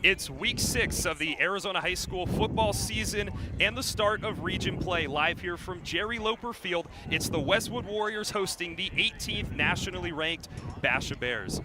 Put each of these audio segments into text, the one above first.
It's week 6 of the Arizona High School football season and the start of region play. Live here from Jerry Lopper Field, it's the Westwood Warriors hosting the 18th nationally ranked Basha Bears.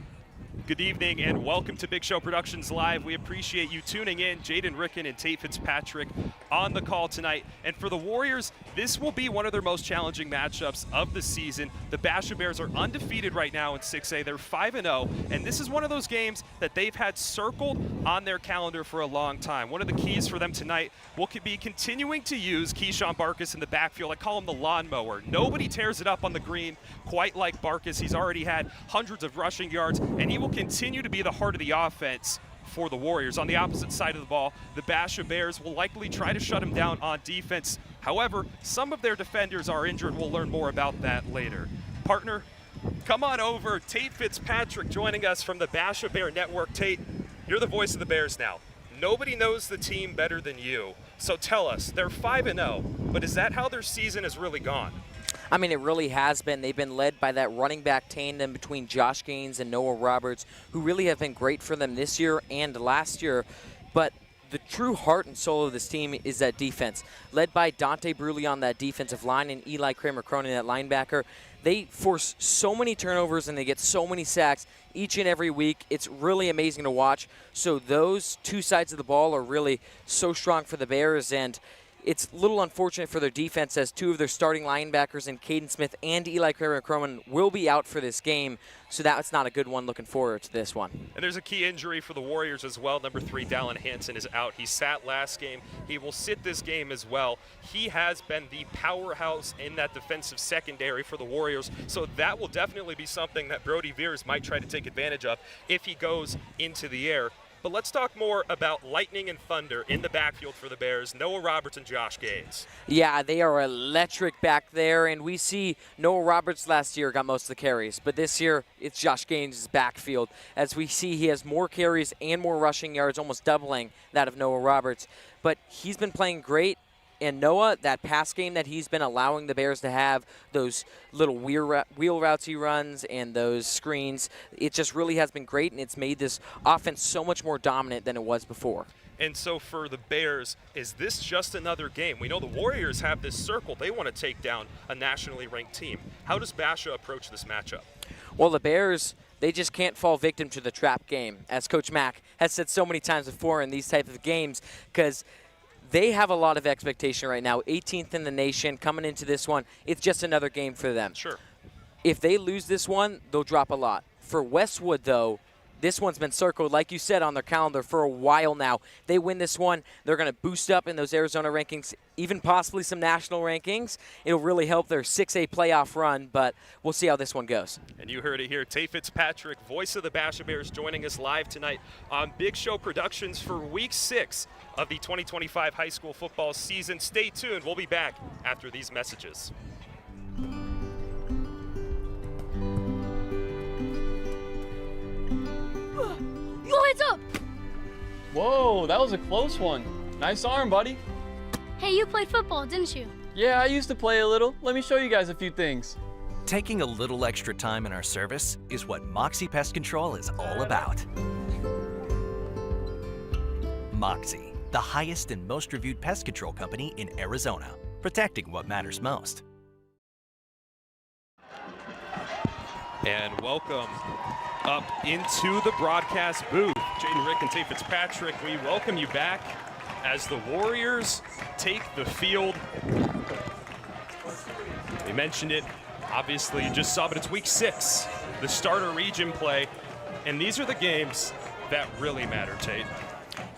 Good evening and welcome to Big Show Productions Live. We appreciate you tuning in. Jaden Ricken and Tate Fitzpatrick on the call tonight. And for the Warriors, this will be one of their most challenging matchups of the season. The Basha Bears are undefeated right now in 6A. They're 5-0, and this is one of those games that they've had circled on their calendar for a long time. One of the keys for them tonight will be continuing to use Keyshawn Barkas in the backfield. I call him the lawnmower. Nobody tears it up on the green quite like Barkas. He's already had hundreds of rushing yards, and he will continue to be the heart of the offense for the Warriors. On the opposite side of the ball, the Basha Bears will likely try to shut him down on defense. However, some of their defenders are injured. We'll learn more about that later. Partner, come on over. Tate Fitzpatrick joining us from the Basha Bear Network. Tate, you're the voice of the Bears now. Nobody knows the team better than you. So tell us, they're 5-0, but is that how their season has really gone? I mean, it really has been. They've been led by that running back tandem between Josh Gaines and Noah Roberts, who really have been great for them this year and last year. But the true heart and soul of this team is that defense, led by Dante Bruley on that defensive line and Eli Kramer-Cronin, that linebacker. They force so many turnovers and they get so many sacks each and every week. It's really amazing to watch. So those two sides of the ball are really so strong for the Bears, and it's a little unfortunate for their defense as two of their starting linebackers in Caden Smith and Eli Kramer-Cronin will be out for this game, so that's not a good one. Looking forward to this one. And there's a key injury for the Warriors as well. Number 3, Dallin Hanson, is out. He sat last game. He will sit this game as well. He has been the powerhouse in that defensive secondary for the Warriors, so that will definitely be something that Brody Veers might try to take advantage of if he goes into the air. But let's talk more about lightning and thunder in the backfield for the Bears, Noah Roberts and Josh Gaines. Yeah, they are electric back there, and we see Noah Roberts last year got most of the carries, but this year it's Josh Gaines' backfield. As we see, he has more carries and more rushing yards, almost doubling that of Noah Roberts. But he's been playing great. And Noah, that pass game that he's been allowing the Bears to have, those little wheel routes he runs and those screens, it just really has been great, and it's made this offense so much more dominant than it was before. And so for the Bears, is this just another game? We know the Warriors have this circle. They want to take down a nationally ranked team. How does Basha approach this matchup? Well, the Bears, they just can't fall victim to the trap game, as Coach Mack has said so many times before in these type of games, because they have a lot of expectation right now. 18th in the nation coming into this one. It's just another game for them. Sure. If they lose this one, they'll drop a lot. For Westwood, though, this one's been circled, like you said, on their calendar for a while now. They win this one, they're going to boost up in those Arizona rankings, even possibly some national rankings. It'll really help their 6A playoff run, but we'll see how this one goes. And you heard it here. Tate Fitzpatrick, voice of the Basha Bears, joining us live tonight on Big Show Productions for Week 6 of the 2025 high school football season. Stay tuned. We'll be back after these messages. Yo, heads up! Whoa, that was a close one. Nice arm, buddy. Hey, you played football, didn't you? Yeah, I used to play a little. Let me show you guys a few things. Taking a little extra time in our service is what Moxie Pest Control is all about. Moxie, the highest and most reviewed pest control company in Arizona, protecting what matters most. And welcome up into the broadcast booth. Jaden Rick and Tate Fitzpatrick, we welcome you back as the Warriors take the field. We mentioned it, obviously you just saw, but it's week 6, the starter region play, and these are the games that really matter, Tate.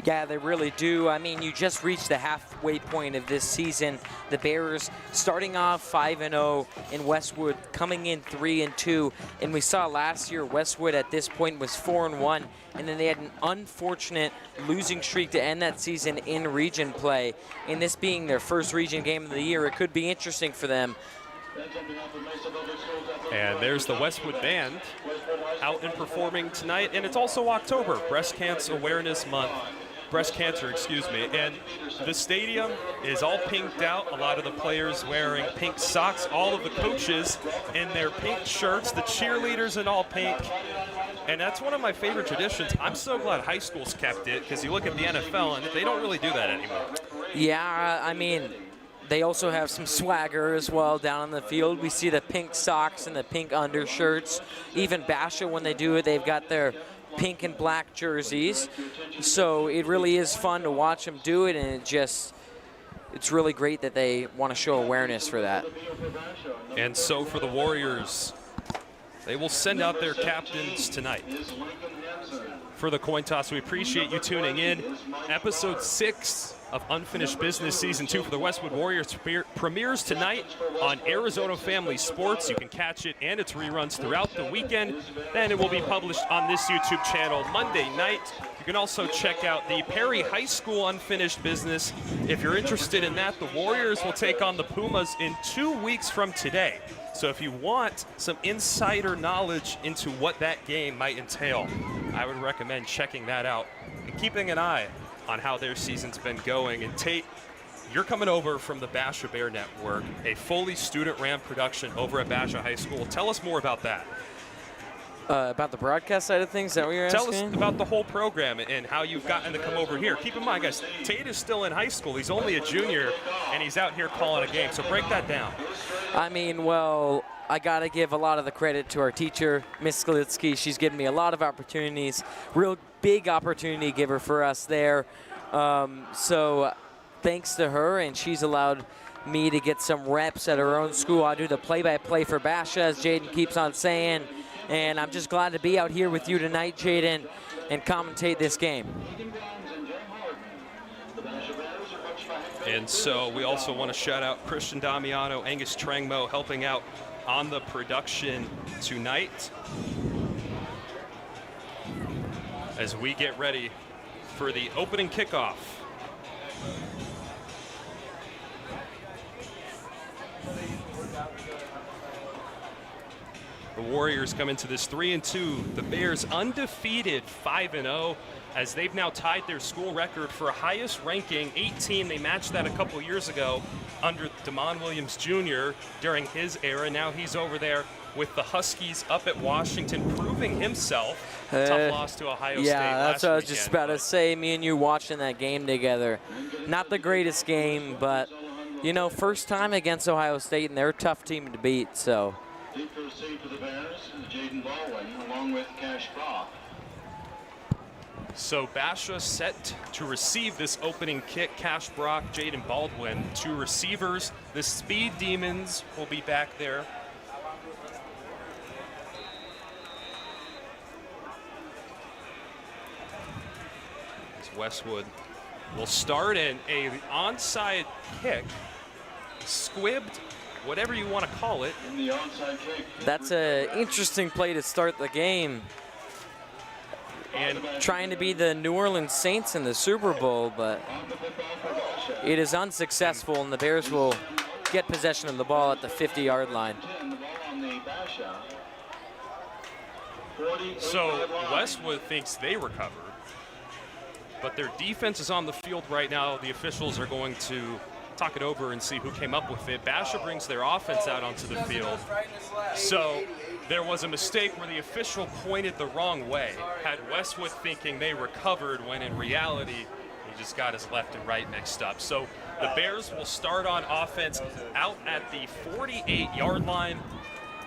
Yeah, they really do. I mean, you just reached the halfway point of this season. The Bears starting off 5-0 in Westwood, coming in 3-2. And we saw last year Westwood at this point was 4-1. And then they had an unfortunate losing streak to end that season in region play. And this being their first region game of the year, it could be interesting for them. And there's the Westwood Band out and performing tonight. And it's also October, Breast Cancer Awareness Month. Breast cancer, excuse me. And the stadium is all pinked out. A lot of the players wearing pink socks. All of the coaches in their pink shirts. The cheerleaders in all pink. And that's one of my favorite traditions. I'm so glad high schools kept it, because you look at the NFL and they don't really do that anymore. Yeah, I mean, they also have some swagger as well down on the field. We see the pink socks and the pink undershirts. Even Basha, when they do it, they've got their pink and black jerseys. So it really is fun to watch them do it, and it's really great that they want to show awareness for that. And so for the Warriors, they will send out their captains tonight for the coin toss. We appreciate you tuning in. Episode 6 of Unfinished Business Season 2 for the Westwood Warriors premieres tonight on Arizona Family Sports. You can catch it and its reruns throughout the weekend. Then it will be published on this YouTube channel Monday night. You can also check out the Perry High School Unfinished Business. If you're interested in that, the Warriors will take on the Pumas in 2 weeks from today. So if you want some insider knowledge into what that game might entail, I would recommend checking that out and keeping an eye on how their season's been going. And Tate, you're coming over from the Basha Bear Network, a fully student-ran production over at Basha High School. Tell us more about that. About the broadcast side of things, is that what you're asking? Tell us about the whole program and how you've gotten to come over here. Keep in mind, guys, Tate is still in high school. He's only a junior, and he's out here calling a game. So break that down. I mean, well, I got to give a lot of the credit to our teacher, Miss Skalitsky. She's given me a lot of opportunities, real big opportunity giver for us there. So thanks to her, and she's allowed me to get some reps at her own school. I do the play-by-play for Basha, as Jaden keeps on saying. And I'm just glad to be out here with you tonight, Jaden, and commentate this game. And so we also want to shout out Christian Damiano, Angus Trangmo helping out on the production tonight as we get ready for the opening kickoff. The Warriors come into this 3-2. The Bears undefeated 5-0 as they've now tied their school record for highest ranking 18. They matched that a couple years ago under DeMond Williams Jr. during his era. Now he's over there with the Huskies up at Washington, proving himself. Tough loss to Ohio State. Yeah, that's what I was just weekend, about to say. Me and you watching that game together. Not the greatest game, but, you know, first time against Ohio State, and they're a tough team to beat, so. Deep receive for the Bears, Jaden Baldwin, along with Cash Brock. So Basha set to receive this opening kick. Cash Brock, Jaden Baldwin, 2 receivers. The Speed Demons will be back there. As Westwood will start in a onside kick, squibbed, whatever you want to call it. In the onside kick. That's an interesting play to start the game. And Trying to be the New Orleans Saints in the Super Bowl, but it is unsuccessful, and the Bears will get possession of the ball at the 50-yard line. so Westwood thinks they recovered, but their defense is on the field right now. The officials are going to talk it over and see who came up with it. Basha brings their offense out onto the field. So there was a mistake where the official pointed the wrong way, had Westwood thinking they recovered when in reality he just got his left and right mixed up. So the Bears will start on offense out at the 48-yard line.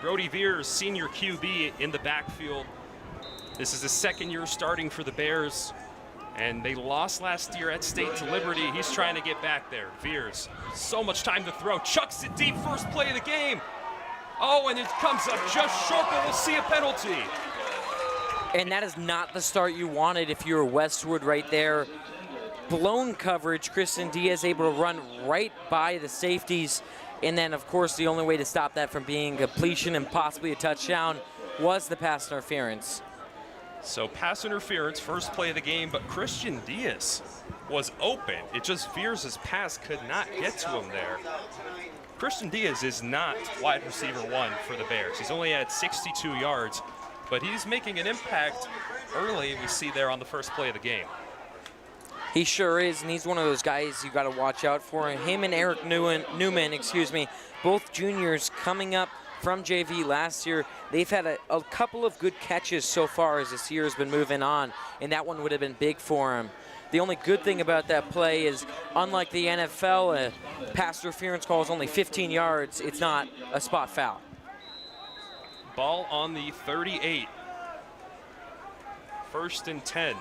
Brody Veers, senior QB, in the backfield. This is his second year starting for the Bears, and they lost last year at State to Liberty. He's trying to get back there. Veers, so much time to throw, chucks it deep, first play of the game. Oh, and it comes up just short, but we'll see a penalty. And that is not the start you wanted if you're Westwood right there. Blown coverage, Kristen Diaz able to run right by the safeties. And then, of course, the only way to stop that from being a completion and possibly a touchdown was the pass interference. So pass interference, first play of the game, but Christian Diaz was open. It just Veers' pass could not get to him there. Christian Diaz is not wide receiver 1 for the Bears. He's only at 62 yards, but he's making an impact early, we see there on the first play of the game. He sure is, and he's one of those guys you got to watch out for. Him and Eric Newman, both juniors coming up from JV last year. They've had a couple of good catches so far as this year has been moving on, and that one would have been big for them. The only good thing about that play is, unlike the NFL, a pass interference call is only 15 yards. It's not a spot foul. Ball on the 38. 1st and 10.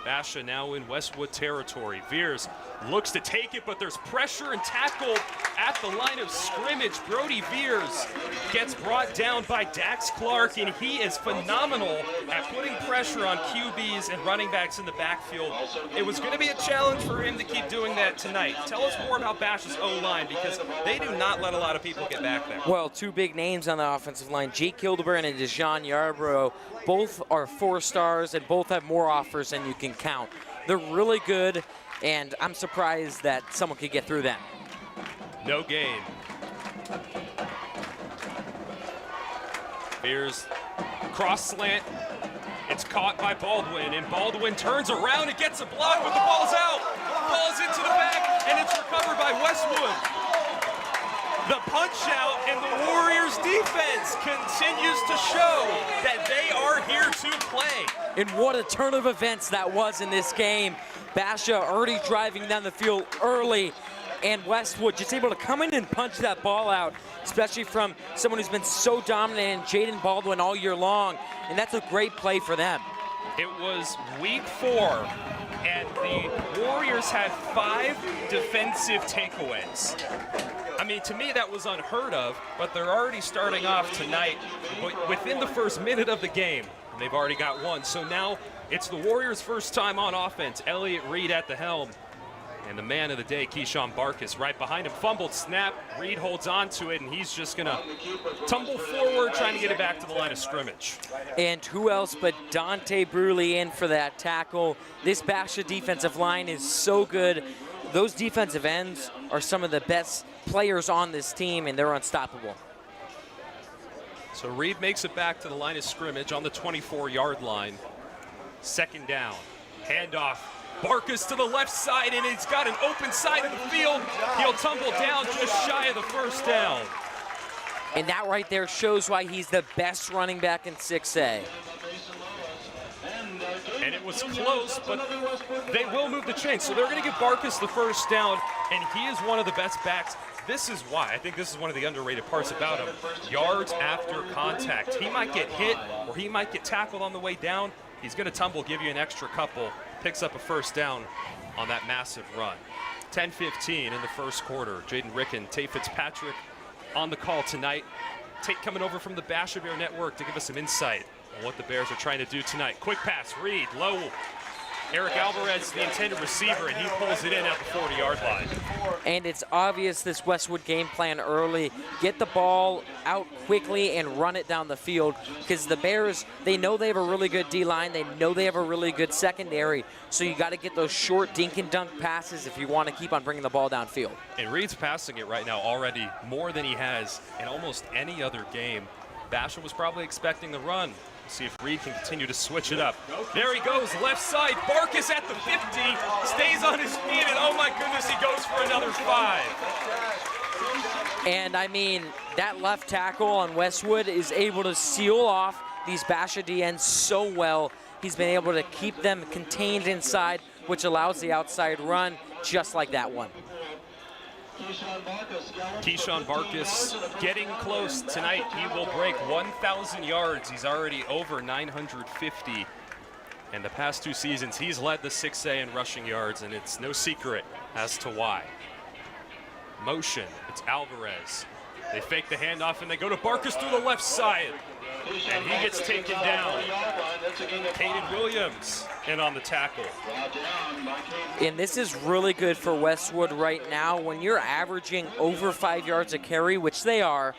Basha now in Westwood territory. Veers looks to take it, but there's pressure and tackle at the line of scrimmage. Brody Veers gets brought down by Dax Clark, and he is phenomenal at putting pressure on QBs and running backs in the backfield. It was going to be a challenge for him to keep doing that tonight. Tell us more about Basha's O-line, because they do not let a lot of people get back there. Well, two big names on the offensive line, Jake Hildebrand and Dejan Yarbrough. Both are 4 stars and both have more offers than you can count. They're really good, and I'm surprised that someone could get through them. No gain. Bears cross slant. It's caught by Baldwin, and Baldwin turns around and gets a block, but the ball's out. The ball's into the back, and it's recovered by Westwood. The punch out, and the Warriors defense continues to show that they are here to play. And what a turn of events that was in this game. Basha already driving down the field early, and Westwood just able to come in and punch that ball out, especially from someone who's been so dominant in Jaden Baldwin all year long, and that's a great play for them. It was week 4, and the Warriors had 5 defensive takeaways. I mean, to me, that was unheard of, but they're already starting off tonight within the first minute of the game. And they've already got 1. So now it's the Warriors' first time on offense. Elliott Reed at the helm. And the man of the day, Keyshawn Barkas, right behind him. Fumbled snap. Reed holds on to it, and he's just going to tumble forward, trying to get it back to the line of scrimmage. And who else but Dante Bruley in for that tackle. This Basha defensive line is so good. Those defensive ends are some of the best players on this team, and they're unstoppable. So Reed makes it back to the line of scrimmage on the 24-yard line. 2nd down. Handoff. Barkas to the left side, and he's got an open side of the field. He'll tumble down just shy of the 1st down. And that right there shows why he's the best running back in 6A. And it was close, but they will move the chain. So they're going to give Barkas the 1st down, and he is one of the best backs. This is why I think this is one of the underrated parts about him. Yards after contact. He might get hit, or he might get tackled on the way down. He's going to tumble, give you an extra couple. Picks up a 1st down on that massive run. 10-15 in the 1st quarter. Jaden Ricken, Tay Fitzpatrick on the call tonight. Tate coming over from the Basha Bear Network to give us some insight on what the Bears are trying to do tonight. Quick pass, Reed, low. Eric Alvarez, the intended receiver, and he pulls it in at the 40-yard line. And it's obvious this Westwood game plan early. Get the ball out quickly and run it down the field, because the Bears, they know they have a really good D-line. They know they have a really good secondary. So you got to get those short dink and dunk passes if you want to keep on bringing the ball downfield. And Reed's passing it right now already more than he has in almost any other game. Basha was probably expecting the run. See if Reed can continue to switch it up. There he goes, left side. Barkas at the 50, stays on his feet, and oh my goodness, he goes for another 5. And I mean, that left tackle on Westwood is able to seal off these Basha DNs so well. He's been able to keep them contained inside, which allows the outside run, just like that one. Keyshawn Barkas getting close tonight. He will break 1,000 yards. He's already over 950. And the past 2 seasons, he's led the 6A in rushing yards, and it's no secret as to why. Motion, it's Alvarez. They fake the handoff, and they go to Barkas through the left side. And he gets taken down. Caden Williams in on the tackle. And this is really good for Westwood right now. When you're averaging over 5 yards a carry, which they are,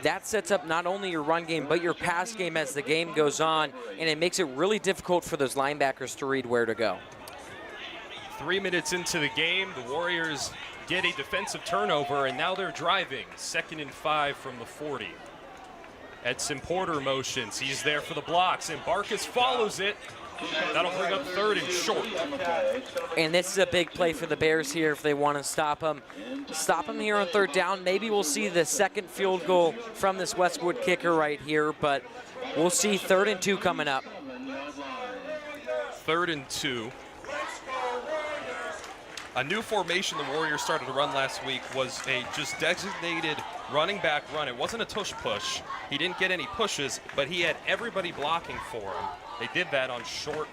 that sets up not only your run game, but your pass game as the game goes on, and it makes it really difficult for those linebackers to read where to go. 3 minutes into the game, the Warriors get a defensive turnover, and now they're driving. 2nd and 5 from the 40. Edson Porter motions. He's there for the blocks, and Barkas follows it. That'll bring up 3rd and short. And this is a big play for the Bears here if they want to stop him. Stop him here on 3rd down. Maybe we'll see the 2nd field goal from this Westwood kicker right here, but we'll see 3rd and 2 coming up. 3rd and 2. A new formation the Warriors started to run last week was a just designated running back run. It wasn't a tush push. He didn't get any pushes, but he had everybody blocking for him. They did that on short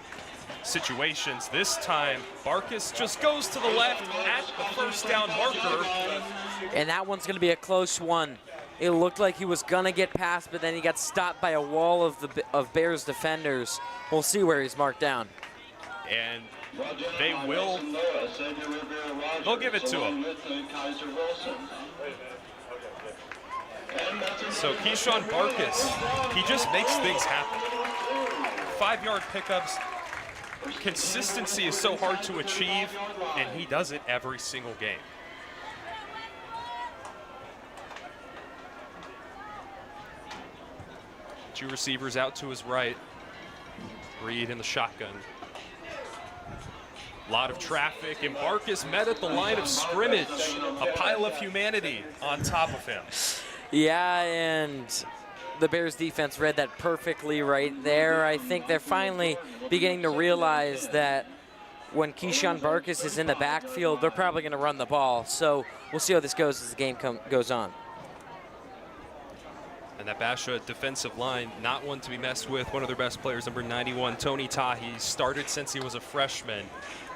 situations. This time, Barkas just goes to the left at the 1st down marker. And that one's going to be a close one. It looked like he was going to get past, but then he got stopped by a wall of Bears defenders. We'll see where he's marked down. And they'll give it to him. So Keyshawn Barkas, he just makes things happen. 5-yard pickups. Consistency is so hard to achieve, and he does it every single game. Two receivers out to his right. Reed in the shotgun. A lot of traffic, and Barkas met at the line of scrimmage. A pile of humanity on top of him. Yeah, and the Bears defense read that perfectly right there. I think they're finally beginning to realize that when Keyshawn Barkas is in the backfield, they're probably going to run the ball. So we'll see how this goes as the game goes on. And that Basha defensive line, not one to be messed with. One of their best players, number 91, Tony Tahi, started since he was a freshman.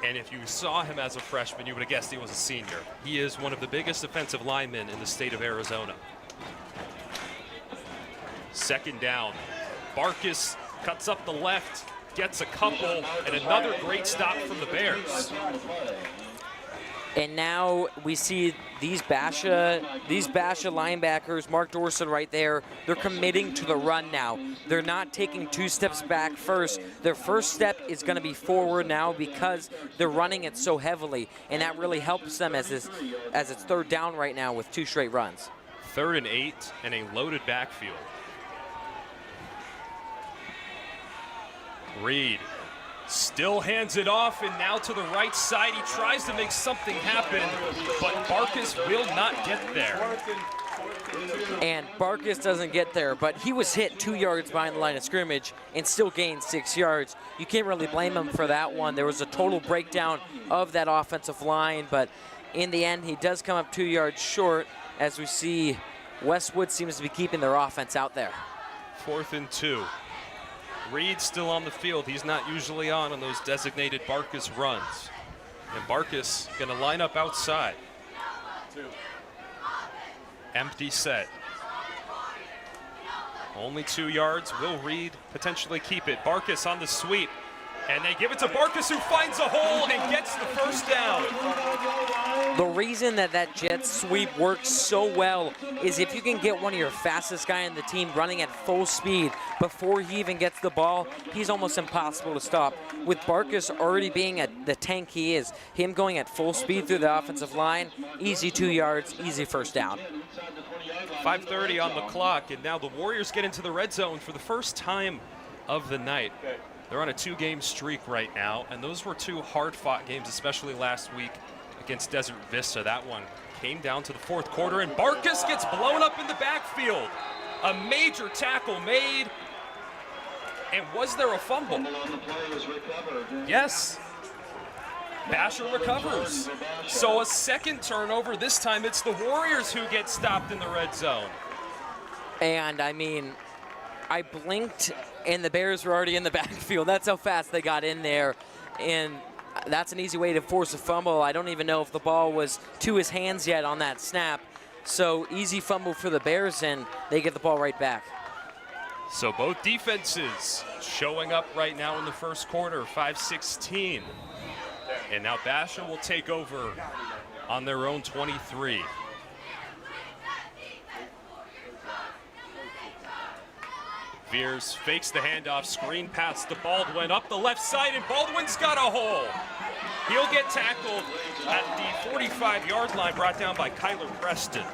And if you saw him as a freshman, you would have guessed he was a senior. He is one of the biggest defensive linemen in the state of Arizona. 2nd down. Barkas cuts up the left, gets a couple, and another great stop from the Bears. And now we see these Basha linebackers, Mark Dorson right there, they're committing to the run now. They're not taking 2 steps back first. Their first step is going to be forward now because they're running it so heavily, and that really helps them as it's 3rd down right now with 2 straight runs. 3rd and 8 and a loaded backfield. Reed still hands it off, and now to the right side. He tries to make something happen, but Barkas will not get there. And Barkas doesn't get there, but he was hit 2 yards behind the line of scrimmage and still gained 6 yards. You can't really blame him for that one. There was a total breakdown of that offensive line, but in the end, he does come up 2 yards short. As we see, Westwood seems to be keeping their offense out there. 4th and 2. Reed still on the field. He's not usually on those designated Barkas runs. And Barkas gonna line up outside. Empty set. Only 2 yards. Will Reed potentially keep it? Barkas on the sweep. And they give it to Barkas, who finds a hole and gets the 1st down. The reason that jet sweep works so well is if you can get one of your fastest guy on the team running at full speed before he even gets the ball, he's almost impossible to stop. With Barkas already being at the tank he is, him going at full speed through the offensive line, easy 2 yards, easy 1st down. 5:30 on the clock, and now the Warriors get into the red zone for the first time of the night. They're on a 2-game streak right now, and those were 2 hard-fought games, especially last week against Desert Vista. That one came down to the 4th quarter, and Barkas gets blown up in the backfield. A major tackle made. And was there a fumble? Yes. Basha recovers. So a 2nd turnover. This time it's the Warriors who get stopped in the red zone. And I mean, I blinked and the Bears were already in the backfield. That's how fast they got in there. And that's an easy way to force a fumble. I don't even know if the ball was to his hands yet on that snap. So easy fumble for the Bears, and they get the ball right back. So both defenses showing up right now in the 1st quarter, 5:16. And now Basha will take over on their own 23. Veers fakes the handoff, screen pass to Baldwin up the left side, and Baldwin's got a hole. He'll get tackled at the 45-yard line, brought down by Kyler Preston.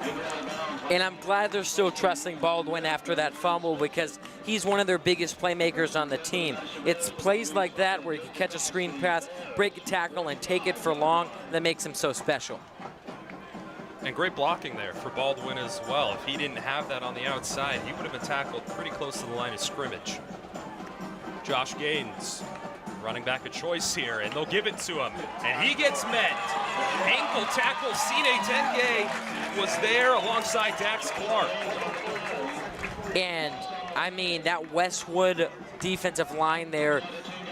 And I'm glad they're still trusting Baldwin after that fumble because he's one of their biggest playmakers on the team. It's plays like that where he can catch a screen pass, break a tackle, and take it for long that makes him so special. And great blocking there for Baldwin as well. If he didn't have that on the outside, he would have been tackled pretty close to the line of scrimmage. Josh Gaines, running back a choice here, and they'll give it to him. And he gets met. Ankle tackle, Sine Tenge was there alongside Dax Clark. And, I mean, that Westwood defensive line there,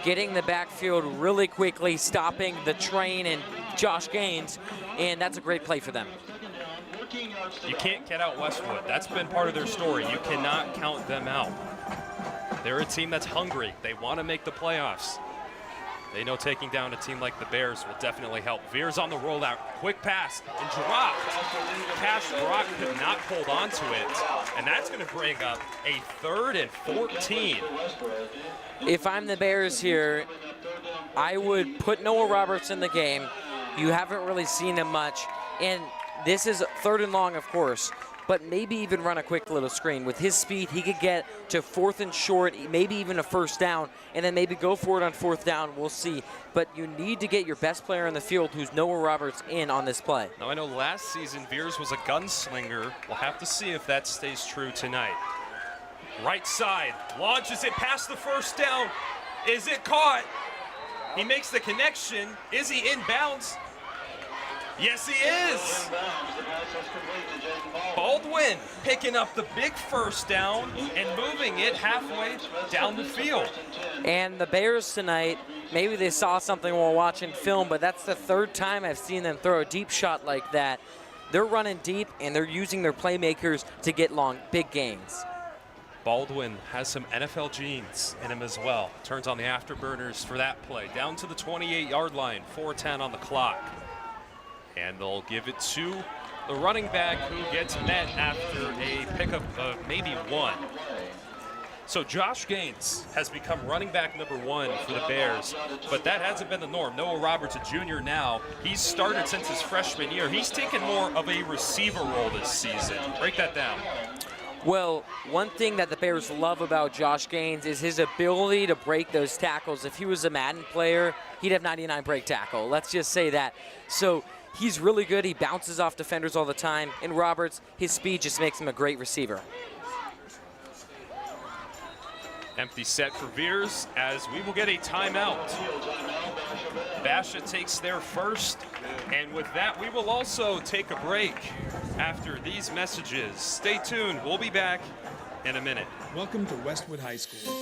getting the backfield really quickly, stopping the train and Josh Gaines, and that's a great play for them. You can't get out Westwood. That's been part of their story. You cannot count them out. They're a team that's hungry. They want to make the playoffs. They know taking down a team like the Bears will definitely help. Veers on the rollout, quick pass, and dropped. Cash Brock could not hold on to it, and that's going to bring up a 3rd and 14. If I'm the Bears here, I would put Noah Roberts in the game. You haven't really seen him much, and this is 3rd and long, of course, but maybe even run a quick little screen. With his speed, he could get to 4th and short, maybe even a 1st down, and then maybe go for it on 4th down. We'll see. But you need to get your best player on the field, who's Noah Roberts, in on this play. Now, I know last season Veers was a gunslinger. We'll have to see if that stays true tonight. Right side, launches it past the 1st down. Is it caught? He makes the connection. Is he inbounds? Yes, he is. Baldwin picking up the big 1st down and moving it halfway down the field. And the Bears tonight, maybe they saw something while watching film, but that's the 3rd time I've seen them throw a deep shot like that. They're running deep, and they're using their playmakers to get long, big gains. Baldwin has some NFL genes in him as well. Turns on the afterburners for that play. Down to the 28-yard line, 4:10 on the clock. And they'll give it to the running back who gets met after a pickup of maybe 1. So Josh Gaines has become running back number 1 for the Bears, but that hasn't been the norm. Noah Roberts, a junior now, he's started since his freshman year. He's taken more of a receiver role this season. Break that down. Well, one thing that the Bears love about Josh Gaines is his ability to break those tackles. If he was a Madden player, he'd have 99 break tackle. Let's just say that. So he's really good. He bounces off defenders all the time. And Roberts, his speed just makes him a great receiver. Empty set for Veers as we will get a timeout. Basha takes their first, and with that we will also take a break after these messages. Stay tuned, we'll be back in a minute. Welcome to Westwood High School,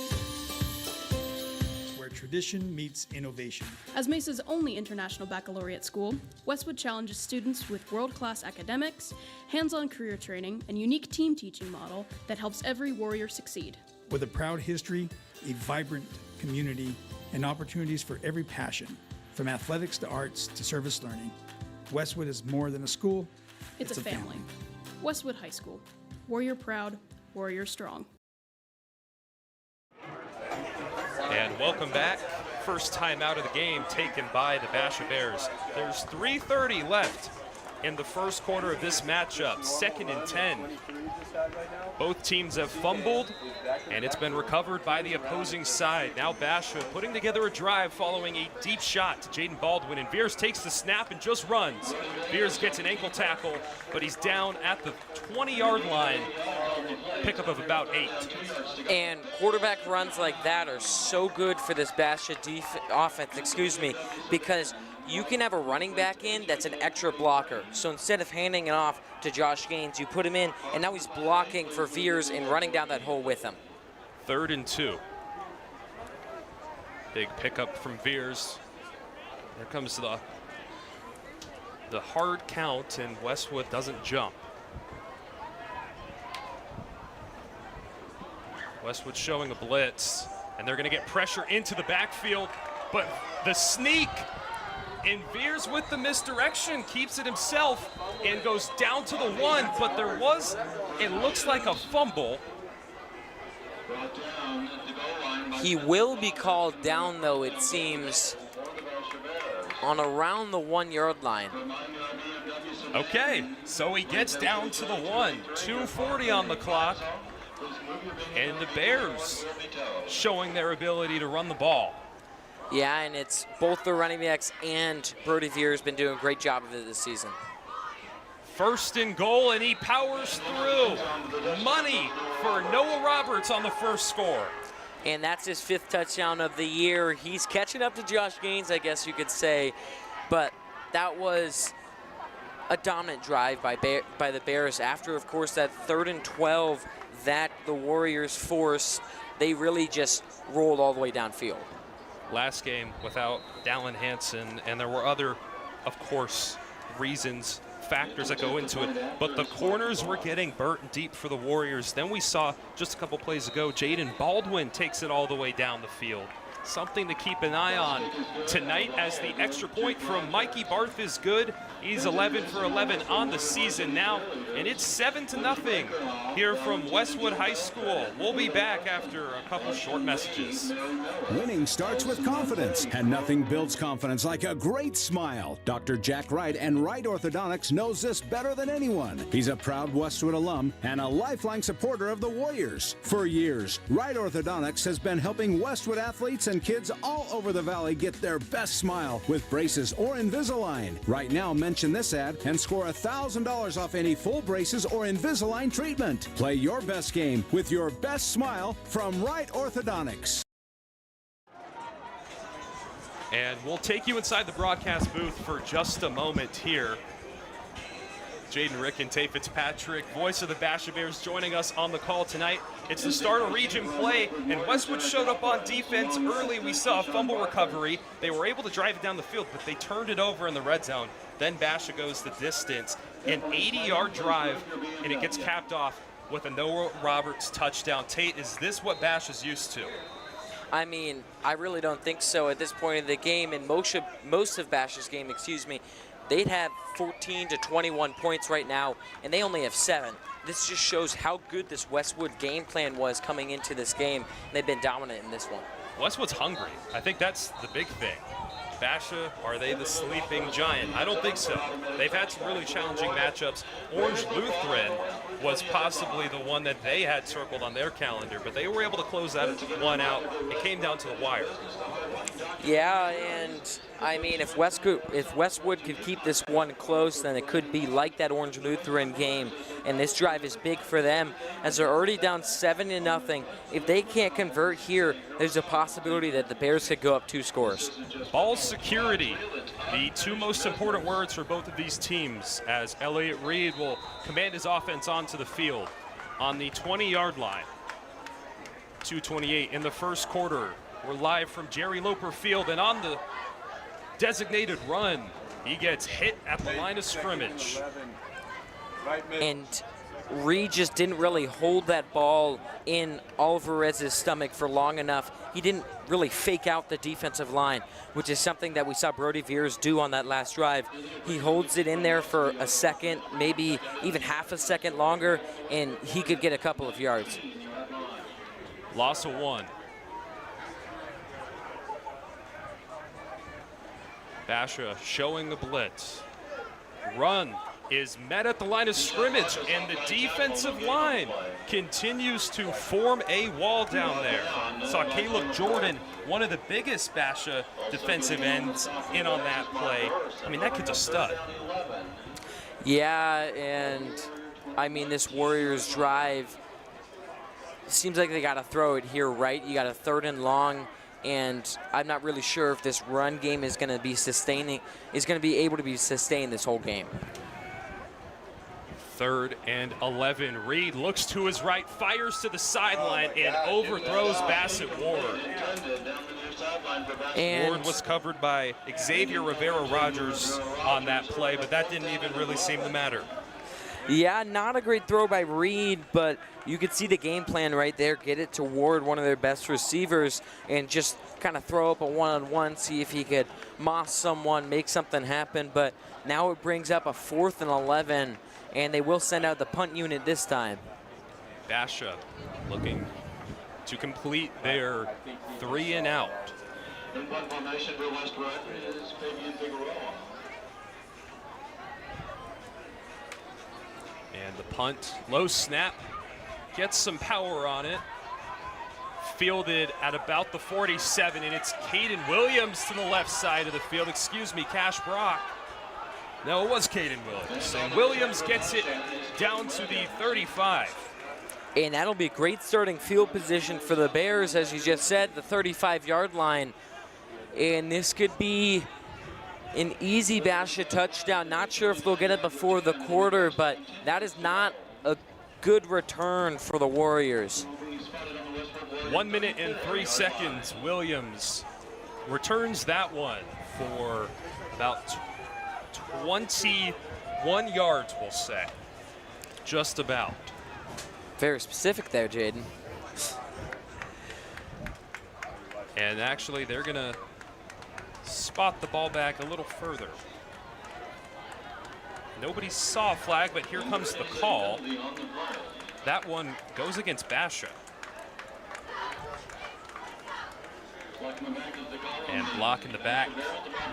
where tradition meets innovation. As Mesa's only international baccalaureate school, Westwood challenges students with world-class academics, hands-on career training, and unique team teaching model that helps every Warrior succeed. With a proud history, a vibrant community, and opportunities for every passion, from athletics to arts to service learning, Westwood is more than a school, It's a family. Westwood High School. Warrior proud, Warrior strong. And welcome back. First time out of the game taken by the Basha Bears. There's 3:30 left in the first quarter of this matchup, 2nd and 10. Both teams have fumbled, and it's been recovered by the opposing side. Now Basha putting together a drive following a deep shot to Jaden Baldwin, and Veers takes the snap and just runs. Veers gets an ankle tackle, but he's down at the 20-yard line. Pickup of about 8. And quarterback runs like that are so good for this Basha offense, because you can have a running back in that's an extra blocker. So instead of handing it off to Josh Gaines, you put him in, and now he's blocking for Veers and running down that hole with him. 3rd and 2. Big pickup from Veers. There comes the hard count, and Westwood doesn't jump. Westwood showing a blitz, and they're going to get pressure into the backfield, but the sneak, and Veers with the misdirection keeps it himself and goes down to the 1, but there was, it looks like a fumble. He will be called down, though, it seems. on around the 1-yard line. Okay, so he gets down to the 1, 2:40 on the clock, and the Bears showing their ability to run the ball. Yeah, and it's both the running backs and Brody Veer's been doing a great job of it this season. First and goal, and he powers through. Money for Noah Roberts on the first score. And that's his 5th touchdown of the year. He's catching up to Josh Gaines, I guess you could say. But that was a dominant drive by the Bears after, of course, that 3rd and 12 that the Warriors forced. They really just rolled all the way downfield. Last game without Dallin Hansen, and there were other, of course, reasons, factors that go into it, but the corners were getting burnt deep for the Warriors. Then we saw just a couple plays ago, Jaden Baldwin takes it all the way down the field. Something to keep an eye on tonight, as the extra point from Mikey Barth is good. He's 11 for 11 on the season now, and it's 7-0 here from Westwood High School. We'll be back after a couple short messages. Winning starts with confidence, and nothing builds confidence like a great smile. Dr. Jack Wright and Wright Orthodontics knows this better than anyone. He's a proud Westwood alum and a lifelong supporter of the Warriors. For years, Wright Orthodontics has been helping Westwood athletes and kids all over the valley get their best smile with braces or Invisalign. Right now, mention this ad and score $1,000 off any full braces or Invisalign treatment. Play your best game with your best smile from Wright Orthodontics. And we'll take you inside the broadcast booth for just a moment here. Jaden Rick and Tay Fitzpatrick, voice of the Basha Bears, joining us on the call tonight. It's the start of region play, and Westwood showed up on defense early. We saw a fumble recovery. They were able to drive it down the field, but they turned it over in the red zone. Then Basha goes the distance, an 80-yard drive, and it gets capped off with a Noah Roberts touchdown. Tate, is this what Basha's used to? I mean, I really don't think so at this point in the game, and most of Basha's game, they'd have 14 to 21 points right now, and they only have 7. This just shows how good this Westwood game plan was coming into this game. They've been dominant in this one. Westwood's hungry. I think that's the big thing. Basha, are they the sleeping giant? I don't think so. They've had some really challenging matchups. Orange Lutheran was possibly the one that they had circled on their calendar, but they were able to close that one out. It came down to the wire. Yeah, and I mean, if Westwood could keep this one close, then it could be like that Orange Lutheran game. And this drive is big for them, as they're already down 7-0. If they can't convert here, there's a possibility that the Bears could go up 2 scores. Ball security, the 2 most important words for both of these teams, as Elliott Reed will command his offense onto the field on the 20-yard line. 2:28 in the first quarter. We're live from Jerry Lopper Field, and on the designated run, he gets hit at the line of scrimmage. And Reed just didn't really hold that ball in Alvarez's stomach for long enough. He didn't really fake out the defensive line, which is something that we saw Brody Veers do on that last drive. He holds it in there for a second, maybe even half a second longer, and he could get a couple of yards. Loss of 1. Basha showing the blitz. Run is met at the line of scrimmage, and the defensive line continues to form a wall down there. Saw Caleb Jordan, one of the biggest Basha defensive ends, in on that play. I mean, that kid's a stud. Yeah, and I mean, this Warriors drive seems like they got to throw it here, right? You got a 3rd and long, and I'm not really sure if this run game is going to be able to be sustained this whole game. 3rd and 11. Reed looks to his right, fires to the sideline, and overthrows Bassett Ward. And Ward was covered by Xavier Rivera-Rogers on that play, but that didn't even really seem to matter. Yeah, not a great throw by Reed, but you could see the game plan right there. Get it to Ward, one of their best receivers, and just kind of throw up a one-on-one, see if he could moss someone, make something happen. But now it brings up a 4th and 11, and they will send out the punt unit this time. Basha looking to complete their 3 and out. In punt formation for Westwood is Fabian Figueroa. And the punt, low snap, gets some power on it. Fielded at about the 47, and it's Caden Williams to the left side of the field. Excuse me, Cash Brock. No, it was Caden Williams. And Williams gets it down to the 35. And that'll be great starting field position for the Bears, as you just said, the 35-yard line. And this could be an easy Basha touchdown. Not sure if they'll get it before the quarter, but that is not a good return for the Warriors. 1 minute and 3 seconds. Williams returns that one for about 21 yards, we'll say. Just about. Very specific there, Jaden. And actually, they're going to spot the ball back a little further. Nobody saw a flag, but here comes the call. That one goes against Basha. And block in the back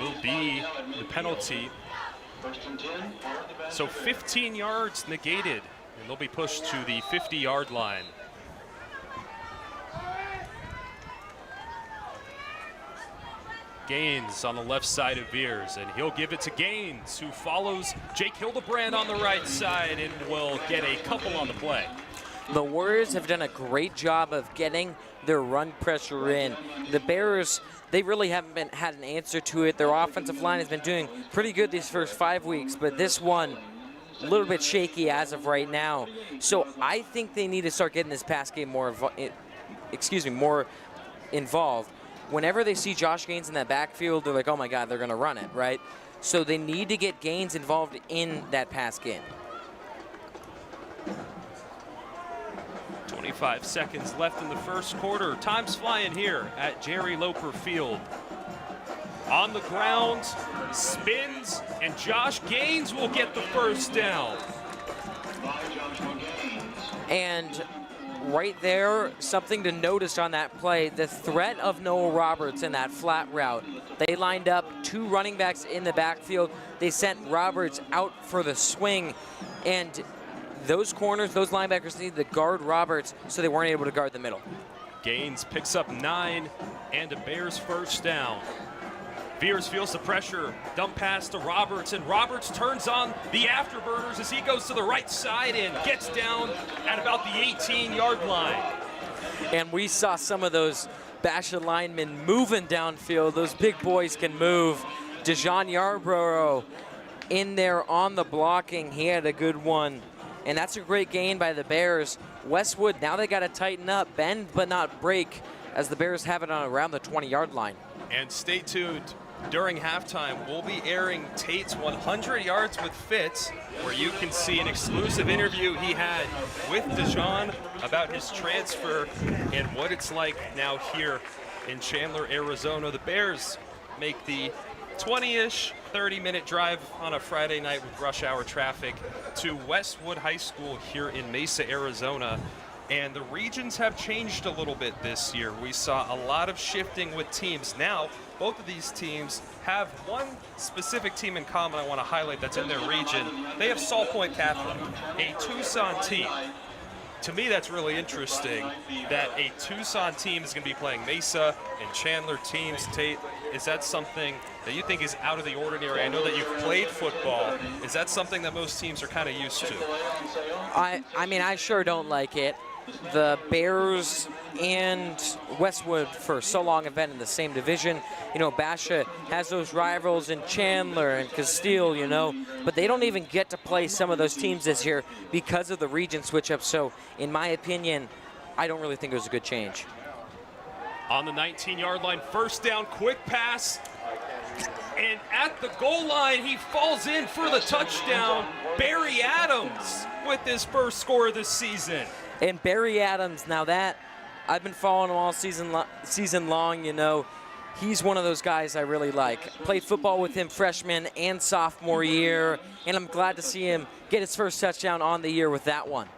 will be the penalty. So 15 yards negated, and they'll be pushed to the 50-yard line. Gaines on the left side of Beers, and he'll give it to Gaines, who follows Jake Hildebrand on the right side and will get a couple on the play. The Warriors have done a great job of getting their run pressure in. The Bears, they really haven't had an answer to it. Their offensive line has been doing pretty good these first 5 weeks, but this one, a little bit shaky as of right now. So I think they need to start getting this pass game more involved. Whenever they see Josh Gaines in that backfield, they're like, oh my God, they're gonna run it, right? So they need to get Gaines involved in that pass game. 25 seconds left in the first quarter. Time's flying here at Jerry Lopper Field. On the ground, spins, and Josh Gaines will get the first down. And right there, something to notice on that play, the threat of Noah Roberts in that flat route. They lined up 2 running backs in the backfield. They sent Roberts out for the swing, and those corners, those linebackers needed to guard Roberts, so they weren't able to guard the middle. Gaines picks up 9 and a Bears first down. Beers feels the pressure, dump pass to Roberts, and Roberts turns on the afterburners as he goes to the right side and gets down at about the 18-yard line. And we saw some of those Basha linemen moving downfield. Those big boys can move. Dejon Yarborough in there on the blocking. He had a good one. And that's a great gain by the Bears. Westwood, now they got to tighten up, bend but not break, as the Bears have it on around the 20-yard line. And stay tuned. During halftime, we'll be airing Tate's 100 Yards with Fitz, where you can see an exclusive interview he had with Dejon about his transfer and what it's like now here in Chandler, Arizona. The Bears make the 20-ish, 30-minute drive on a Friday night with rush hour traffic to Westwood High School here in Mesa, Arizona. And the regions have changed a little bit this year. We saw a lot of shifting with teams. Now, both of these teams have one specific team in common I want to highlight that's in their region. They have Salt Point Catholic, a Tucson team. To me, that's really interesting that a Tucson team is going to be playing Mesa and Chandler teams. Tate, is that something that you think is out of the ordinary? I know that you've played football. Is that something that most teams are kind of used to? I mean, I sure don't like it. The Bears and Westwood for so long have been in the same division. You know, Basha has those rivals in Chandler and Castile, you know, but they don't even get to play some of those teams this year because of the region switch-up. So, in my opinion, I don't really think it was a good change. On the 19-yard line, first down, quick pass. And at the goal line, he falls in for the touchdown. Barry Adams with his first score of the season. And Barry Adams, now that, I've been following him all season long, you know. He's one of those guys I really like. Played football with him freshman and sophomore year, and I'm glad to see him get his first touchdown on the year with that one.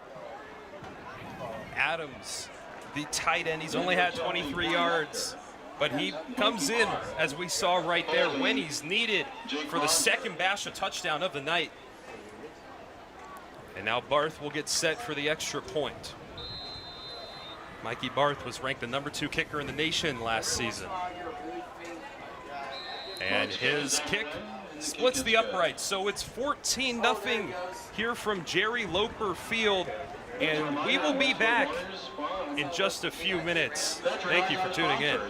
Adams, the tight end, he's only had 23 yards, but he comes in, as we saw right there, when he's needed for the second Basha touchdown of the night. And now Barth will get set for the extra point. Mikey Barth was ranked the #2 kicker in the nation last season. And his kick splits the uprights, so it's 14-0 here from Jerry Lopper Field. And we will be back in just a few minutes. Thank you for tuning in.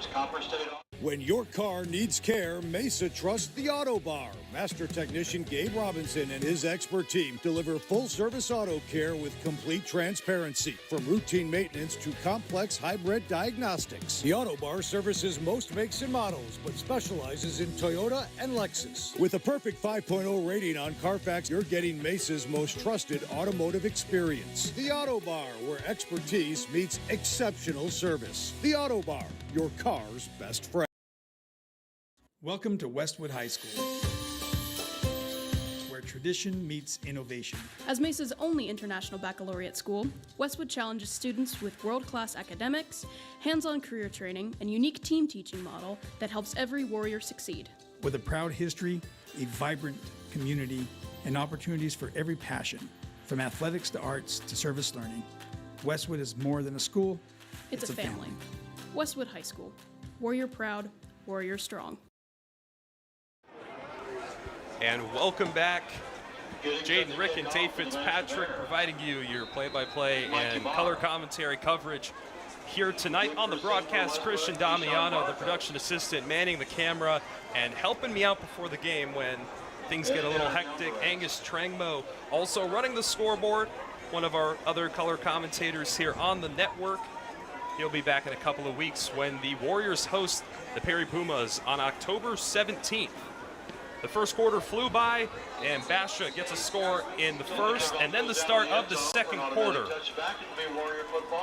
When your car needs care, Mesa trusts the Auto Bar. Master technician Gabe Robinson and his expert team deliver full-service auto care with complete transparency, from routine maintenance to complex hybrid diagnostics. The Auto Bar services most makes and models, but specializes in Toyota and Lexus. With a perfect 5.0 rating on Carfax, you're getting Mesa's most trusted automotive experience. The Auto Bar, where expertise meets exceptional service. The Auto Bar, your car's best friend. Welcome to Westwood High School, where tradition meets innovation. As Mesa's only international baccalaureate school, Westwood challenges students with world-class academics, hands-on career training, and unique team teaching model that helps every Warrior succeed. With a proud history, a vibrant community, and opportunities for every passion, from athletics to arts to service learning, Westwood is more than a school, it's a family. Westwood High School. Warrior proud, Warrior strong. And welcome back. Jaden Rick and Tate Fitzpatrick providing you your play-by-play and color commentary coverage here tonight on the broadcast. Christian Damiano, the production assistant, manning the camera and helping me out before the game when things get a little hectic. Angus Trangmo also running the scoreboard, one of our other color commentators here on the network. He'll be back in a couple of weeks when the Warriors host the Perry Pumas on October 17th. The first quarter flew by, and Basha gets a score in the first, and then the start of the second quarter.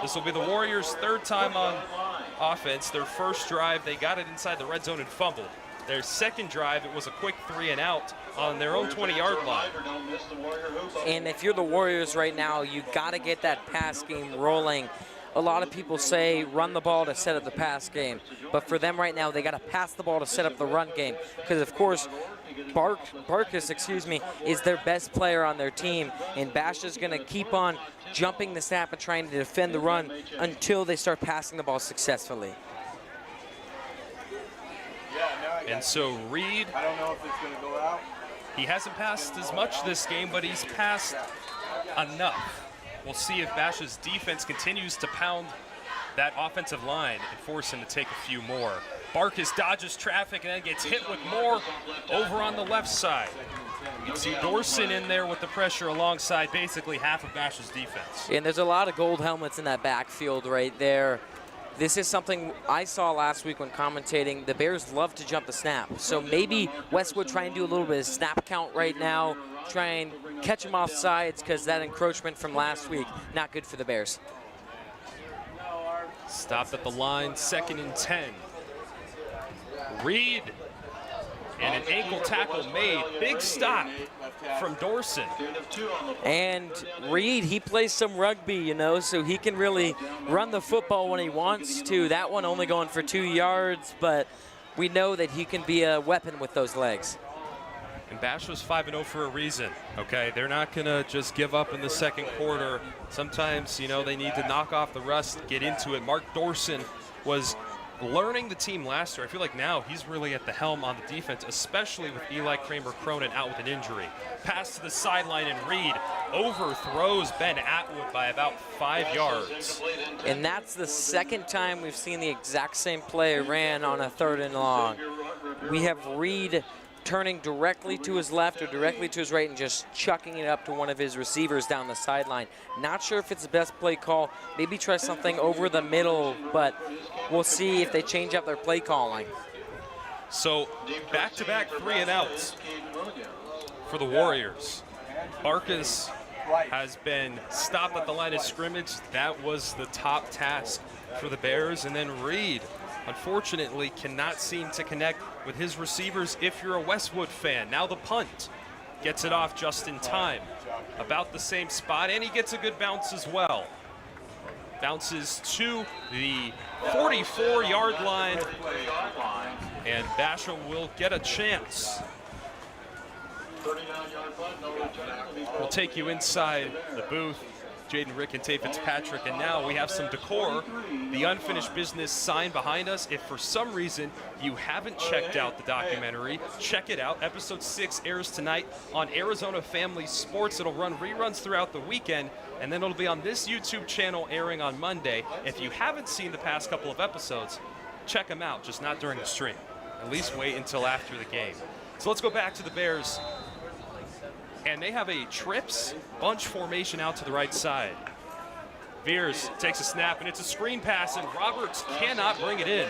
This will be the Warriors' third time on offense. Their first drive, they got it inside the red zone and fumbled. Their second drive, it was a quick 3-and-out on their own 20-yard line. And if you're the Warriors right now, you got to get that pass game rolling. A lot of people say run the ball to set up the pass game, but for them right now, they got to pass the ball to set up the run game, because of course Barkus, is their best player on their team, and Basha's going to keep on jumping the snap and trying to defend the run until they start passing the ball successfully. And so Reed, I don't know if it's going to go out. He hasn't passed as much this game, but he's passed enough. We'll see if Basha's defense continues to pound that offensive line and force him to take a few more. Barkus dodges traffic and then gets hit with more over on the left side. You can see Dorson in there with the pressure alongside basically half of Basha's defense. And there's a lot of gold helmets in that backfield right there. This is something I saw last week when commentating. The Bears love to jump the snap. So maybe Westwood try and do a little bit of snap count right now, try and catch them off sides, because that encroachment from last week, not good for the Bears. Stopped at the line, 2nd and 10. Reed, and an ankle tackle made. Big stop from Dorson. And Reed, he plays some rugby, you know, so he can really run the football when he wants to. That one only going for 2 yards, but we know that he can be a weapon with those legs. And Bash was 5-0 for a reason, okay? They're not going to just give up in the second quarter. Sometimes, you know, they need to knock off the rust, get into it. Mark Dorson was learning the team last year. I feel like now he's really at the helm on the defense, especially with Eli Kramer-Cronin out with an injury. Pass to the sideline, and Reed overthrows Ben Atwood by about 5 yards. And that's the second time we've seen the exact same play ran on a 3rd and long. We have Reed turning directly to his left or directly to his right and just chucking it up to one of his receivers down the sideline. Not sure if it's the best play call. Maybe try something over the middle, but we'll see if they change up their play calling. So back-to-back 3-and-outs for the Warriors. Barkus has been stopped at the line of scrimmage. That was the top task for the Bears. And then Reed, unfortunately, cannot seem to connect with his receivers if you're a Westwood fan. Now the punt gets it off just in time. About the same spot, and he gets a good bounce as well. Bounces to the 44-yard line, and Basha will get a chance. We'll take you inside the booth. Jaden, Rick, and Tay Fitzpatrick, and now we have some decor. The Unfinished Business sign behind us. If for some reason you haven't checked out the documentary, check it out. Episode 6 airs tonight on Arizona Family Sports. It'll run reruns throughout the weekend, and then it'll be on this YouTube channel airing on Monday. If you haven't seen the past couple of episodes, check them out, just not during the stream. At least wait until after the game. So let's go back to the Bears. And they have a trips bunch formation out to the right side. Veers takes a snap, and it's a screen pass, and Roberts cannot bring it in.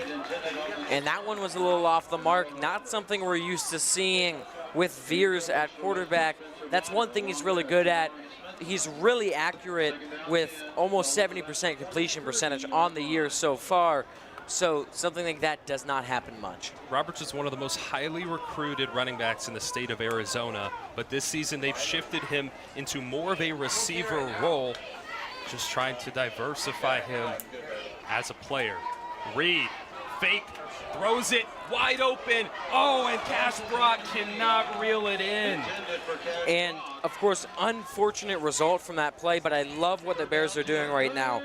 And that one was a little off the mark, not something we're used to seeing with Veers at quarterback. That's one thing he's really good at. He's really accurate with almost 70% completion percentage on the year so far. So something like that does not happen much. Roberts is one of the most highly recruited running backs in the state of Arizona, but this season they've shifted him into more of a receiver role, just trying to diversify him as a player. Reed, fake, throws it wide open. Oh, and Cash Brock cannot reel it in. And of course, unfortunate result from that play, but I love what the Bears are doing right now.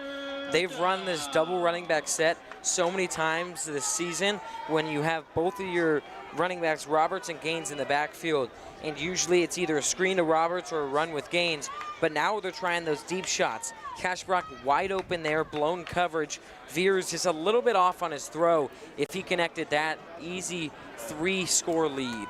They've run this double running back set so many times this season when you have both of your running backs, Roberts and Gaines, in the backfield. And usually it's either a screen to Roberts or a run with Gaines. But now they're trying those deep shots. Cash Brock wide open there, blown coverage. Veers just a little bit off on his throw. If he connected that, easy 3-score lead.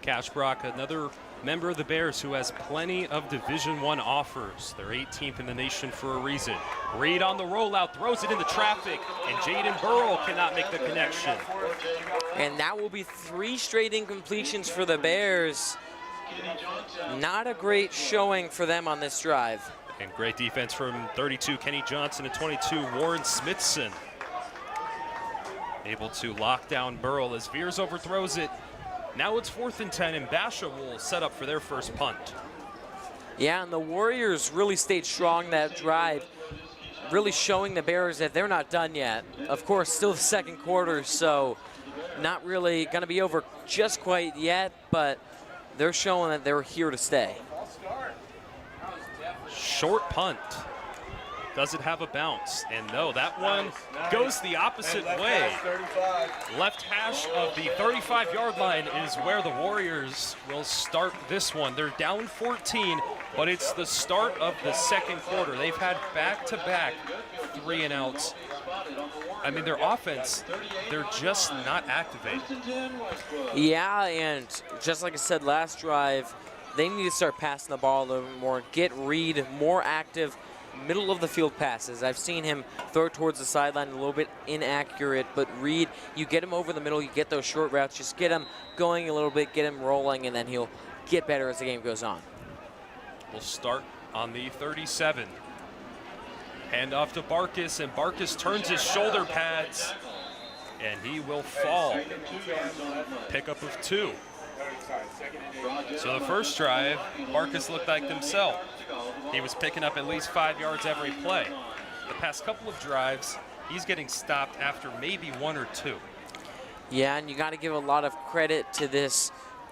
Cash Brock, another member of the Bears who has plenty of Division I offers. They're 18th in the nation for a reason. Reed on the rollout, throws it into traffic, and Jaden Burrell cannot make the connection. And that will be 3 straight incompletions for the Bears. Not a great showing for them on this drive. And great defense from 32 Kenny Johnson and 22 Warren Smithson. Able to lock down Burrell as Veers overthrows it. Now it's 4th and 10, and Basha will set up for their first punt. Yeah, and the Warriors really stayed strong that drive, really showing the Bears that they're not done yet. Of course, still the second quarter, so not really going to be over just quite yet, but they're showing that they're here to stay. Short punt. Does it have a bounce? And no, that one goes the opposite way. Left hash of the 35-yard line is where the Warriors will start this one. They're down 14, but it's the start of the second quarter. They've had back-to-back 3-and-outs. I mean, their offense, they're just not activated. Yeah, and just like I said last drive, they need to start passing the ball a little bit more, get Reed more active, middle of the field passes. I've seen him throw towards the sideline a little bit inaccurate, but Reed, you get him over the middle, you get those short routes, just get him going a little bit, get him rolling, and then he'll get better as the game goes on. We'll start on the 37. Hand off to Barkas, and Barkas turns his shoulder pads, and he will fall. Pickup of 2. So the first drive, Barkas looked like himself. He was picking up at least 5 yards every play. The past couple of drives, he's getting stopped after maybe 1 or 2. Yeah, and you got to give a lot of credit to these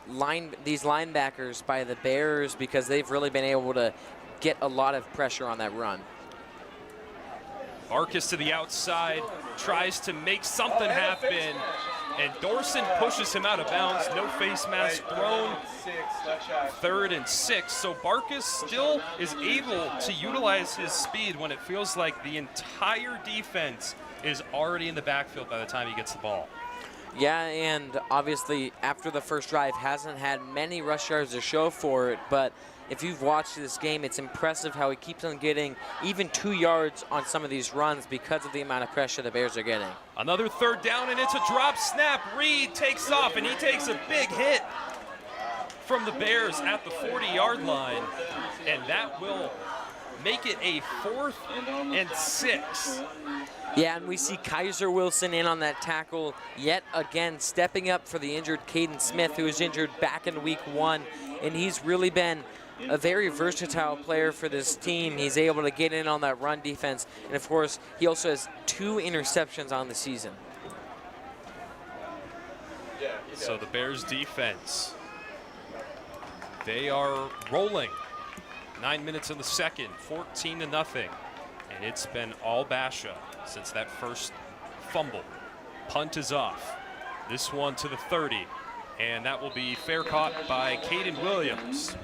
linebackers by the Bears because they've really been able to get a lot of pressure on that run. Barkas to the outside, tries to make something happen, and Dorson pushes him out of bounds. No face mask thrown. 3rd and 6. So Barkas still is able to utilize his speed when it feels like the entire defense is already in the backfield by the time he gets the ball. Yeah, and obviously after the first drive hasn't had many rush yards to show for it, but if you've watched this game, it's impressive how he keeps on getting even 2 yards on some of these runs because of the amount of pressure the Bears are getting. Another 3rd down, and it's a drop snap. Reed takes off, and he takes a big hit from the Bears at the 40-yard line, and that will make it a 4th and 6. Yeah, and we see Kaiser Wilson in on that tackle yet again, stepping up for the injured Caden Smith, who was injured back in week 1. And he's really been a very versatile player for this team. He's able to get in on that run defense. And of course, he also has 2 interceptions on the season. So the Bears defense, they are rolling. 9 minutes in the second, 14-0. And it's been all Basha since that first fumble. Punt is off. This one to the 30. And that will be fair caught by Caden Williams.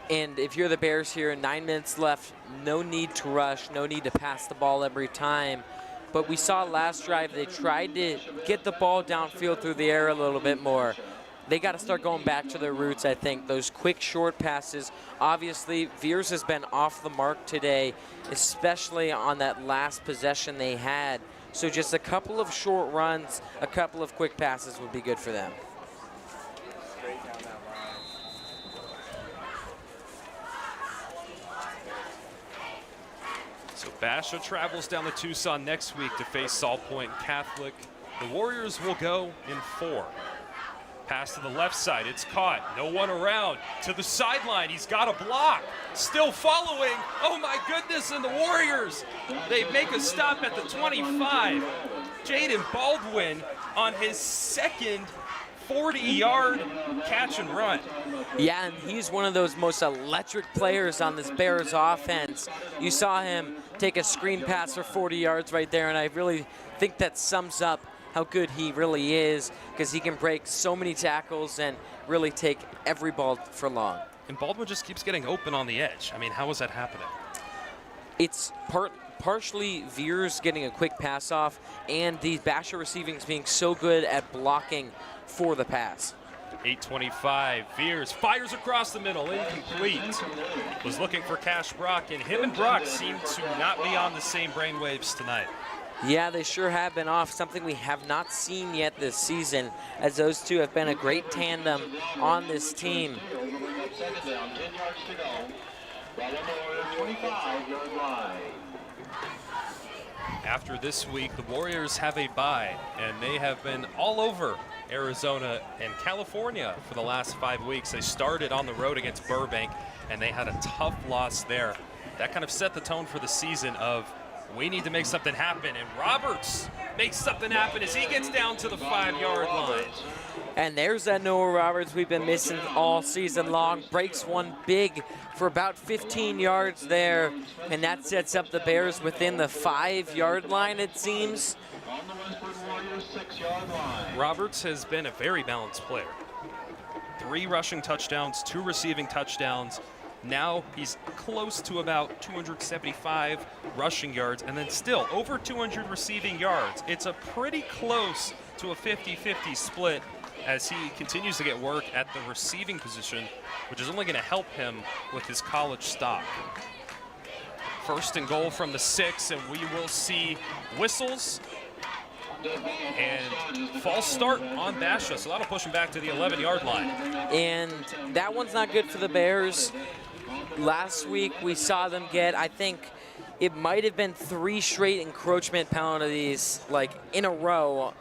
And if you're the Bears here, 9 minutes left, no need to rush, no need to pass the ball every time. But we saw last drive, they tried to get the ball downfield through the air a little bit more. They got to start going back to their roots, I think. Those quick, short passes. Obviously, Veers has been off the mark today, especially on that last possession they had. So just a couple of short runs, a couple of quick passes would be good for them. So Basha travels down to Tucson next week to face Salt Point Catholic. The Warriors will go in 4. Pass to the left side, it's caught, no one around. To the sideline, he's got a block. Still following, oh my goodness, and the Warriors, they make a stop at the 25. Jaden Baldwin on his second 40-yard catch and run. Yeah, and he's one of those most electric players on this Bears offense. You saw him take a screen pass for 40 yards right there, and I really think that sums up how good he really is, because he can break so many tackles and really take every ball for long. And Baldwin just keeps getting open on the edge. I mean, how is that happening? It's partially Veers getting a quick pass off, and the Basha receiving being so good at blocking for the pass. 8:25, Veers fires across the middle, incomplete. Was looking for Cash Brock, and him and Brock seem to not be on the same brainwaves tonight. Yeah, they sure have been off, something we have not seen yet this season, as those two have been a great tandem on this team. Second down, 10 yards to go. Ball 25-yard line. After this week, the Warriors have a bye, and they have been all over Arizona and California for the last 5 weeks. They started on the road against Burbank, and they had a tough loss there. That kind of set the tone for the season of, we need to make something happen, and Roberts makes something happen as he gets down to the 5-yard line. And there's that Noah Roberts we've been missing all season long. Breaks one big for about 15 yards there, and that sets up the Bears within the 5-yard line, it seems. On the Westwood Warriors 6-yard line. Roberts has been a very balanced player. 3 rushing touchdowns, 2 receiving touchdowns. Now he's close to about 275 rushing yards, and then still over 200 receiving yards. It's a pretty close to a 50-50 split as he continues to get work at the receiving position, which is only going to help him with his college stock. 1st and goal from the 6, and we will see whistles and false start on Basha, so that'll push him back to the 11-yard line. And that one's not good for the Bears. Last week we saw them get, I think it might have been 3 straight encroachment penalties, like in a row,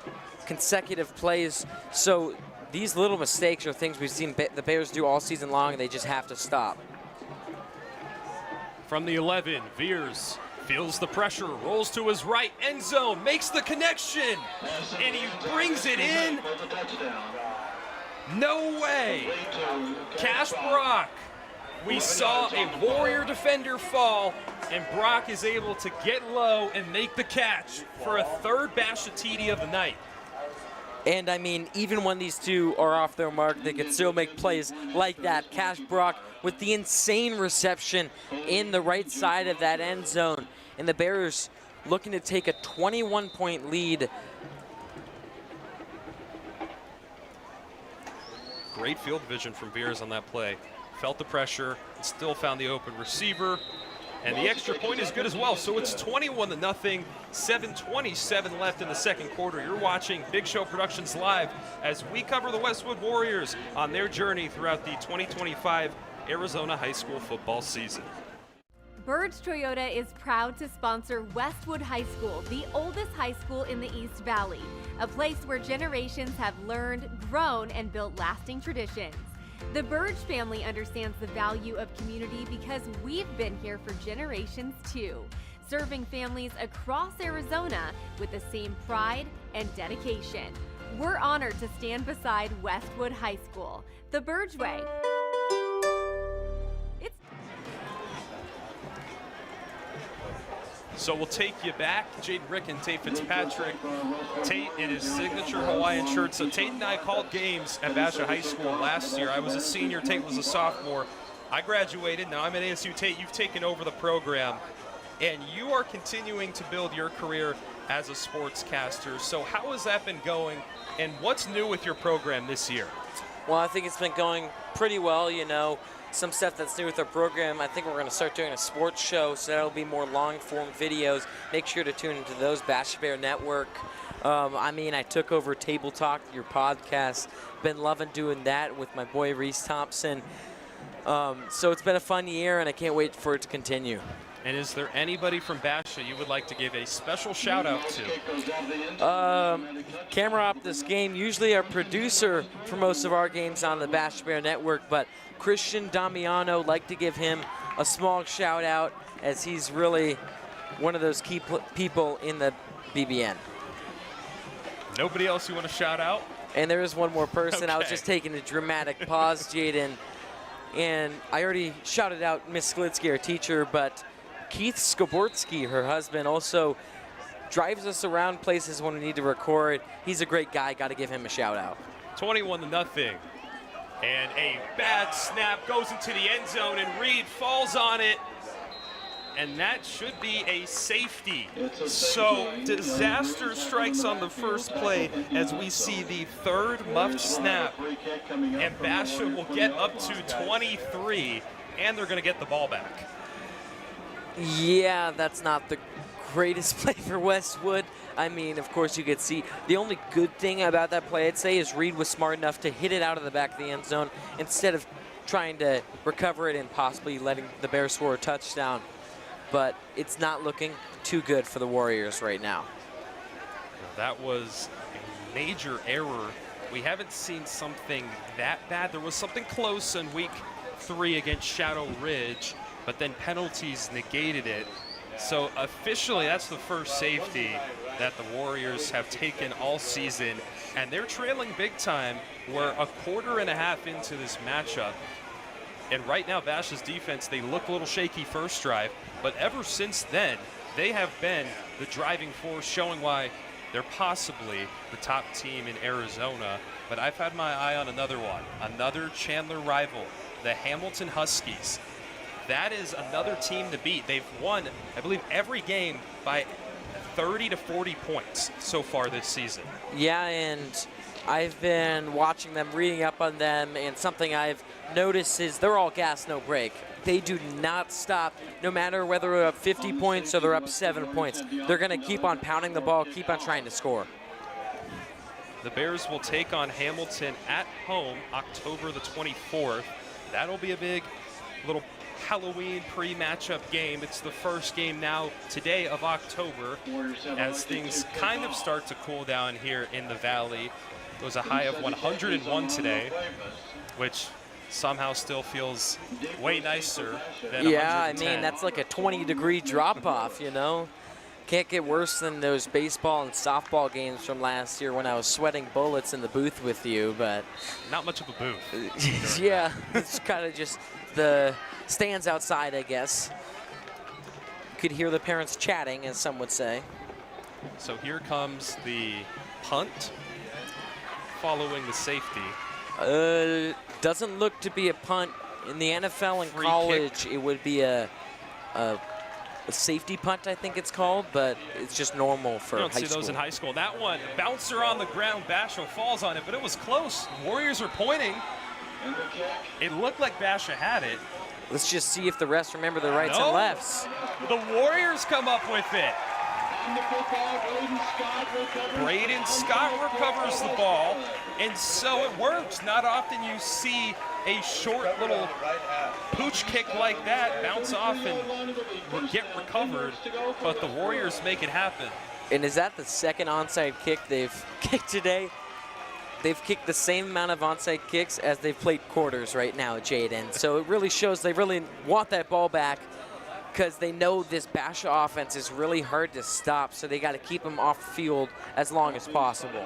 consecutive plays. So these little mistakes are things we've seen the Bears do all season long, and they just have to stop. From the 11, Veers feels the pressure, rolls to his right, end zone, makes the connection, and he brings it in. No way. Cash Brock. We saw a Warrior defender fall, and Brock is able to get low and make the catch for a 3rd Basha TD of the night. And I mean, even when these two are off their mark, they can still make plays like that. Cash Brock with the insane reception in the right side of that end zone. And the Bears looking to take a 21-point lead. Great field vision from Veers on that play. Felt the pressure and still found the open receiver. And the extra point is good as well. So it's 21-0, 7:27 left in the second quarter. You're watching Big Show Productions live as we cover the Westwood Warriors on their journey throughout the 2025 Arizona high school football season. Burge Toyota is proud to sponsor Westwood High School, the oldest high school in the East Valley, a place where generations have learned, grown, and built lasting traditions. The Burge family understands the value of community because we've been here for generations too, serving families across Arizona with the same pride and dedication. We're honored to stand beside Westwood High School, the Burge Way. So we'll take you back. Jaden Rick and Tate Fitzpatrick. Tate in his signature Hawaiian shirt. So Tate and I called games at Basha High School last year. I was a senior, Tate was a sophomore. I graduated, now I'm at ASU. Tate, you've taken over the program, and you are continuing to build your career as a sportscaster. So how has that been going, and what's new with your program this year? Well, I think it's been going pretty well, you know. Some stuff that's new with our program, I think we're going to start doing a sports show, so that'll be more long-form videos. Make sure to tune into those, Basha Bear Network. I took over Table Talk, your podcast. Been loving doing that with my boy Reese Thompson. So it's been a fun year, and I can't wait for it to continue. And is there anybody from Basha you would like to give a special shout-out to? Camera op this game, usually our producer for most of our games on the Basha Bear Network, but Christian Damiano, like to give him a small shout-out as he's really one of those key people in the BBN. Nobody else you want to shout out? And there is one more person. Okay. I was just taking a dramatic pause, Jaden, and I already shouted out Miss Sklitsky, our teacher, but Keith Skobortsky, her husband, also drives us around places when we need to record. He's a great guy. Got to give him a shout-out. 21-0. And a bad snap goes into the end zone, and Reed falls on it. And that should be a safety. So disaster strikes on the first play as we see the third muffed snap. And Basha will get up to 23, and they're going to get the ball back. Yeah, that's not the greatest play for Westwood. I mean, of course, you could see the only good thing about that play, I'd say, is Reed was smart enough to hit it out of the back of the end zone instead of trying to recover it and possibly letting the Bears score a touchdown. But it's not looking too good for the Warriors right now. That was a major error. We haven't seen something that bad. There was something close in week 3 against Shadow Ridge, but then penalties negated it. So officially, that's the first safety that the Warriors have taken all season, and they're trailing big time. We're a quarter and a half into this matchup, and right now Basha's defense, they look a little shaky first drive, but ever since then, they have been the driving force, showing why they're possibly the top team in Arizona. But I've had my eye on another one, another Chandler rival, the Hamilton Huskies. That is another team to beat. They've won, I believe, every game by 30 to 40 points so far this season. Yeah, and I've been watching them, reading up on them, and something I've noticed is they're all gas, no break. They do not stop, no matter whether they're up 50 points or they're up 7 points. They're going to keep on pounding the ball, keep on trying to score. The Bears will take on Hamilton at home October the 24th. That'll be a big little Halloween pre-matchup game. It's the first game now today of October as things kind of start to cool down here in the Valley. It was a high of 101 today, which somehow still feels way nicer than 110. Yeah, I mean, that's like a 20-degree drop-off, you know? Can't get worse than those baseball and softball games from last year when I was sweating bullets in the booth with you, but... Not much of a booth. Yeah, it's kind of just the stands outside, I guess. You could hear the parents chatting, as some would say. So here comes the punt following the safety. Doesn't look to be a punt. In the NFL and Free college, kick. it would be a safety punt, I think it's called, but it's just normal for high school. You don't see those in high school. That one, bouncer on the ground, Basha falls on it, but it was close. Warriors are pointing. It looked like Basha had it. Let's just see if the refs remember the rights and lefts. The Warriors come up with it. Braden Scott recovers the ball. And so it works. Not often you see a short little pooch kick like that bounce off and get recovered, but the Warriors make it happen. And is that the second onside kick they've kicked today? They've kicked the same amount of onside kicks as they've played quarters right now, Jaden. So it really shows they really want that ball back, because they know this Basha offense is really hard to stop, so they got to keep them off the field as long as possible.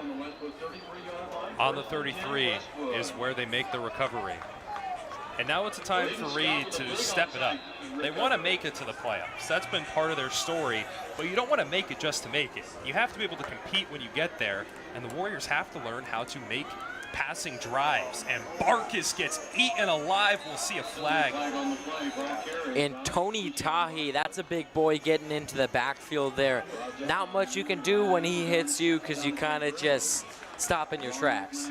On the 33 is where they make the recovery. And now it's a time for Reed to step it up. They want to make it to the playoffs. That's been part of their story, but you don't want to make it just to make it. You have to be able to compete when you get there, and the Warriors have to learn how to make passing drives. And Barkas gets eaten alive. We'll see a flag. And Tony Tahi, that's a big boy getting into the backfield there. Not much you can do when he hits you, because you kind of just stop in your tracks.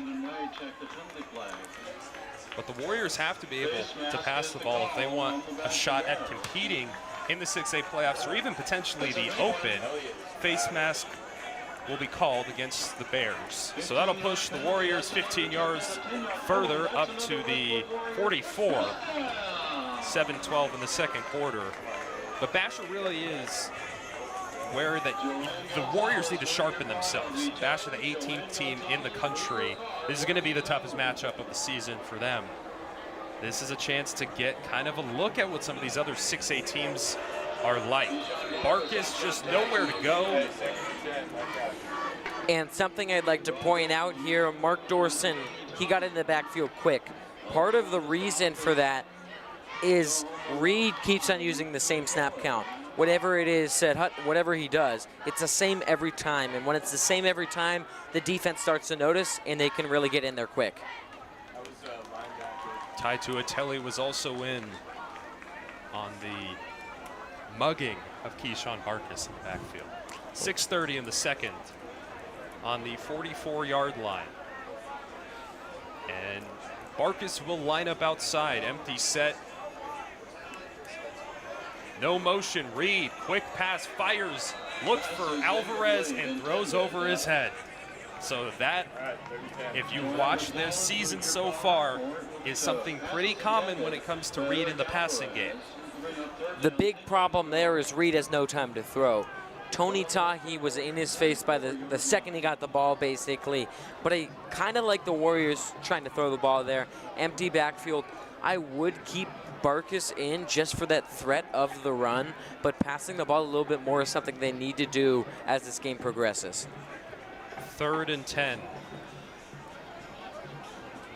But the Warriors have to be able to pass the ball if they want a shot at competing in the 6A playoffs, or even potentially the Open. Face mask will be called against the Bears. So that'll push the Warriors 15 yards further up to the 44. 7-12 in the second quarter. But Basha really is where the Warriors need to sharpen themselves. Basha, the 18th team in the country. This is going to be the toughest matchup of the season for them. This is a chance to get kind of a look at what some of these other 6A teams are like. Barkas just nowhere to go. And something I'd like to point out here, Mark Dorson, he got in the backfield quick. Part of the reason for that is Reed keeps on using the same snap count. Whatever it is, whatever he does, it's the same every time. And when it's the same every time, the defense starts to notice, and they can really get in there quick. Tai Tuatele was also in on the mugging of Keyshawn Barkas in the backfield. 6:30 in the second on the 44-yard line. And Barkas will line up outside, empty set. No motion, Reed, quick pass, fires, looks for Alvarez and throws over his head. So that, if you watch this season so far, is something pretty common when it comes to Reed in the passing game. The big problem there is Reed has no time to throw. Tony Tahi was in his face by the second he got the ball, basically. But I kind of like the Warriors trying to throw the ball there. Empty backfield. I would keep Barkas in just for that threat of the run, but passing the ball a little bit more is something they need to do as this game progresses. 3rd and 10.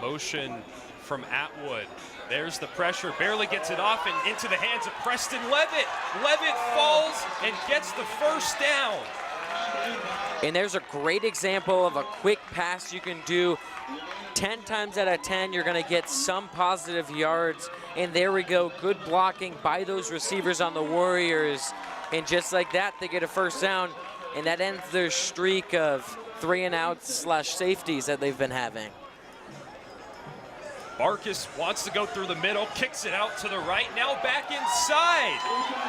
Motion from Atwood. There's the pressure, barely gets it off and into the hands of Preston Levitt. Levitt falls and gets the first down. And there's a great example of a quick pass you can do. 10 times out of 10, you're going to get some positive yards. And there we go, good blocking by those receivers on the Warriors. And just like that, they get a first down. And that ends their streak of 3-and-outs/safeties that they've been having. Barkas wants to go through the middle, kicks it out to the right, now back inside.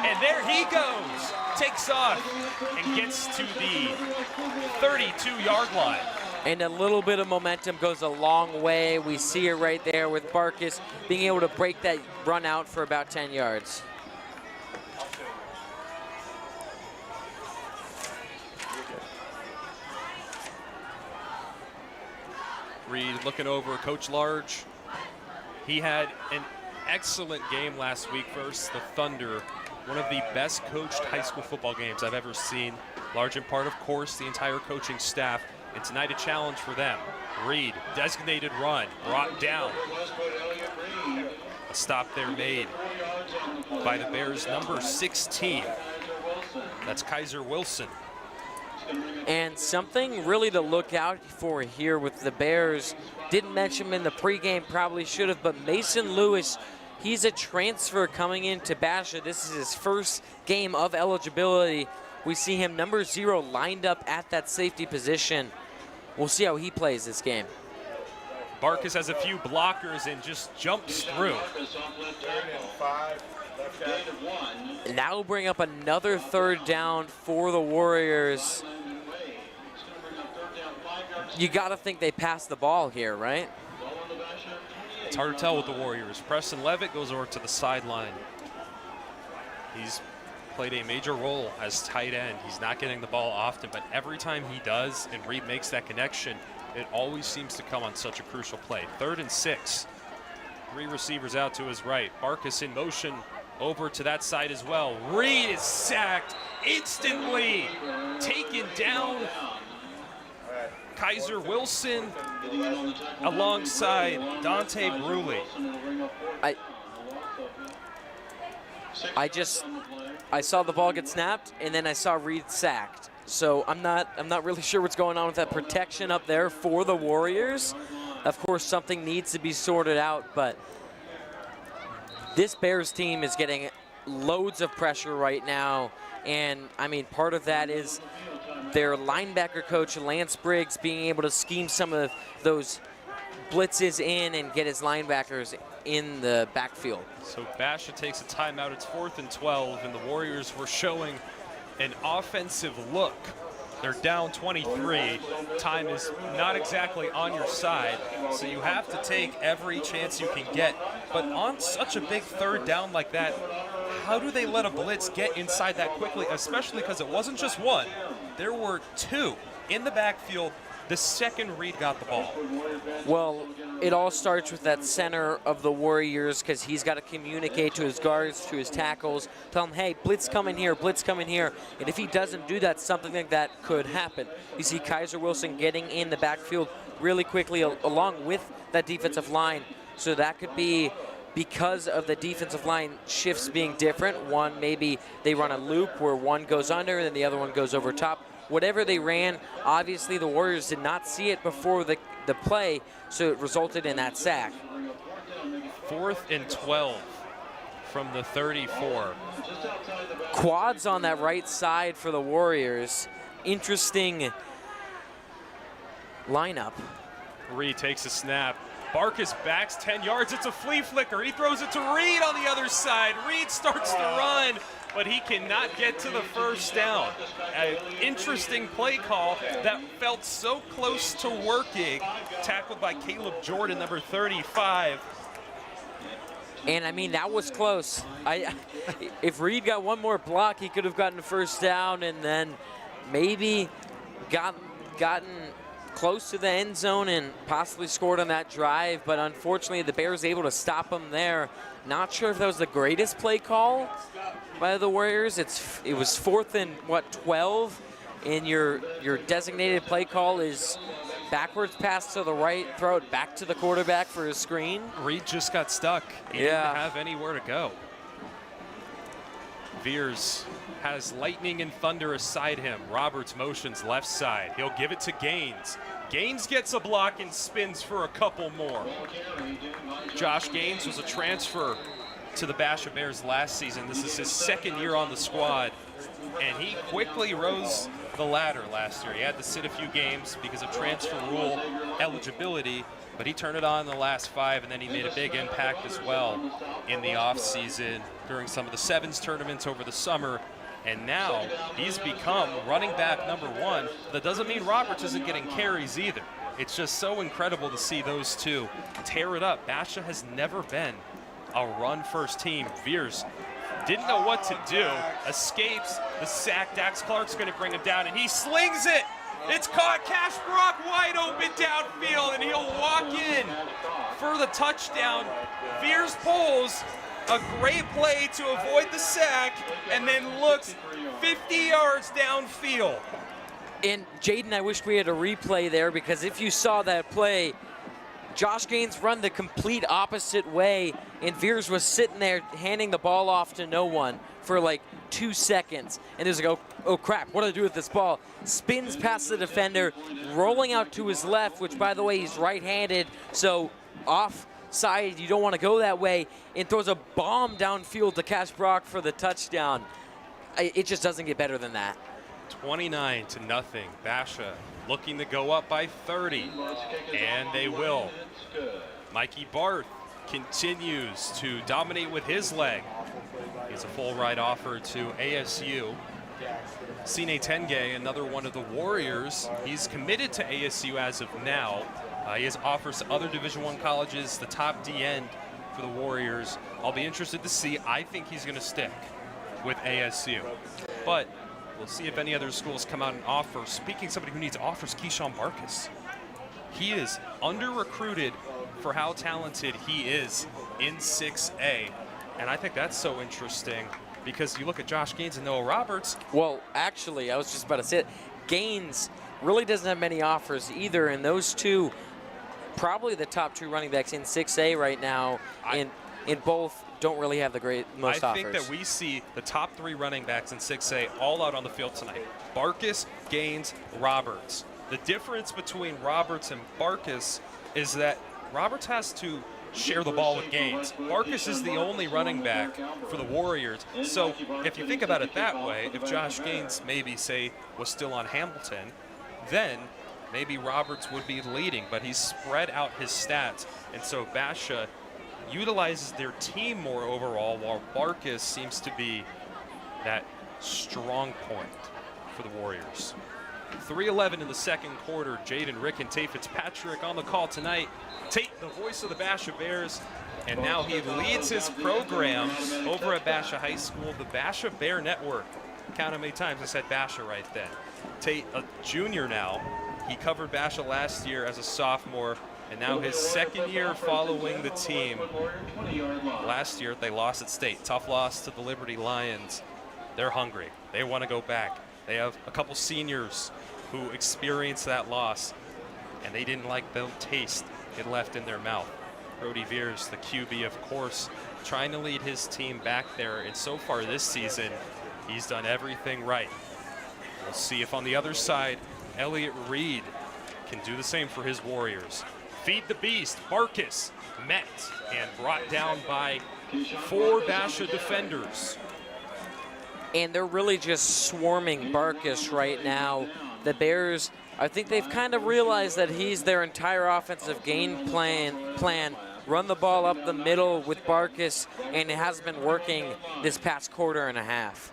And there he goes, takes off and gets to the 32-yard line. And a little bit of momentum goes a long way. We see it right there with Barkas being able to break that run out for about 10 yards. Reed looking over Coach Large. He had an excellent game last week versus the Thunder. One of the best coached high school football games I've ever seen. Large in part, of course, the entire coaching staff. And tonight a challenge for them. Reed, designated run, brought down. A stop there made by the Bears' number 16. That's Kaiser Wilson. And something really to look out for here with the Bears. Didn't mention him in the pregame, probably should have, but Mason Lewis, he's a transfer coming into Basha. This is his first game of eligibility. We see him number 0 lined up at that safety position. We'll see how he plays this game. Barkas has a few blockers and just jumps through. And that will bring up another 3rd down for the Warriors. You got to think they passed the ball here, right? It's hard to tell with the Warriors. Preston Levitt goes over to the sideline. He's played a major role as tight end. He's not getting the ball often, but every time he does and Reed makes that connection, it always seems to come on such a crucial play. 3rd and 6. 3 receivers out to his right. Barkas in motion over to that side as well. Reed is sacked instantly, taken down. Kaiser Wilson alongside Dante Bruley. I saw the ball get snapped, and then I saw Reed sacked. So I'm not really sure what's going on with that protection up there for the Warriors. Of course, something needs to be sorted out, but this Bears team is getting loads of pressure right now, and I mean, part of that is their linebacker coach, Lance Briggs, being able to scheme some of those blitzes in and get his linebackers in the backfield. So Basha takes a timeout. It's 4th and 12, and the Warriors were showing an offensive look. They're down 23. Time is not exactly on your side, so you have to take every chance you can get. But on such a big 3rd down like that, how do they let a blitz get inside that quickly, especially because it wasn't just one. There were 2 in the backfield the second Reed got the ball. Well, it all starts with that center of the Warriors, because he's got to communicate to his guards, to his tackles, tell them, hey, blitz coming here, blitz coming here. And if he doesn't do that, something like that could happen. You see Kaiser Wilson getting in the backfield really quickly along with that defensive line. So that could be because of the defensive line shifts being different. One, maybe they run a loop where one goes under and then the other one goes over top. Whatever they ran, obviously the Warriors did not see it before the play, so it resulted in that sack. 4th and 12 from the 34. Quads on that right side for the Warriors. Interesting lineup. Reed takes a snap. Barkas backs 10 yards. It's a flea flicker. He throws it to Reed on the other side. Reed starts to run, but he cannot get to the first down. An interesting play call that felt so close to working. Tackled by Caleb Jordan, number 35. And I mean, that was close. If Reed got one more block, he could have gotten a first down and then maybe gotten close to the end zone and possibly scored on that drive, but unfortunately the Bears able to stop him there. Not sure if that was the greatest play call by the Warriors. It was 4th and 12, and your designated play call is backwards pass to the right, throw it back to the quarterback for a screen. Reed just got stuck. He didn't have anywhere to go. Veers has lightning and thunder aside him. Roberts motions left side. He'll give it to Gaines. Gaines gets a block and spins for a couple more. Josh Gaines was a transfer to the Basha Bears last season. This is his 2nd year on the squad, and he quickly rose the ladder last year. He had to sit a few games because of transfer rule eligibility, but he turned it on in the last 5, and then he made a big impact as well in the offseason during some of the sevens tournaments over the summer. And now he's become running back number 1. That doesn't mean Roberts isn't getting carries either. It's just so incredible to see those two tear it up. Basha has never been a run-first team. Veers didn't know what to do. Escapes the sack. Dax Clark's going to bring him down, and he slings it. It's caught. Cash Brock wide open downfield, and he'll walk in for the touchdown. Veers pulls. A great play to avoid the sack, and then looks 50 yards downfield. And Jaden, I wish we had a replay there, because if you saw that play, Josh Gaines run the complete opposite way, and Veers was sitting there handing the ball off to no one for like 2 seconds. And there's like, oh crap, what do I do with this ball? Spins past the defender, rolling out to his left, which by the way, he's right-handed, so off side, you don't want to go that way, and throws a bomb downfield to Cash Brock for the touchdown. It just doesn't get better than that. 29-0. Basha looking to go up by 30, and they will. Mikey Barth continues to dominate with his leg. He's a full ride offer to ASU. Sine Tenge, another one of the Warriors, he's committed to ASU as of now. He has offers to other Division I colleges, the top D end for the Warriors. I'll be interested to see. I think he's going to stick with ASU. But we'll see if any other schools come out and offer. Speaking of somebody who needs offers, Keyshawn Barkas. He is under-recruited for how talented he is in 6A. And I think that's so interesting because you look at Josh Gaines and Noah Roberts. Well, actually, I was just about to say it. Gaines really doesn't have many offers either, and those two, probably the top 2 running backs in 6A right now, in both don't really have the most offers. I think that we see the top 3 running backs in 6A all out on the field tonight. Barkas, Gaines, Roberts. The difference between Roberts and Barkas is that Roberts has to share the ball with Gaines. Barkas is the only running back for the Warriors. So if you think about it that way, if Josh Gaines maybe, say, was still on Hamilton, then maybe Roberts would be leading, but he's spread out his stats. And so Basha utilizes their team more overall, while Barkas seems to be that strong point for the Warriors. 3:11 in the second quarter. Jaden Rick and Tate Fitzpatrick on the call tonight. Tate, the voice of the Basha Bears, and now he leads his program over at Basha High School, the Basha Bear Network. Count how many times I said Basha right then. Tate, a junior now. He covered Basha last year as a sophomore, and now his second year following the team. Last year, they lost at state. Tough loss to the Liberty Lions. They're hungry. They want to go back. They have a couple seniors who experienced that loss, and they didn't like the taste it left in their mouth. Brody Veers, the QB, of course, trying to lead his team back there, and so far this season, he's done everything right. We'll see if on the other side, Elliott Reed can do the same for his Warriors. Feed the beast. Barkas met and brought down by 4 Basha defenders. And they're really just swarming Barkas right now. The Bears, I think they've kind of realized that he's their entire offensive game plan. Run the ball up the middle with Barkas, and it has been working this past quarter and a half.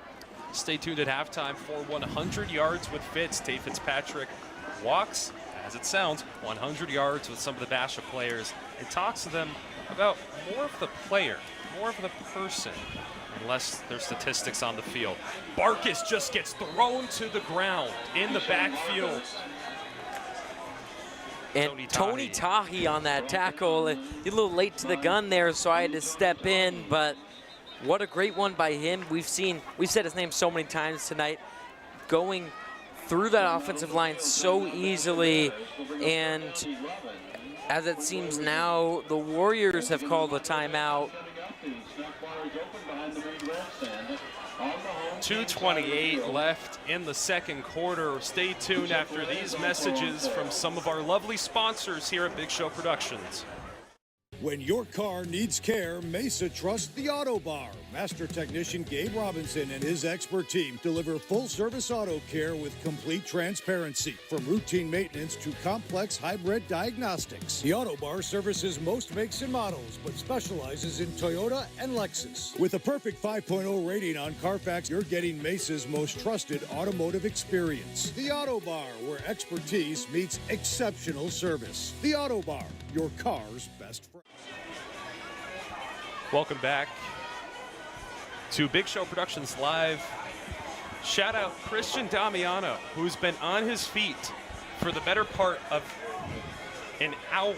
Stay tuned at halftime for 100 yards with Fitz. Tate Fitzpatrick walks, as it sounds, 100 yards with some of the Basha players and talks to them about more of the player, more of the person, and less their statistics on the field. Barkas just gets thrown to the ground in the backfield. And Tony Tahi on that tackle. A little late to the gun there, so I had to step in, but what a great one by him. We've said his name so many times tonight, going through that offensive line so easily, and as it seems now, the Warriors have called a timeout. 2:28 left in the second quarter. Stay tuned after these messages from some of our lovely sponsors here at Big Show Productions. When your car needs care, Mesa trusts the Auto Bar. Master technician Gabe Robinson and his expert team deliver full-service auto care with complete transparency. From routine maintenance to complex hybrid diagnostics, the Auto Bar services most makes and models, but specializes in Toyota and Lexus. With a perfect 5.0 rating on Carfax, you're getting Mesa's most trusted automotive experience. The Auto Bar, where expertise meets exceptional service. The Auto Bar, your car's best friend. Welcome back to Big Show Productions Live. Shout out Christian Damiano, who's been on his feet for the better part of an hour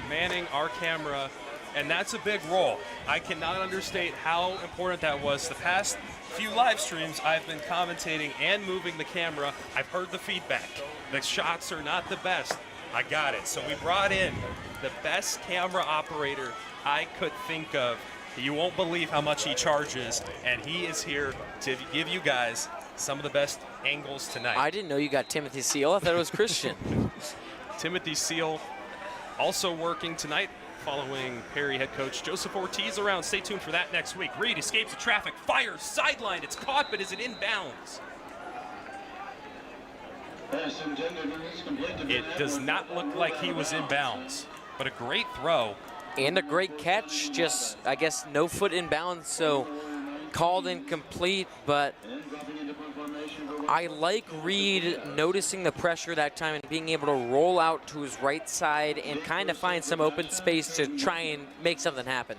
manning our camera, and that's a big role. I cannot understate how important that was. The past few live streams, I've been commentating and moving the camera. I've heard the feedback. The shots are not the best. I got it. So we brought in the best camera operator I could think of. You won't believe how much he charges, and he is here to give you guys some of the best angles tonight. I didn't know you got Timothy Seal. I thought it was Christian. Timothy Seal also working tonight, following Perry head coach Joseph Ortiz around. Stay tuned for that next week. Reed escapes the traffic, fires, sidelined. It's caught, but is it inbounds? It does not look like he was inbounds, but a great throw. And a great catch, just, I guess, no foot inbounds, so called incomplete, but I like Reed noticing the pressure that time and being able to roll out to his right side and kind of find some open space to try and make something happen.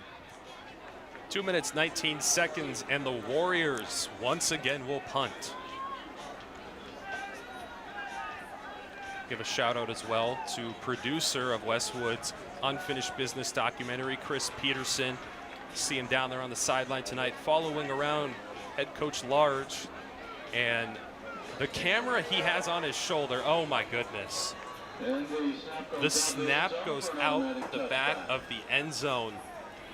2 minutes, 19 seconds, and the Warriors once again will punt. Give a shout out as well to producer of Westwood's Unfinished Business documentary, Chris Peterson. See him down there on the sideline tonight, following around head coach Large. And the camera he has on his shoulder, oh my goodness. The snap goes out the back of the end zone,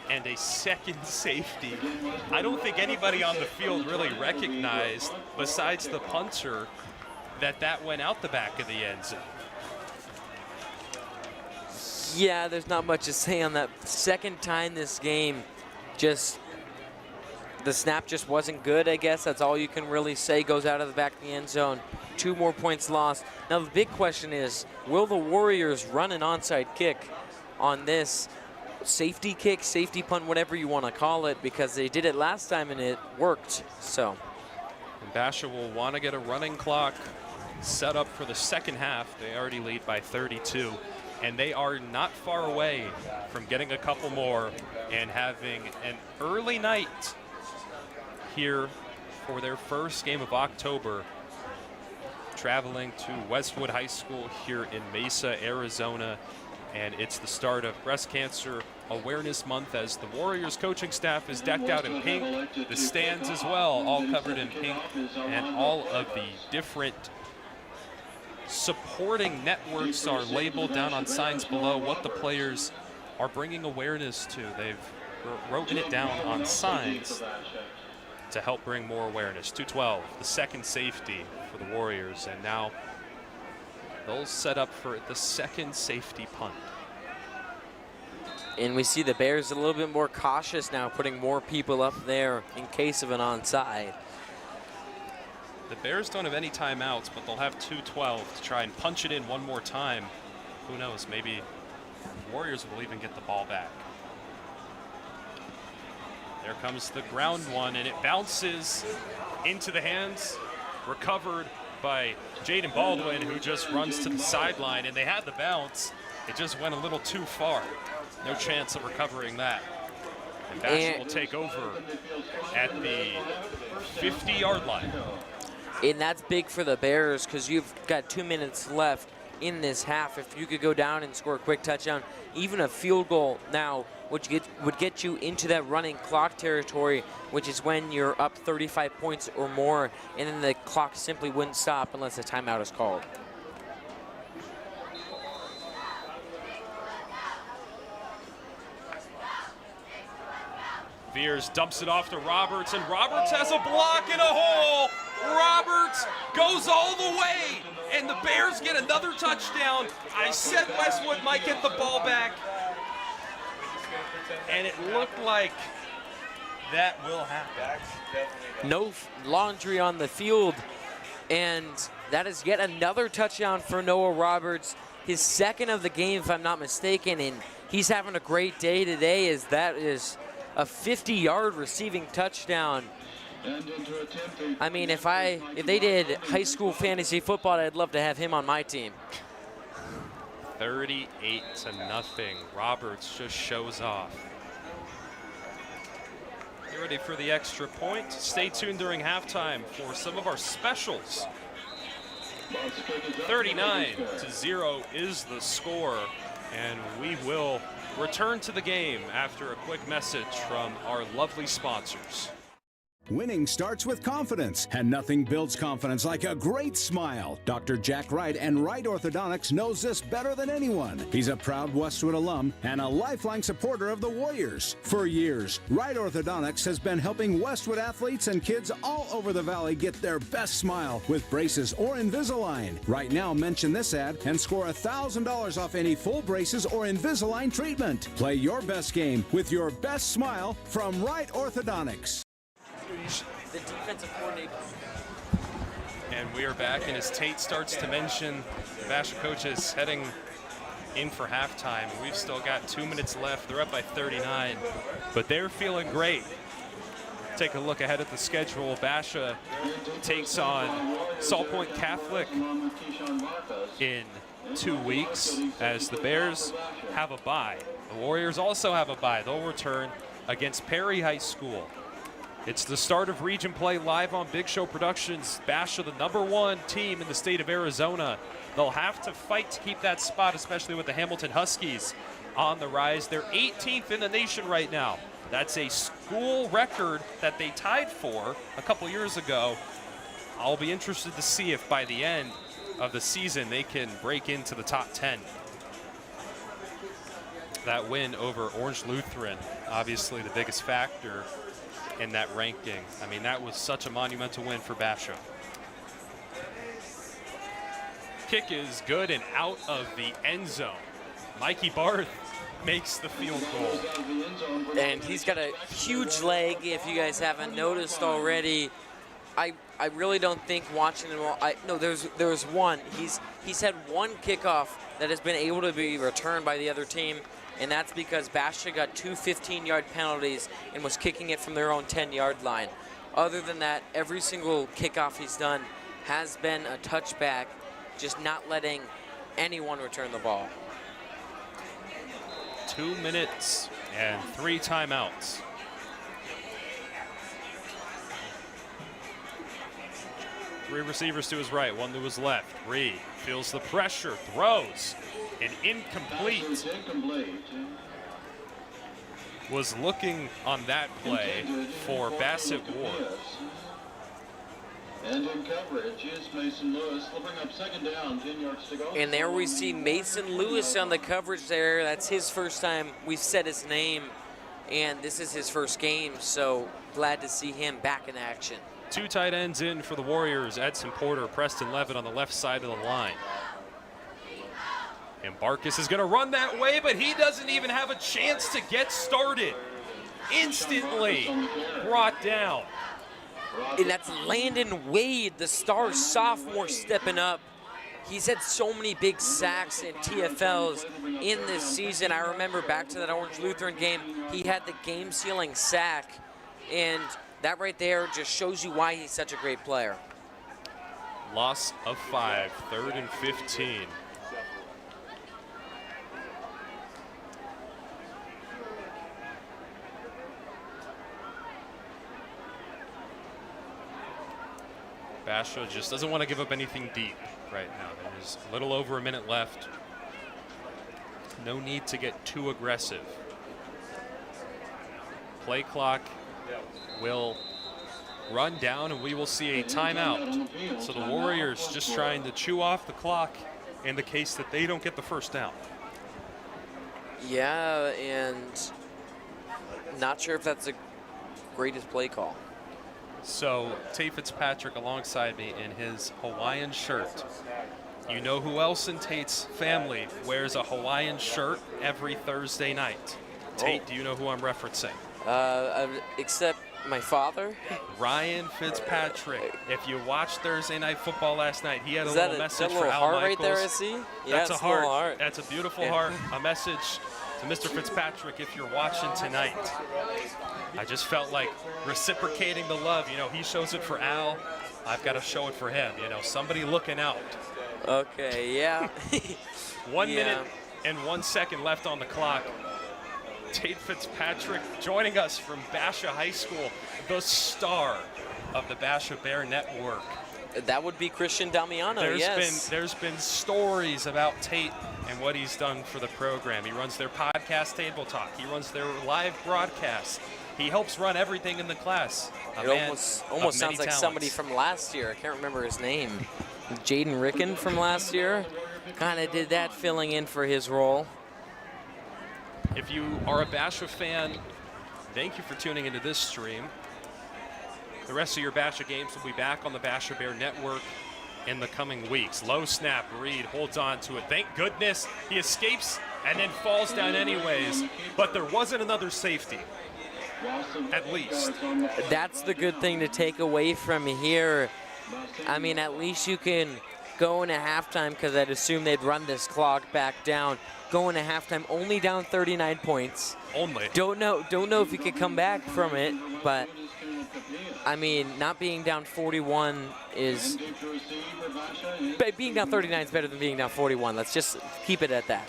and a second safety. I don't think anybody on the field really recognized, besides the punter, that went out the back of the end zone. Yeah, there's not much to say on that. Second time this game, just the snap just wasn't good, I guess. That's all you can really say. Goes out of the back of the end zone. 2 more points lost. Now the big question is, will the Warriors run an onside kick on this safety kick, safety punt, whatever you want to call it, because they did it last time and it worked, so. And Basha will want to get a running clock set up for the second half. They already lead by 32. And they are not far away from getting a couple more and having an early night here for their first game of October, traveling to Westwood High School here in Mesa, Arizona. And it's the start of Breast Cancer Awareness Month, as the Warriors coaching staff is decked out in pink. The stands as well, all covered in pink, and all of the different supporting networks are labeled down on signs below what the players are bringing awareness to. They've written it down on signs to help bring more awareness. 212, the second safety for the Warriors, and now they'll set up for the second safety punt. And we see the Bears a little bit more cautious now, putting more people up there in case of an onside. The Bears don't have any timeouts, but they'll have 2:12 to try and punch it in one more time. Who knows, maybe the Warriors will even get the ball back. There comes the ground one, and it bounces into the hands, recovered by Jaden Baldwin, who just runs to the sideline, and they had the bounce. It just went a little too far. No chance of recovering that. And Basha will take over at the 50-yard line. And that's big for the Bears, because you've got 2 minutes left in this half. If you could go down and score a quick touchdown, even a field goal now would get you into that running clock territory, which is when you're up 35 points or more, and then the clock simply wouldn't stop unless a timeout is called. Veers dumps it off to Roberts, and Roberts has a block in a hole. Roberts goes all the way, and the Bears get another touchdown. I said Westwood might get the ball back, and it looked like that will happen. No laundry on the field, and that is yet another touchdown for Noah Roberts, his second of the game, if I'm not mistaken, and he's having a great day today, as that is a 50-yard receiving touchdown. I mean, if they did high school fantasy football, I'd love to have him on my team. 38-0. Roberts just shows off. Get ready for the extra point. Stay tuned during halftime for some of our specials. 39-0 is the score, and we will return to the game after a quick message from our lovely sponsors. Winning starts with confidence, and nothing builds confidence like a great smile. Dr. Jack Wright and Wright Orthodontics knows this better than anyone. He's a proud Westwood alum and a lifelong supporter of the Warriors. For years, Wright Orthodontics has been helping Westwood athletes and kids all over the valley get their best smile with braces or Invisalign. Right now, mention this ad and score $1,000 off any full braces or Invisalign treatment. Play your best game with your best smile from Wright Orthodontics. The defensive coordinator. And we are back, and as Tate starts to mention, the Basha coaches heading in for halftime. We've still got 2 minutes left. They're up by 39, but they're feeling great. Take a look ahead at the schedule. Basha takes on Salt Point Catholic in 2 weeks as the Bears have a bye. The Warriors also have a bye. They'll return against Perry High School. It's the start of region play live on Big Show Productions. Basha, the #1 team in the state of Arizona. They'll have to fight to keep that spot, especially with the Hamilton Huskies on the rise. They're 18th in the nation right now. That's a school record that they tied for a couple years ago. I'll be interested to see if by the end of the season they can break into the top 10. That win over Orange Lutheran, obviously the biggest factor in that ranking. I mean, that was such a monumental win for Basha. Kick is good and out of the end zone. Mikey Barth makes the field goal. And he's got a huge leg, if you guys haven't noticed already. I really don't think watching him all, no, there's one. He's had one kickoff that has been able to be returned by the other team, and that's because Basha got 2 15-yard penalties and was kicking it from their own 10-yard line. Other than that, every single kickoff he's done has been a touchback, just not letting anyone return the ball. 2 minutes and 3 timeouts. Three receivers to his right, one to his left. Reed feels the pressure, throws, and incomplete. Was looking on that play for Bassett Ward. And in coverage is Mason Lewis, slipping up 2nd down, 10 yards to go. And there we see Mason Lewis on the coverage there. That's his first time we've said his name, and this is his first game, so glad to see him back in action. 2 tight ends in for the Warriors, Edson Porter, Preston Levitt on the left side of the line. And Barkus is going to run that way, but he doesn't even have a chance to get started. Instantly brought down. And that's Landon Wade, the star sophomore, stepping up. He's had so many big sacks and TFLs in this season. I remember back to that Orange Lutheran game, he had the game-sealing sack. And that right there just shows you why he's such a great player. Loss of 5, 3rd and 15. Basha just doesn't want to give up anything deep right now. There's a little over a minute left. No need to get too aggressive. Play clock will run down and we will see a timeout. So the Warriors just trying to chew off the clock in the case that they don't get the first down. Yeah, and not sure if that's the greatest play call. So Tate Fitzpatrick alongside me in his Hawaiian shirt. You know who else in Tate's family wears a Hawaiian shirt every Thursday night? Tate, do you know who I'm referencing? Except my father. Ryan Fitzpatrick. If you watched Thursday Night Football last night, he had a little message for Al heart Michaels. Right there, I see? Yeah, that's a heart. heart. That's a beautiful heart. A message to Mr. Fitzpatrick if you're watching tonight. I just felt like reciprocating the love. You know, he shows it for Al. I've got to show it for him. You know, somebody looking out. Okay, yeah. 1 minute and 1 second left on the clock. Tate Fitzpatrick joining us from Basha High School, the star of the Basha Bear Network. That would be Christian Damiano, There's been stories about Tate and what he's done for the program. He runs their podcast, Table Talk. He runs their live broadcast. He helps run everything in the class. It almost sounds like somebody from last year. I can't remember his name. Jaden Ricken from last year kind of did that, filling in for his role. If you are a Basha fan, thank you for tuning into this stream. The rest of your Basha games will be back on the Basha Bear Network in the coming weeks. Low snap, Reed holds on to it. Thank goodness he escapes and then falls down anyways. But there wasn't another safety, at least. That's the good thing to take away from here. I mean, at least you can go into halftime, because I'd assume they'd run this clock back down. Go into halftime only down 39 points. Only. Don't know if you could come back from it, but I mean, not being down 41 is, being down 39 is better than being down 41. Let's just keep it at that.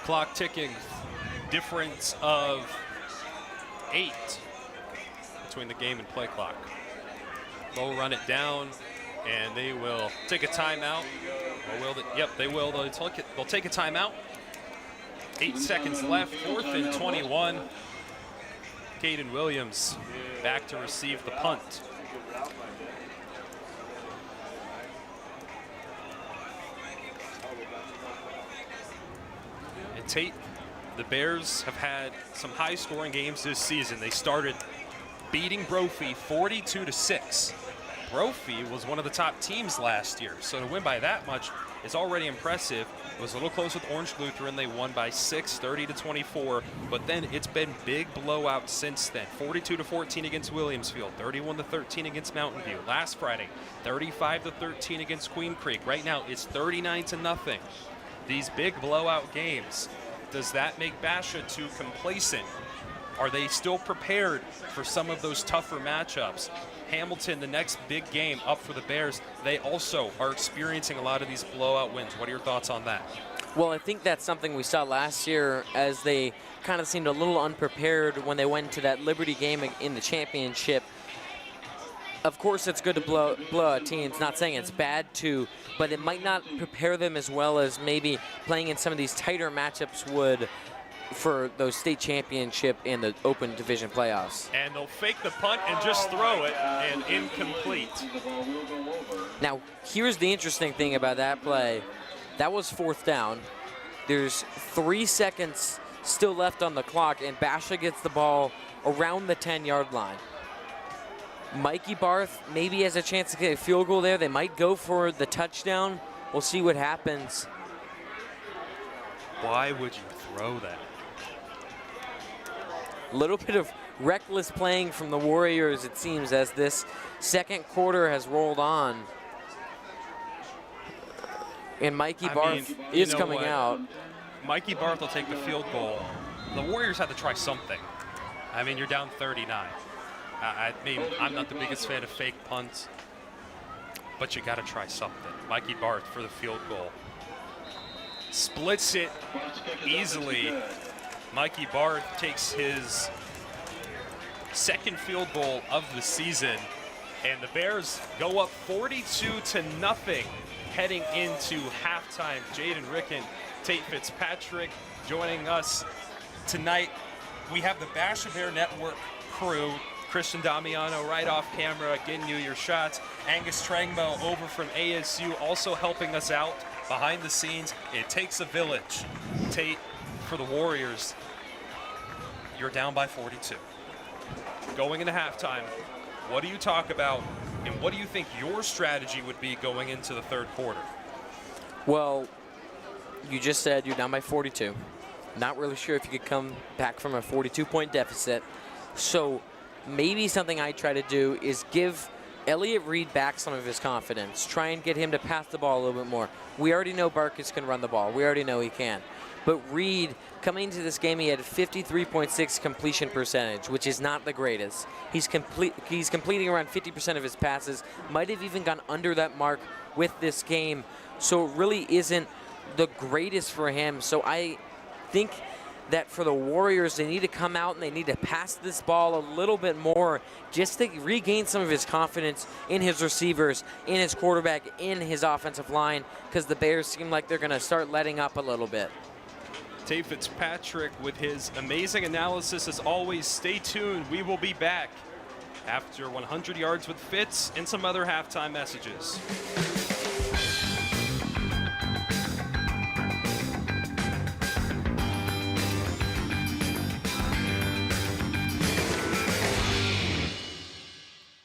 Clock ticking, difference of 8 between the game and play clock. They'll run it down, and they will take a timeout. Or will they? Yep, they will. They'll take a timeout. 8 seconds left, 4th and 21. Caden Williams back to receive the punt. And Tate, the Bears have had some high-scoring games this season. They started beating Brophy 42-6. Brophy was one of the top teams last year, so to win by that much is already impressive. It was a little close with Orange Lutheran. They won by 6, 30-24, but then it's been big blowouts since then. 42-14 against Williamsfield, 31-13 against Mountain View. Last Friday, 35-13 against Queen Creek. Right now, it's 39-0. These big blowout games, does that make Basha too complacent? Are they still prepared for some of those tougher matchups? Hamilton, the next big game up for the Bears, they also are experiencing a lot of these blowout wins. What are your thoughts on that? Well, I think that's something we saw last year, as they kind of seemed a little unprepared when they went to that Liberty game in the championship. Of course, it's good to blow out teams, not saying it's bad to, but it might not prepare them as well as maybe playing in some of these tighter matchups would for those state championship and the open division playoffs. And they'll fake the punt and just throw it, and incomplete. Now, here's the interesting thing about that play. That was 4th down. There's 3 seconds still left on the clock, and Basha gets the ball around the 10-yard line. Mikey Barth maybe has a chance to get a field goal there. They might go for the touchdown. We'll see what happens. Why would you throw that? A little bit of reckless playing from the Warriors, it seems, as this second quarter has rolled on. And Mikey Barth is coming out. Mikey Barth will take the field goal. The Warriors had to try something. I mean, you're down 39. I mean, I'm not the biggest fan of fake punts, but you got to try something. Mikey Barth for the field goal. Splits it easily. Mikey Barth takes his second field goal of the season, and the Bears go up 42-0 heading into halftime. Jaden Ricken, Tate Fitzpatrick joining us tonight. We have the Basha Bear Network crew. Christian Damiano right off camera getting you your shots. Angus Trangmo over from ASU also helping us out behind the scenes. It takes a village. Tate, for the Warriors, you're down by 42. Going into halftime, what do you talk about, and what do you think your strategy would be going into the third quarter? Well, you just said you're down by 42. Not really sure if you could come back from a 42-point deficit. So maybe something I try to do is give Elliott Reed back some of his confidence. Try and get him to pass the ball a little bit more. We already know Barkus can run the ball. We already know he can. But Reed, coming into this game, he had a 53.6 completion percentage, which is not the greatest. He's completing around 50% of his passes. Might have even gone under that mark with this game. So it really isn't the greatest for him. So I think that for the Warriors, they need to come out and they need to pass this ball a little bit more just to regain some of his confidence in his receivers, in his quarterback, in his offensive line, because the Bears seem like they're going to start letting up a little bit. Tate Fitzpatrick with his amazing analysis. As always, stay tuned. We will be back after 100 yards with Fitz and some other halftime messages.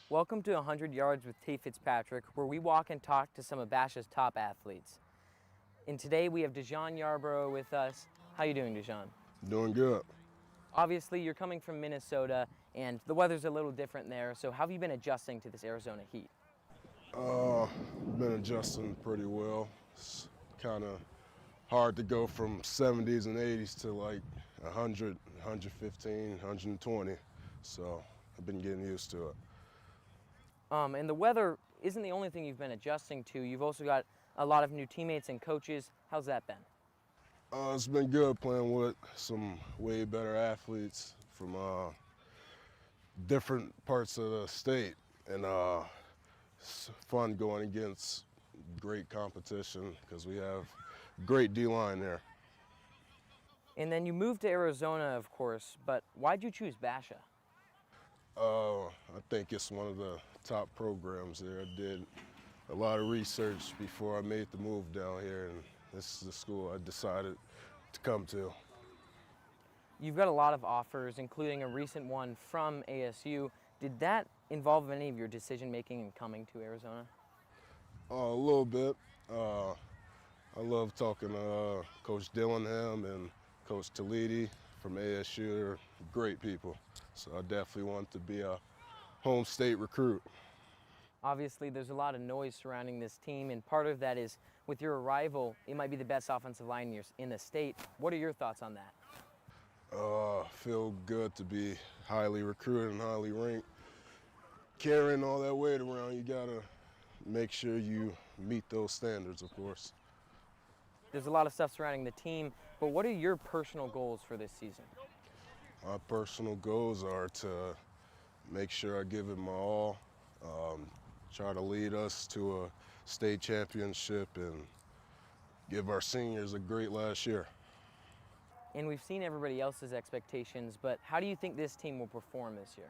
Welcome to 100 Yards with Tate Fitzpatrick, where we walk and talk to some of Basha's top athletes. And today we have Dejan Yarborough with us. How you doing, Dejan? Doing good. Obviously, you're coming from Minnesota, and the weather's a little different there. So how have you been adjusting to this Arizona heat? Been adjusting pretty well. kind of hard to go from 70s and 80s to like 100, 115, 120. So I've been getting used to it. And the weather isn't the only thing you've been adjusting to. You've also got a lot of new teammates and coaches. How's that been? It's been good playing with some way better athletes from different parts of the state, and it's fun going against great competition because we have great D-line there. And then you moved to Arizona, of course, but why'd you choose Basha? I think it's one of the top programs there. I did a lot of research before I made the move down here, and this is the school I decided to come to. You've got a lot of offers, including a recent one from ASU. Did that involve any of your decision-making in coming to Arizona? A little bit. I love talking to Coach Dillingham and Coach Taliti from ASU. They're great people, so I definitely want to be a home state recruit. Obviously, there's a lot of noise surrounding this team, and part of that is with your arrival, it might be the best offensive line in the state. What are your thoughts on that? Feel good to be highly recruited and highly ranked. Carrying all that weight around, you gotta make sure you meet those standards, of course. There's a lot of stuff surrounding the team, but what are your personal goals for this season? My personal goals are to make sure I give it my all, try to lead us to a state championship and give our seniors a great last year. And we've seen everybody else's expectations, but how do you think this team will perform this year?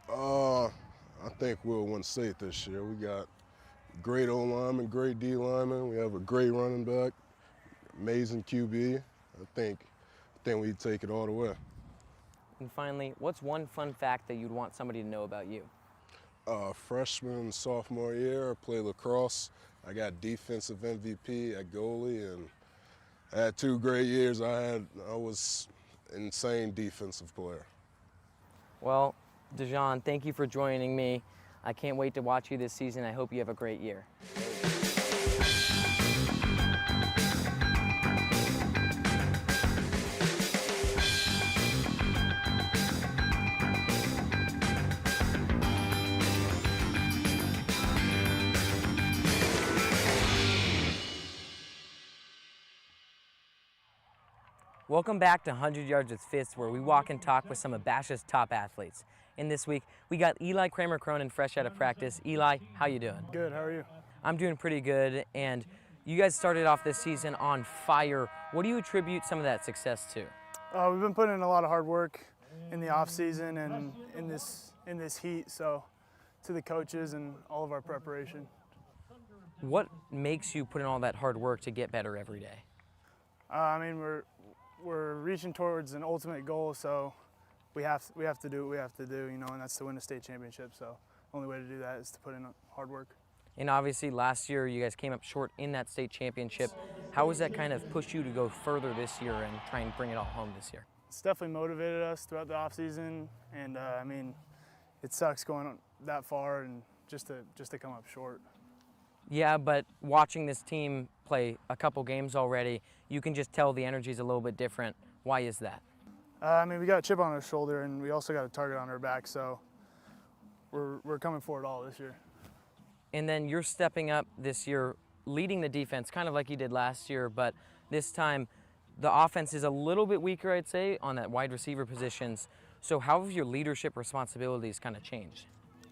I think we'll win state this year. We got great O-linemen, great D-linemen. We have a great running back, amazing QB. I think we take it all the way. And finally, what's one fun fact that you'd want somebody to know about you? Freshman and sophomore year, I played lacrosse. I got defensive MVP at goalie, and I had 2 great years. I was an insane defensive player. Well, Dejan, thank you for joining me. I can't wait to watch you this season. I hope you have a great year. Welcome back to 100 Yards with Fists, where we walk and talk with some of Basha's top athletes. And this week, we got Eli Kramer-Cronin fresh out of practice. Eli, how you doing? Good, how are you? I'm doing pretty good, and you guys started off this season on fire. What do you attribute some of that success to? We've been putting in a lot of hard work in the off season and in this heat, so to the coaches and all of our preparation. What makes you put in all that hard work to get better every day? I mean, we're reaching towards an ultimate goal, so we have to do what we have to do, you know, and that's to win a state championship. So the only way to do that is to put in hard work. And obviously last year you guys came up short in that state championship. How has that kind of pushed you to go further this year and try and bring it all home this year? It's definitely motivated us throughout the off season, and I mean, it sucks going that far and just to come up short. Yeah, but watching this team play a couple games already, you can just tell the energy's a little bit different. Why is that? I mean, we got a chip on our shoulder, and we also got a target on our back, so we're coming for it all this year. And then you're stepping up this year, leading the defense, kind of like you did last year, but this time the offense is a little bit weaker, I'd say, on that wide receiver positions. So how have your leadership responsibilities kind of changed?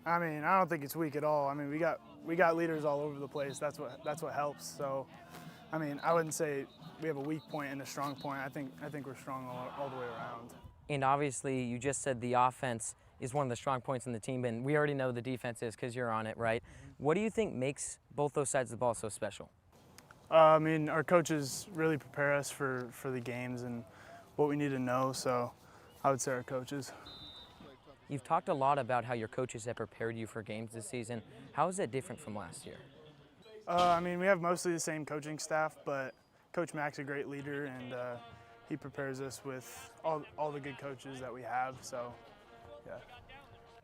I mean, I don't think it's weak at all. I mean, we got leaders all over the place. That's what helps. So, I mean, I wouldn't say we have a weak point and a strong point. I think we're strong all the way around. And obviously, you just said the offense is one of the strong points in the team, and we already know the defense is because you're on it, right? What do you think makes both those sides of the ball so special? I mean, our coaches really prepare us for the games and what we need to know. So, I would say our coaches. You've talked a lot about how your coaches have prepared you for games this season. How is that different from last year? I mean, we have mostly the same coaching staff, but Coach Mac's a great leader, and he prepares us with all the good coaches that we have, so, yeah.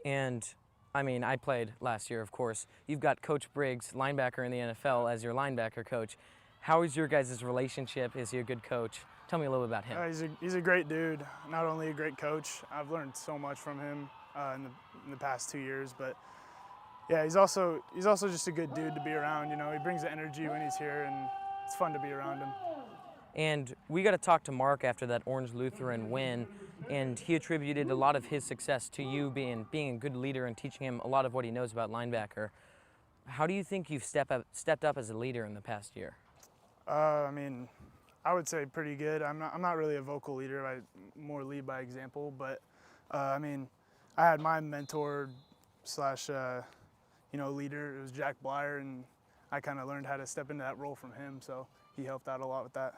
And, I mean, I played last year, of course. You've got Coach Briggs, linebacker in the NFL, as your linebacker coach. How is your guys' relationship? Is he a good coach? Tell me a little bit about him. He's a great dude. Not only a great coach, I've learned so much from him in the past 2 years. But yeah, he's also just a good dude to be around. You know, he brings the energy when he's here, and it's fun to be around him. And we got to talk to Mark after that Orange Lutheran win, and he attributed a lot of his success to you being a good leader and teaching him a lot of what he knows about linebacker. How do you think you've stepped up as a leader in the past year? I mean, I would say pretty good. I'm not really a vocal leader. I more lead by example. But I mean, I had my mentor slash leader. It was Jack Blyer, and I kind of learned how to step into that role from him. So he helped out a lot with that.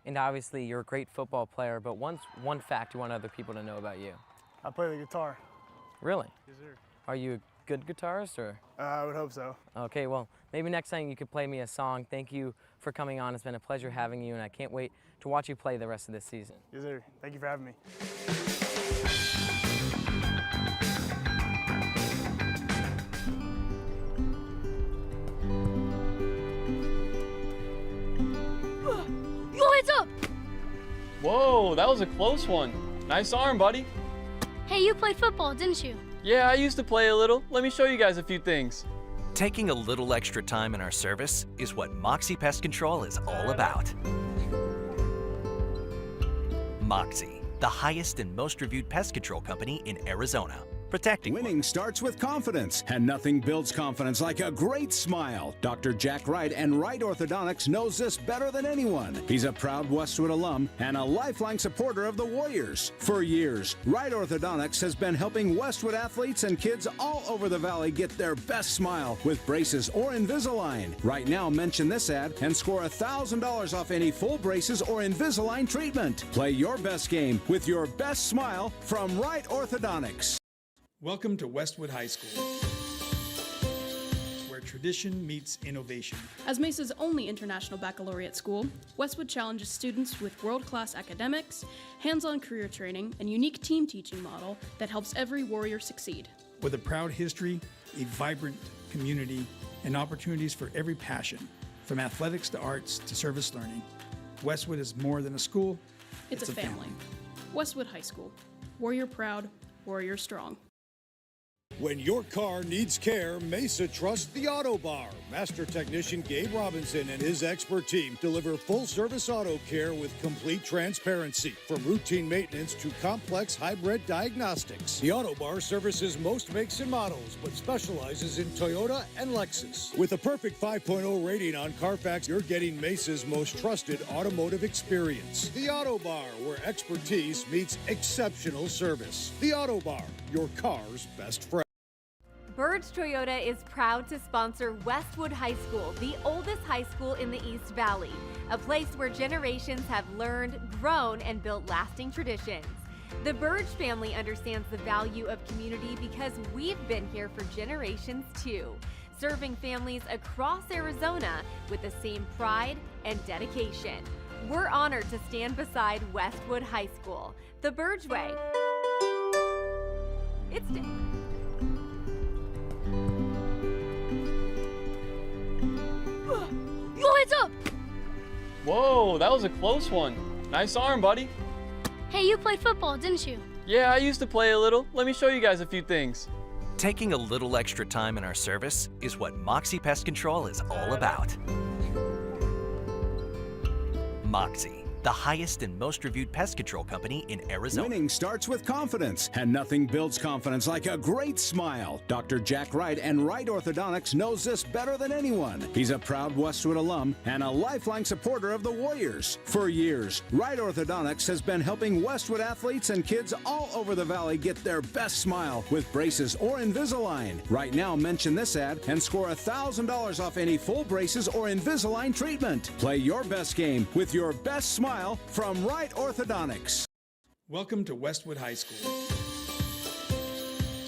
And obviously, you're a great football player. But one fact you want other people to know about you. I play the guitar. Really? Yes, sir. Are you a good guitarist, or? I would hope so. Okay, well, maybe next time you could play me a song. Thank you for coming on. It's been a pleasure having you, and I can't wait to watch you play the rest of this season. Yes, sir. Thank you for having me. Yo, heads up! Whoa, that was a close one. Nice arm, buddy. Hey, you played football, didn't you? Yeah, I used to play a little. Let me show you guys a few things. Taking a little extra time in our service is what Moxie Pest Control is all about. Moxie, the highest and most reviewed pest control company in Arizona. Protecting. Winning starts with confidence, and nothing builds confidence like a great smile. Dr. Jack Wright and Wright Orthodontics knows this better than anyone. He's a proud Westwood alum and a lifelong supporter of the Warriors. For years, Wright Orthodontics has been helping Westwood athletes and kids all over the valley get their best smile with braces or Invisalign. Right now, mention this ad and score $1,000 off any full braces or Invisalign treatment. Play your best game with your best smile from Wright Orthodontics. Welcome to Westwood High School, where tradition meets innovation. As Mesa's only international baccalaureate school, Westwood challenges students with world-class academics, hands-on career training, and unique team teaching model that helps every Warrior succeed. With a proud history, a vibrant community, and opportunities for every passion, from athletics to arts to service learning, Westwood is more than a school, It's a family. Westwood High School. Warrior proud, Warrior strong. When your car needs care, Mesa trusts the Auto Bar. Master technician Gabe Robinson and his expert team deliver full-service auto care with complete transparency. From routine maintenance to complex hybrid diagnostics, the Auto Bar services most makes and models, but specializes in Toyota and Lexus. With a perfect 5.0 rating on Carfax, you're getting Mesa's most trusted automotive experience. The Auto Bar, where expertise meets exceptional service. The Auto Bar, your car's best friend. Birds Toyota is proud to sponsor Westwood High School, the oldest high school in the East Valley, a place where generations have learned, grown, and built lasting traditions. The Burge family understands the value of community because we've been here for generations too, serving families across Arizona with the same pride and dedication. We're honored to stand beside Westwood High School, the Burge way. It's day. Yo, heads up! Whoa, that was a close one. Nice arm, buddy. Hey, you played football, didn't you? Yeah, I used to play a little. Let me show you guys a few things. Taking a little extra time in our service is what Moxie Pest Control is all about. Moxie, the highest and most reviewed pest control company in Arizona. Winning starts with confidence, and nothing builds confidence like a great smile. Dr. Jack Wright and Wright Orthodontics knows this better than anyone. He's a proud Westwood alum and a lifelong supporter of the Warriors. For years, Wright Orthodontics has been helping Westwood athletes and kids all over the valley get their best smile with braces or Invisalign. Right now, mention this ad and score $1,000 off any full braces or Invisalign treatment. Play your best game with your best smile from Wright Orthodontics. Welcome to Westwood High School,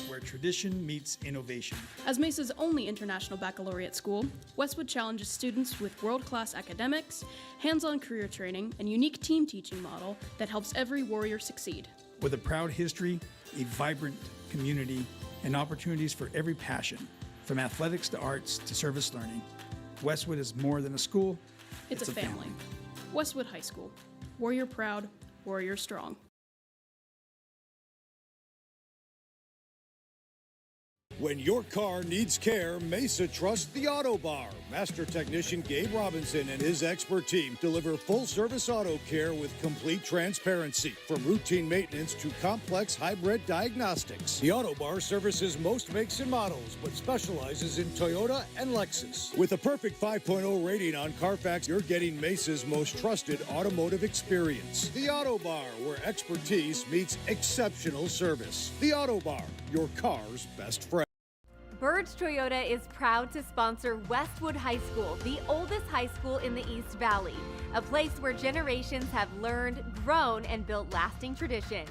where tradition meets innovation. As Mesa's only international baccalaureate school, Westwood challenges students with world-class academics, hands-on career training, and unique team teaching model that helps every Warrior succeed. With a proud history, a vibrant community, and opportunities for every passion, from athletics to arts to service learning, Westwood is more than a school, It's a family. Westwood High School. Warrior proud, Warrior strong. When your car needs care, Mesa trusts the Auto Bar. Master technician Gabe Robinson and his expert team deliver full-service auto care with complete transparency. From routine maintenance to complex hybrid diagnostics, the Auto Bar services most makes and models, but specializes in Toyota and Lexus. With a perfect 5.0 rating on Carfax, you're getting Mesa's most trusted automotive experience. The Auto Bar, where expertise meets exceptional service. The Auto Bar, your car's best friend. Birds Toyota is proud to sponsor Westwood High School, the oldest high school in the East Valley, a place where generations have learned, grown, and built lasting traditions.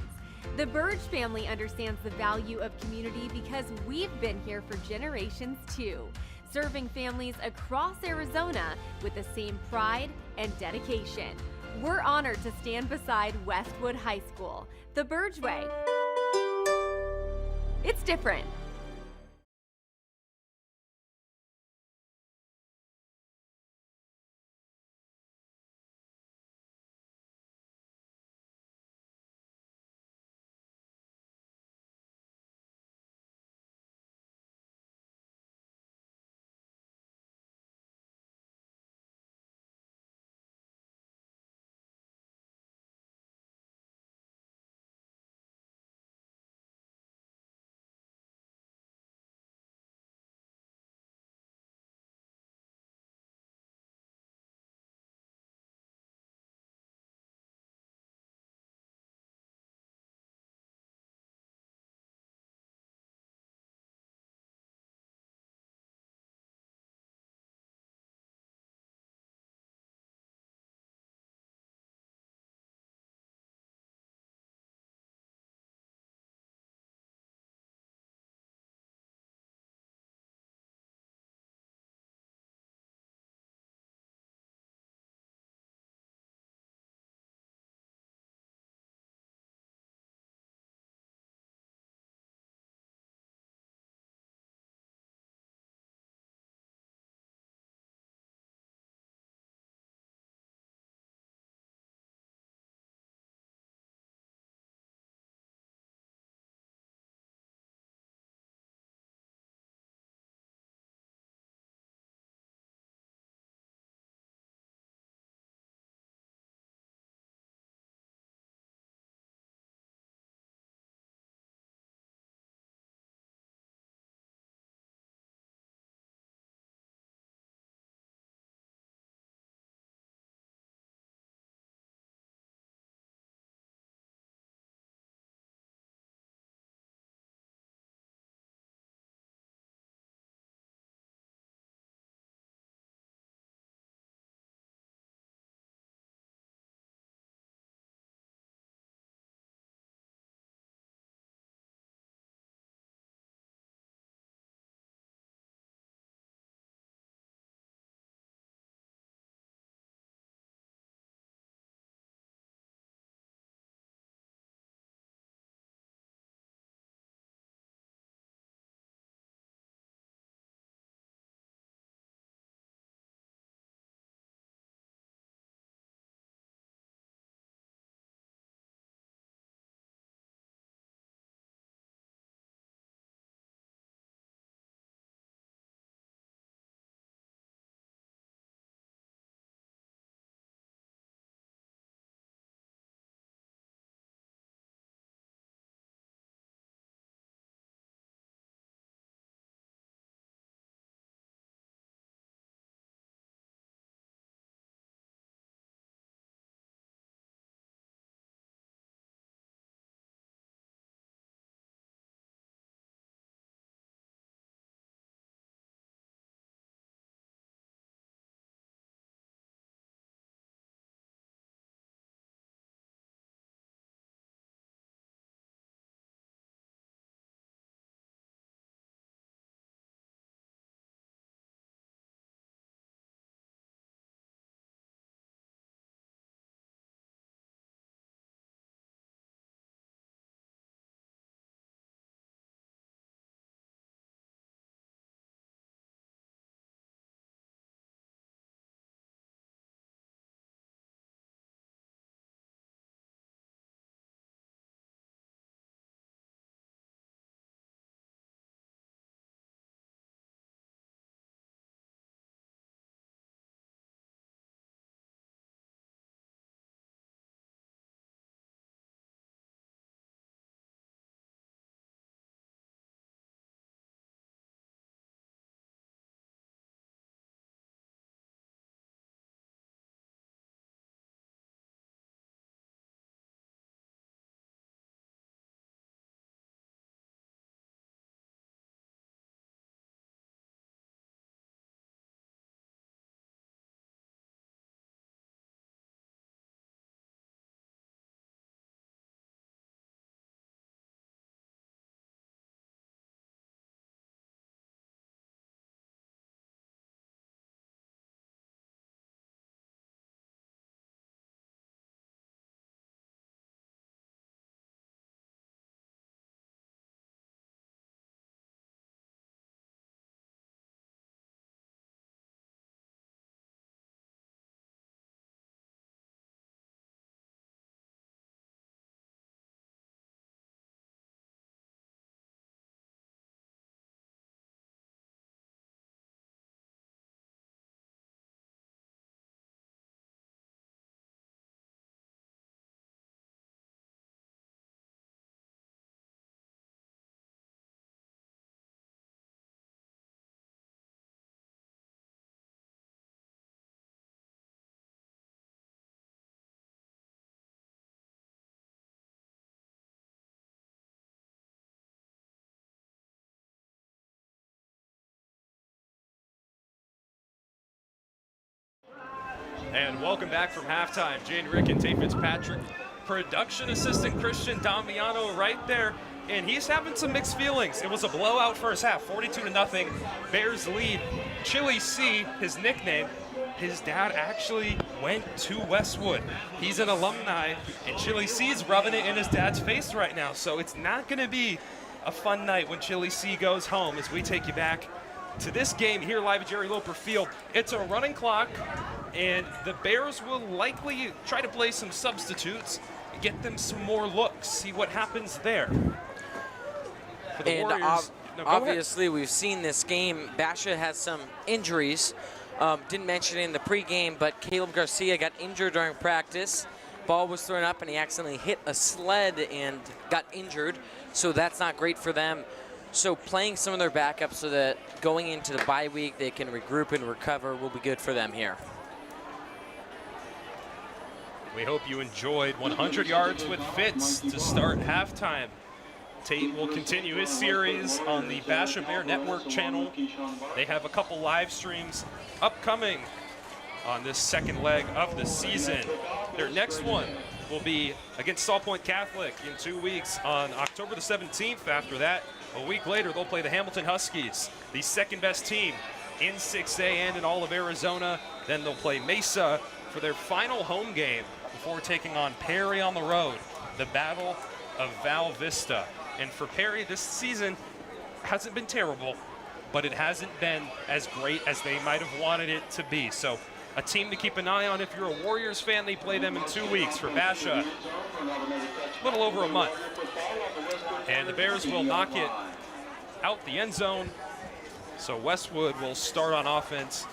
The Burge family understands the value of community because we've been here for generations too, serving families across Arizona with the same pride and dedication. We're honored to stand beside Westwood High School, the Burge way. It's different. And welcome back from halftime. Jane Rick and Tay Fitzpatrick. Production assistant Christian Damiano right there. And he's having some mixed feelings. It was a blowout first half, 42-0. Bears lead. Chili C, his nickname, his dad actually went to Westwood. He's an alumni, and Chili C is rubbing it in his dad's face right now. So it's not going to be a fun night when Chili C goes home as we take you back to this game here live at Jerry Lopper Field. It's a running clock, and the Bears will likely try to play some substitutes, get them some more looks, see what happens there. For the And Warriors, obviously, we've seen this game. Basha has some injuries. Didn't mention it in the pregame, but Caleb Garcia got injured during practice. Ball was thrown up, and he accidentally hit a sled and got injured. So that's not great for them. So playing some of their backups so that going into the bye week, they can regroup and recover will be good for them here. we hope you enjoyed 100 yards with Fitz to start halftime. Tate will continue his series on the Basha Bear Network channel. They have a couple live streams upcoming on this second leg of the season. Their next one will be against Salt Point Catholic in 2 weeks on October the 17th. After that, a week later, they'll play the Hamilton Huskies, the second best team in 6A and in all of Arizona. Then they'll play Mesa for their final home game before taking on Perry on the road, the Battle of Val Vista. And for Perry, this season hasn't been terrible, but it hasn't been as great as they might have wanted it to be. So a team to keep an eye on if you're a Warriors fan. They play them in 2 weeks. For Basha, a little over a month. And the Bears will knock it out the end zone. So Westwood will start on offense.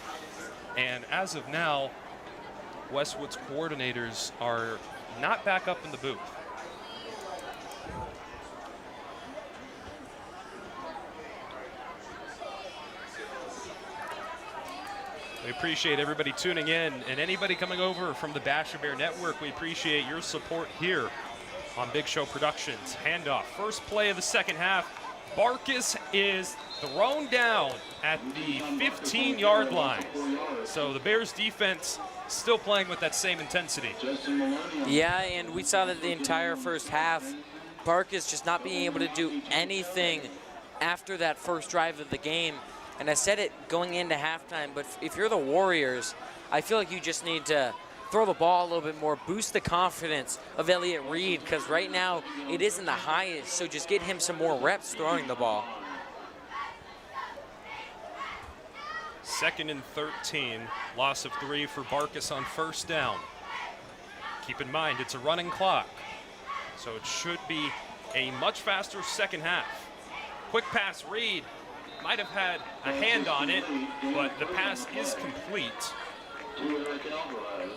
And as of now, Westwood's coordinators are not back up in the booth. We appreciate everybody tuning in, and anybody coming over from the Basha Bear Network, we appreciate your support here on Big Show Productions. Handoff, first play of the second half. Barkus is thrown down at the 15-yard line. So the Bears defense still playing with that same intensity. Yeah, and we saw that the entire first half, Barkus just not being able to do anything after that first drive of the game. And I said it going into halftime, but if you're the Warriors, I feel like you just need to throw the ball a little bit more, boost the confidence of Elliott Reed, because right now it isn't the highest, so just get him some more reps throwing the ball. 2nd and 13, loss of 3 for Barkus on first down. Keep in mind, it's a running clock, so it should be a much faster second half. Quick pass, Reed. Might have had a hand on it, but the pass is complete.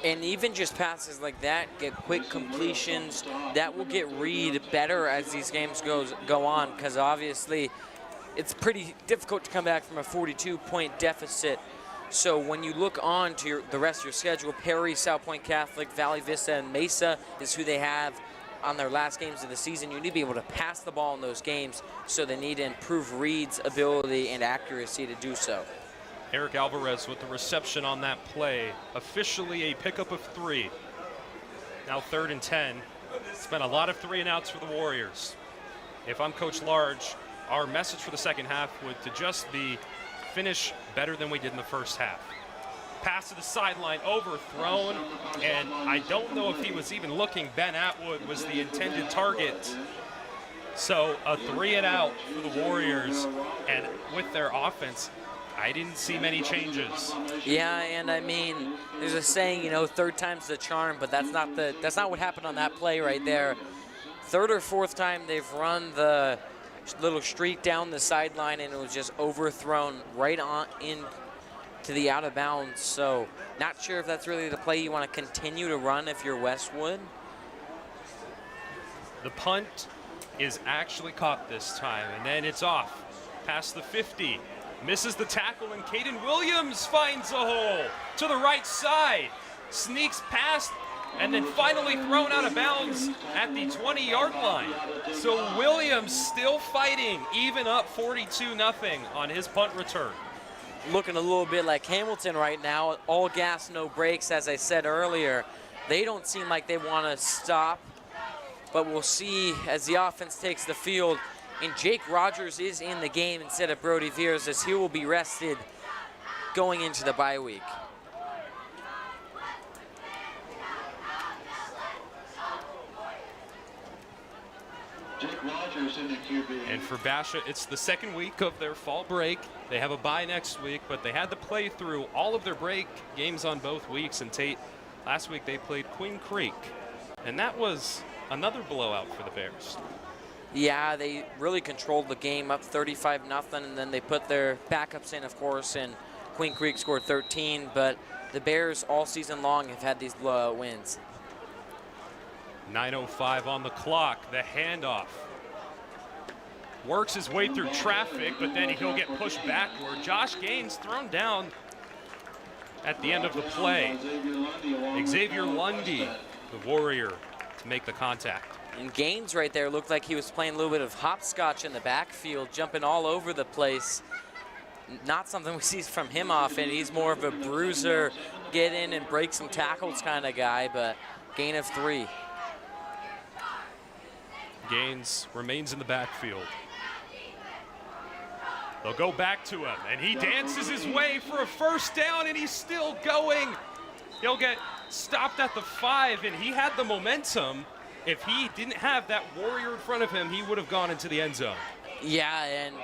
And even just passes like that, get quick completions, that will get Reed better as these games go on, because obviously it's pretty difficult to come back from a 42-point deficit. So when you look on to the rest of your schedule, Perry, South Point Catholic, Valley Vista, and Mesa is who they have on their last games of the season. You need to be able to pass the ball in those games, so they need to improve Reed's ability and accuracy to do so. Eric Alvarez with the reception on that play. Officially a pickup of 3. Now 3rd and 10. It's been a lot of 3 and outs for the Warriors. If I'm Coach Large, our message for the second half would to just be finish better than we did in the first half. Pass to the sideline, overthrown, and I don't know if he was even looking. Ben Atwood was the intended target. So a 3 and out for the Warriors, and with their offense, I didn't see many changes. Yeah, and I mean, there's a saying, you know, 3rd time's the charm, but that's not what happened on that play right there. 3rd or 4th time they've run the little streak down the sideline, and it was just overthrown right on in to the out of bounds. So not sure if that's really the play you want to continue to run if you're Westwood. The punt is actually caught this time, and then it's off past the 50. Misses the tackle, and Caden Williams finds a hole to the right side. Sneaks past, and then finally thrown out of bounds at the 20-yard line. So Williams still fighting, even up 42-0 on his punt return. looking a little bit like Hamilton right now. All gas, no brakes, as I said earlier. They don't seem like they want to stop, but we'll see as the offense takes the field. And Jake Rogers is in the game instead of Brody Veers, as he will be rested going into the bye week. Jake Rogers in the QB. And for Basha, it's the second week of their fall break. They have a bye next week, but they had to play through all of their break games on both weeks. And Tate, last week they played Queen Creek, and that was another blowout for the Bears. Yeah, they really controlled the game, up 35-0, and then they put their backups in, of course, and Queen Creek scored 13, but the Bears all season long have had these blowout wins. 9:05 on the clock, the handoff. Works his way through traffic, but then he'll get pushed backward. Josh Gaines thrown down at the end of the play. Xavier Lundy, the Warrior, to make the contact. And Gaines right there looked like he was playing a little bit of hopscotch in the backfield, jumping all over the place. Not something we see from him often. He's more of a bruiser, get in and break some tackles kind of guy, but gain of 3. Gaines remains in the backfield. They'll go back to him, and he dances his way for a first down, and he's still going. He'll get stopped at the 5, and he had the momentum. If he didn't have that Warrior in front of him, he would have gone into the end zone. Yeah, and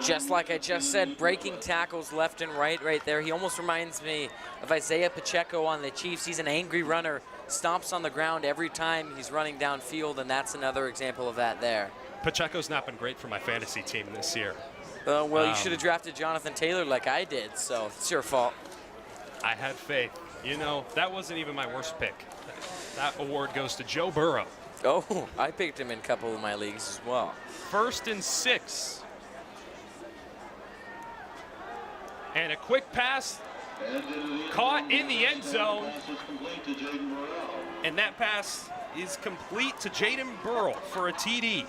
just like I just said, breaking tackles left and right there. He almost reminds me of Isaiah Pacheco on the Chiefs. He's an angry runner, stomps on the ground every time he's running downfield, and that's another example of that there. Pacheco's not been great for my fantasy team this year. Well, you should have drafted Jonathan Taylor like I did, so it's your fault. I had faith. You know, that wasn't even my worst pick. That award goes to Joe Burrow. Oh, I picked him in a couple of my leagues as well. 1st and 6. And a quick pass caught in the end zone. And that pass is complete to Jaden Burrell for a TD.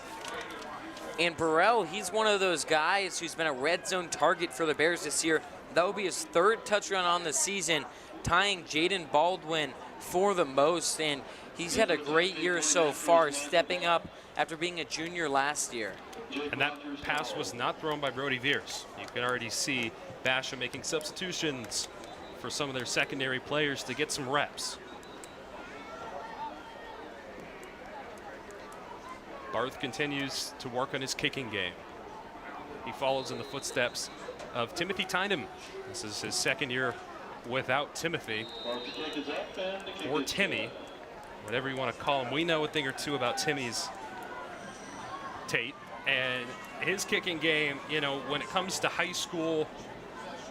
And Burrell, he's one of those guys who's been a red zone target for the Bears this year. That will be his 3rd touchdown on the season, tying Jaden Baldwin for the most. And he's had a great year so far, stepping up after being a junior last year. And that pass was not thrown by Brody Veers. You can already see Basha making substitutions for some of their secondary players to get some reps. Barth continues to work on his kicking game. He follows in the footsteps of Timothy Tynem. This is his 2nd year without Timothy, or Timmy, whatever you want to call him. We know a thing or two about Timmy's Tate, and his kicking game, you know, when it comes to high school,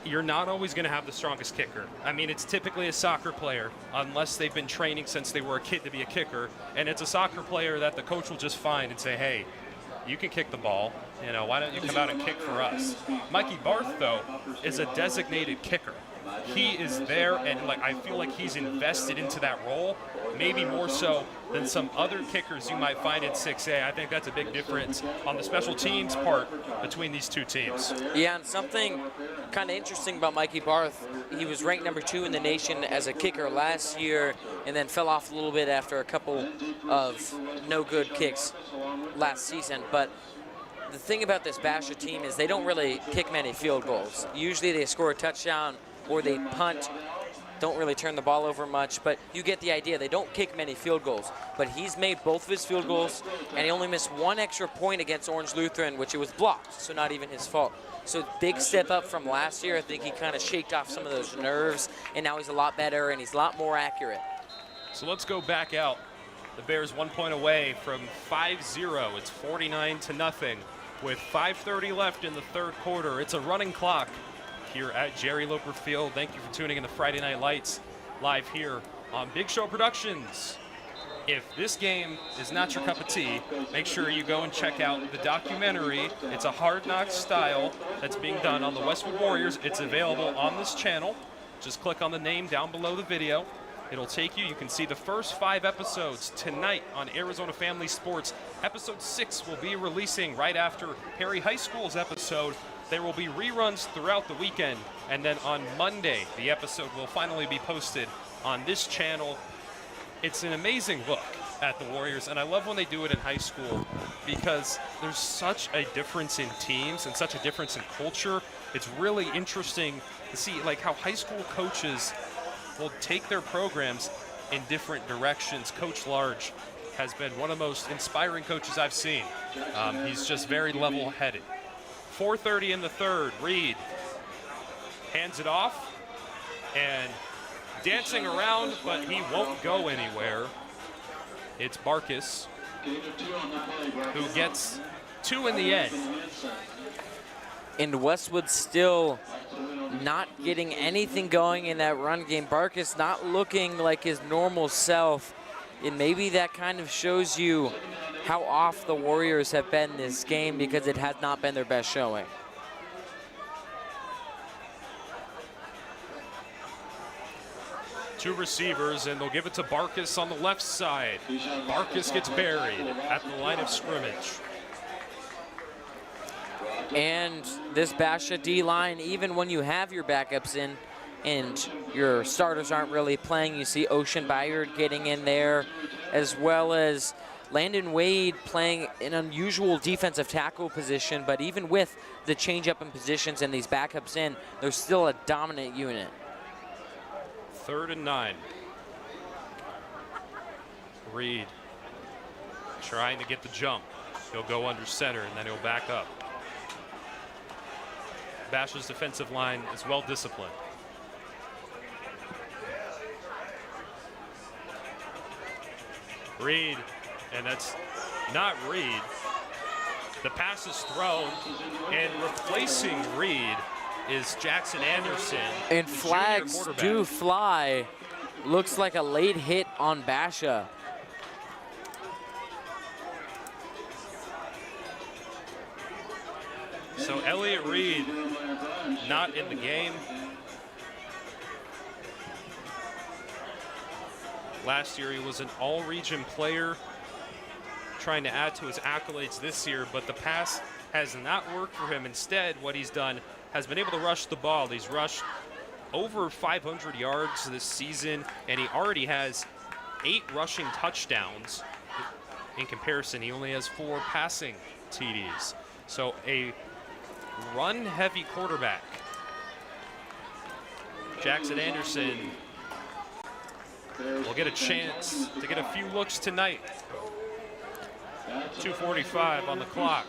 you're not always going to have the strongest kicker. I mean, it's typically a soccer player, unless they've been training since they were a kid to be a kicker, and it's a soccer player that the coach will just find and say, hey, you can kick the ball, you know, why don't you come out and kick for us? Mikey Barth, though, is a designated kicker. He is there, and like I feel like he's invested into that role, maybe more so than some other kickers you might find in 6A. I think that's a big difference on the special teams part between these two teams. Yeah, and something kind of interesting about Mikey Barth, he was ranked number 2 in the nation as a kicker last year, and then fell off a little bit after a couple of no good kicks last season. But the thing about this Basha team is they don't really kick many field goals. Usually they score a touchdown or they punt, don't really turn the ball over much, but you get the idea. They don't kick many field goals, but he's made both of his field goals, and he only missed 1 extra point against Orange Lutheran, which it was blocked, so not even his fault. So big step up from last year. I think he kind of shaked off some of those nerves, and now he's a lot better, and he's a lot more accurate. So let's go back out. The Bears 1 point away from 5-0. It's 49-0 with 5:30 left in the 3rd quarter. It's a running clock here at Jerry Lopper Field. Thank you for tuning in to Friday Night Lights live here on Big Show Productions. If this game is not your cup of tea, make sure you go and check out the documentary. It's a Hard Knocks style that's being done on the Westwood Warriors. It's available on this channel. Just click on the name down below the video. It'll take you. You can see the first 5 episodes tonight on Arizona Family Sports. Episode 6 will be releasing right after Perry High School's episode There will be reruns throughout the weekend, and then on Monday, the episode will finally be posted on this channel. It's an amazing look at the Warriors, and I love when they do it in high school because there's such a difference in teams and such a difference in culture. It's really interesting to see like how high school coaches will take their programs in different directions. Coach Large has been one of the most inspiring coaches I've seen. He's just very level-headed. 4:30 in the third, Reed hands it off and dancing around, but he won't go anywhere. It's Barkus who gets 2 in the end. And Westwood still not getting anything going in that run game. Barkus not looking like his normal self. And maybe that kind of shows you how off the Warriors have been this game because it has not been their best showing. Two receivers, and they'll give it to Barkus on the left side. Barkus gets buried at the line of scrimmage. And this Basha D-line, even when you have your backups in and your starters aren't really playing, you see Ocean Byard getting in there, as well as Landon Wade playing an unusual defensive tackle position, but even with the change up in positions and these backups in, they're still a dominant unit. 3rd and 9. Reed trying to get the jump. He'll go under center and then he'll back up. Basha's defensive line is well disciplined. Reed, and that's not Reed. The pass is thrown, and replacing Reed is Jackson Anderson. And flags do fly. Looks like a late hit on Basha. So Elliott Reed not in the game. Last year he was an all-region player, trying to add to his accolades this year, but the pass has not worked for him. Instead, what he's done has been able to rush the ball. He's rushed over 500 yards this season, and he already has 8 rushing touchdowns. In comparison, he only has 4 passing TDs. So a run-heavy quarterback. Jackson Anderson will get a chance to get a few looks tonight. 2:45 on the clock.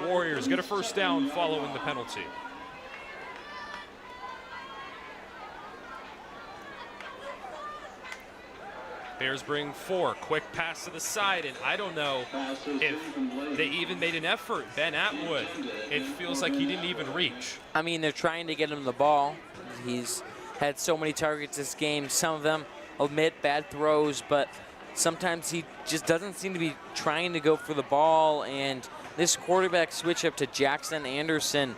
Warriors get a first down following the penalty. Bears bring 4. Quick pass to the side, and I don't know if they even made an effort. Ben Atwood, it feels like he didn't even reach. I mean, they're trying to get him the ball. He's had so many targets this game. Some of them, admit, bad throws, but sometimes he just doesn't seem to be trying to go for the ball. And this quarterback switch up to Jackson Anderson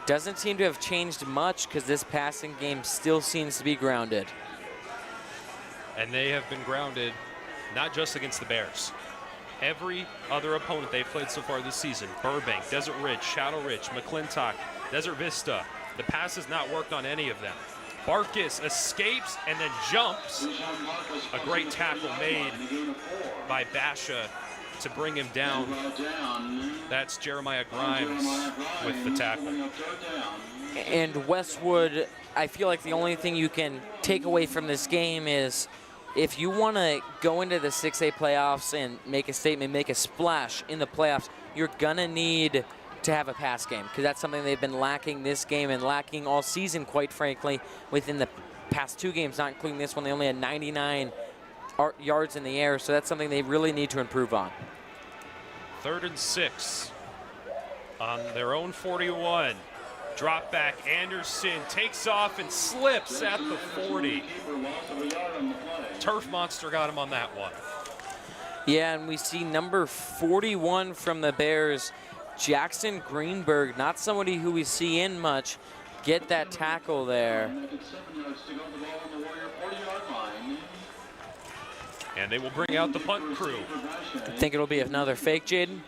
doesn't seem to have changed much because this passing game still seems to be grounded. And they have been grounded not just against the Bears. Every other opponent they've played so far this season, Burbank, Desert Ridge, Shadow Ridge, McClintock, Desert Vista, the pass has not worked on any of them. Barkus escapes and then jumps. A great tackle made by Basha to bring him down. That's Jeremiah Grimes with the tackle. And Westwood, I feel like the only thing you can take away from this game is if you want to go into the 6A playoffs and make a statement, make a splash in the playoffs, you're going to need to have a pass game because that's something they've been lacking this game and lacking all season, quite frankly, within the past 2 games, not including this one. They only had 99 yards in the air, so that's something they really need to improve on. 3rd and 6 on their own 41. Drop back, Anderson takes off and slips at the 40. Turf Monster got him on that one. Yeah, and we see number 41 from the Bears, Jackson Greenberg, not somebody who we see in much, get that tackle there. And they will bring out the punt crew. I think it'll be another fake, Jaden.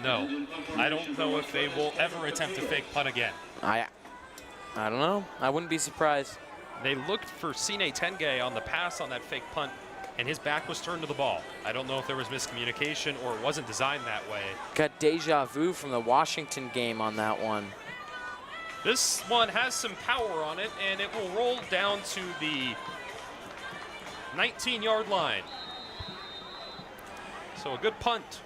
No. I don't know if they will ever attempt a fake punt again. I don't know. I wouldn't be surprised. They looked for Sine Tenge on the pass on that fake punt, and his back was turned to the ball. I don't know if there was miscommunication or it wasn't designed that way. Got deja vu from the Washington game on that one. This one has some power on it, and it will roll down to the 19-yard line. So a good punt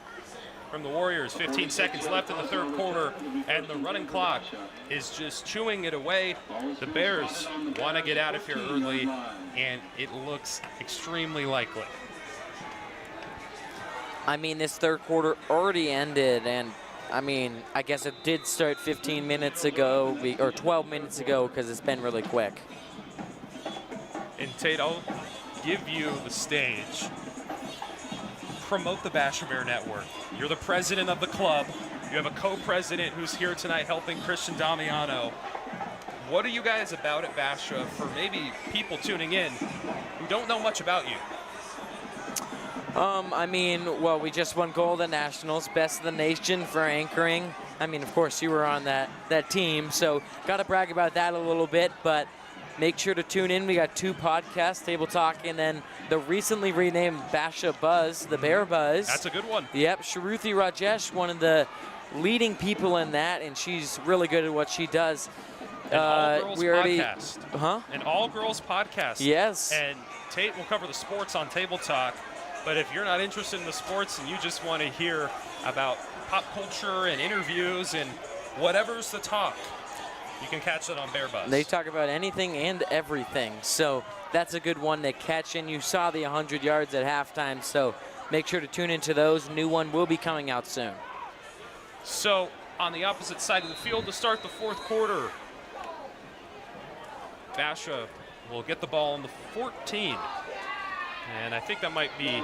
from the Warriors. 15 seconds left in the third quarter, and the running clock is just chewing it away. The Bears want to get out of here early, and it looks extremely likely. I mean, this third quarter already ended, and I mean, I guess it did start 15 minutes ago, or 12 minutes ago, because it's been really quick. And Tate, I'll give you the stage. Promote the Basha Bear Network. You're the president of the club. You have a co-president who's here tonight helping Christian Damiano. What are you guys about at Basha for maybe people tuning in who don't know much about you? I mean, well, we just won gold at Nationals, best of the nation for anchoring. I mean, of course, you were on that team, so got to brag about that a little bit, but make sure to tune in. We got 2 podcasts, Table Talk, and then the recently renamed Basha Buzz, the Bear Buzz. That's a good one. Yep, Shruti Rajesh, one of the leading people in that, and she's really good at what she does. An all-girls podcast. Huh? An all-girls podcast. Yes. And Tate will cover the sports on Table Talk, but if you're not interested in the sports and you just want to hear about pop culture and interviews and whatever's the talk, you can catch that on Bear Buzz. They talk about anything and everything, so that's a good one to catch. And you saw the 100 yards at halftime, so make sure to tune into those. New one will be coming out soon. So on the opposite side of the field to start the fourth quarter, Basha will get the ball on the 14. And I think that might be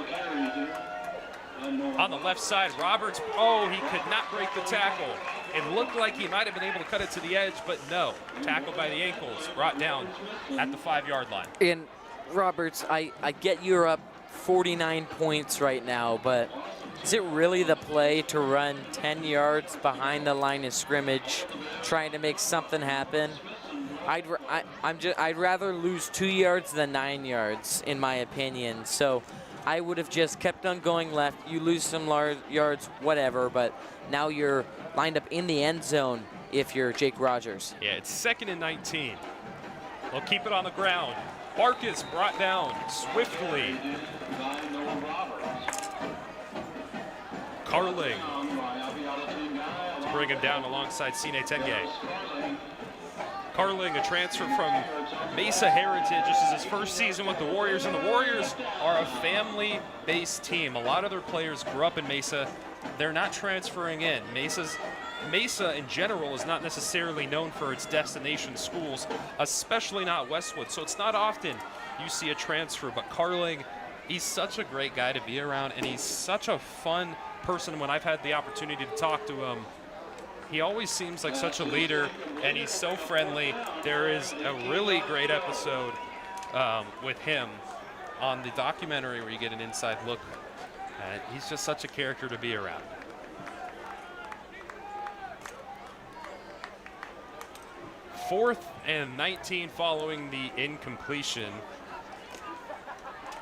on the left side. Roberts, oh, he could not break the tackle. It looked like he might have been able to cut it to the edge, but no. Tackled by the ankles, brought down at the 5-yard line. And Roberts, I get you're up 49 points right now, but is it really the play to run 10 yards behind the line of scrimmage, trying to make something happen? I'd rather lose 2 yards than 9 yards, in my opinion. So I would have just kept on going left. You lose some yards, whatever, but now you're lined up in the end zone if you're Jake Rogers. Yeah, it's 2nd and 19. They'll keep it on the ground. Barkas brought down swiftly. Carling to bring him down alongside Sine Tenge. Carling, a transfer from Mesa Heritage. This is his first season with the Warriors, and the Warriors are a family-based team. A lot of their players grew up in Mesa. They're not transferring in. Mesa in general is not necessarily known for its destination schools, especially not Westwood. So it's not often you see a transfer, but Carling, he's such a great guy to be around, and he's such a fun person when I've had the opportunity to talk to him. He always seems like such a leader, and he's so friendly. There is a really great episode with him on the documentary where you get an inside look. He's just such a character to be around. Fourth and 19 following the incompletion,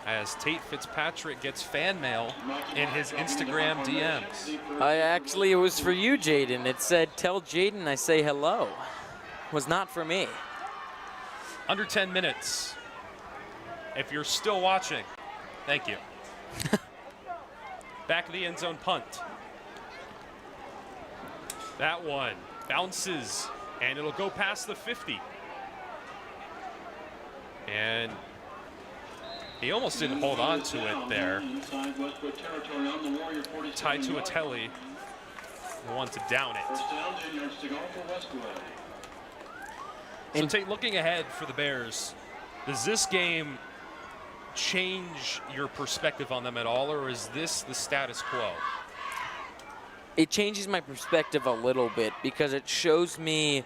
as Tate Fitzpatrick gets fan mail in his Instagram DMs. Actually, it was for you, Jaden. It said, "Tell Jaden I say hello." It was not for me. Under 10 minutes. If you're still watching, thank you. Back of the end zone punt. That one bounces, and it'll go past the 50. And he almost didn't hold on to it there. Tied to a telly. The one to down it. So Tate, looking ahead for the Bears, does this game change your perspective on them at all, or is this the status quo? It changes my perspective a little bit because it shows me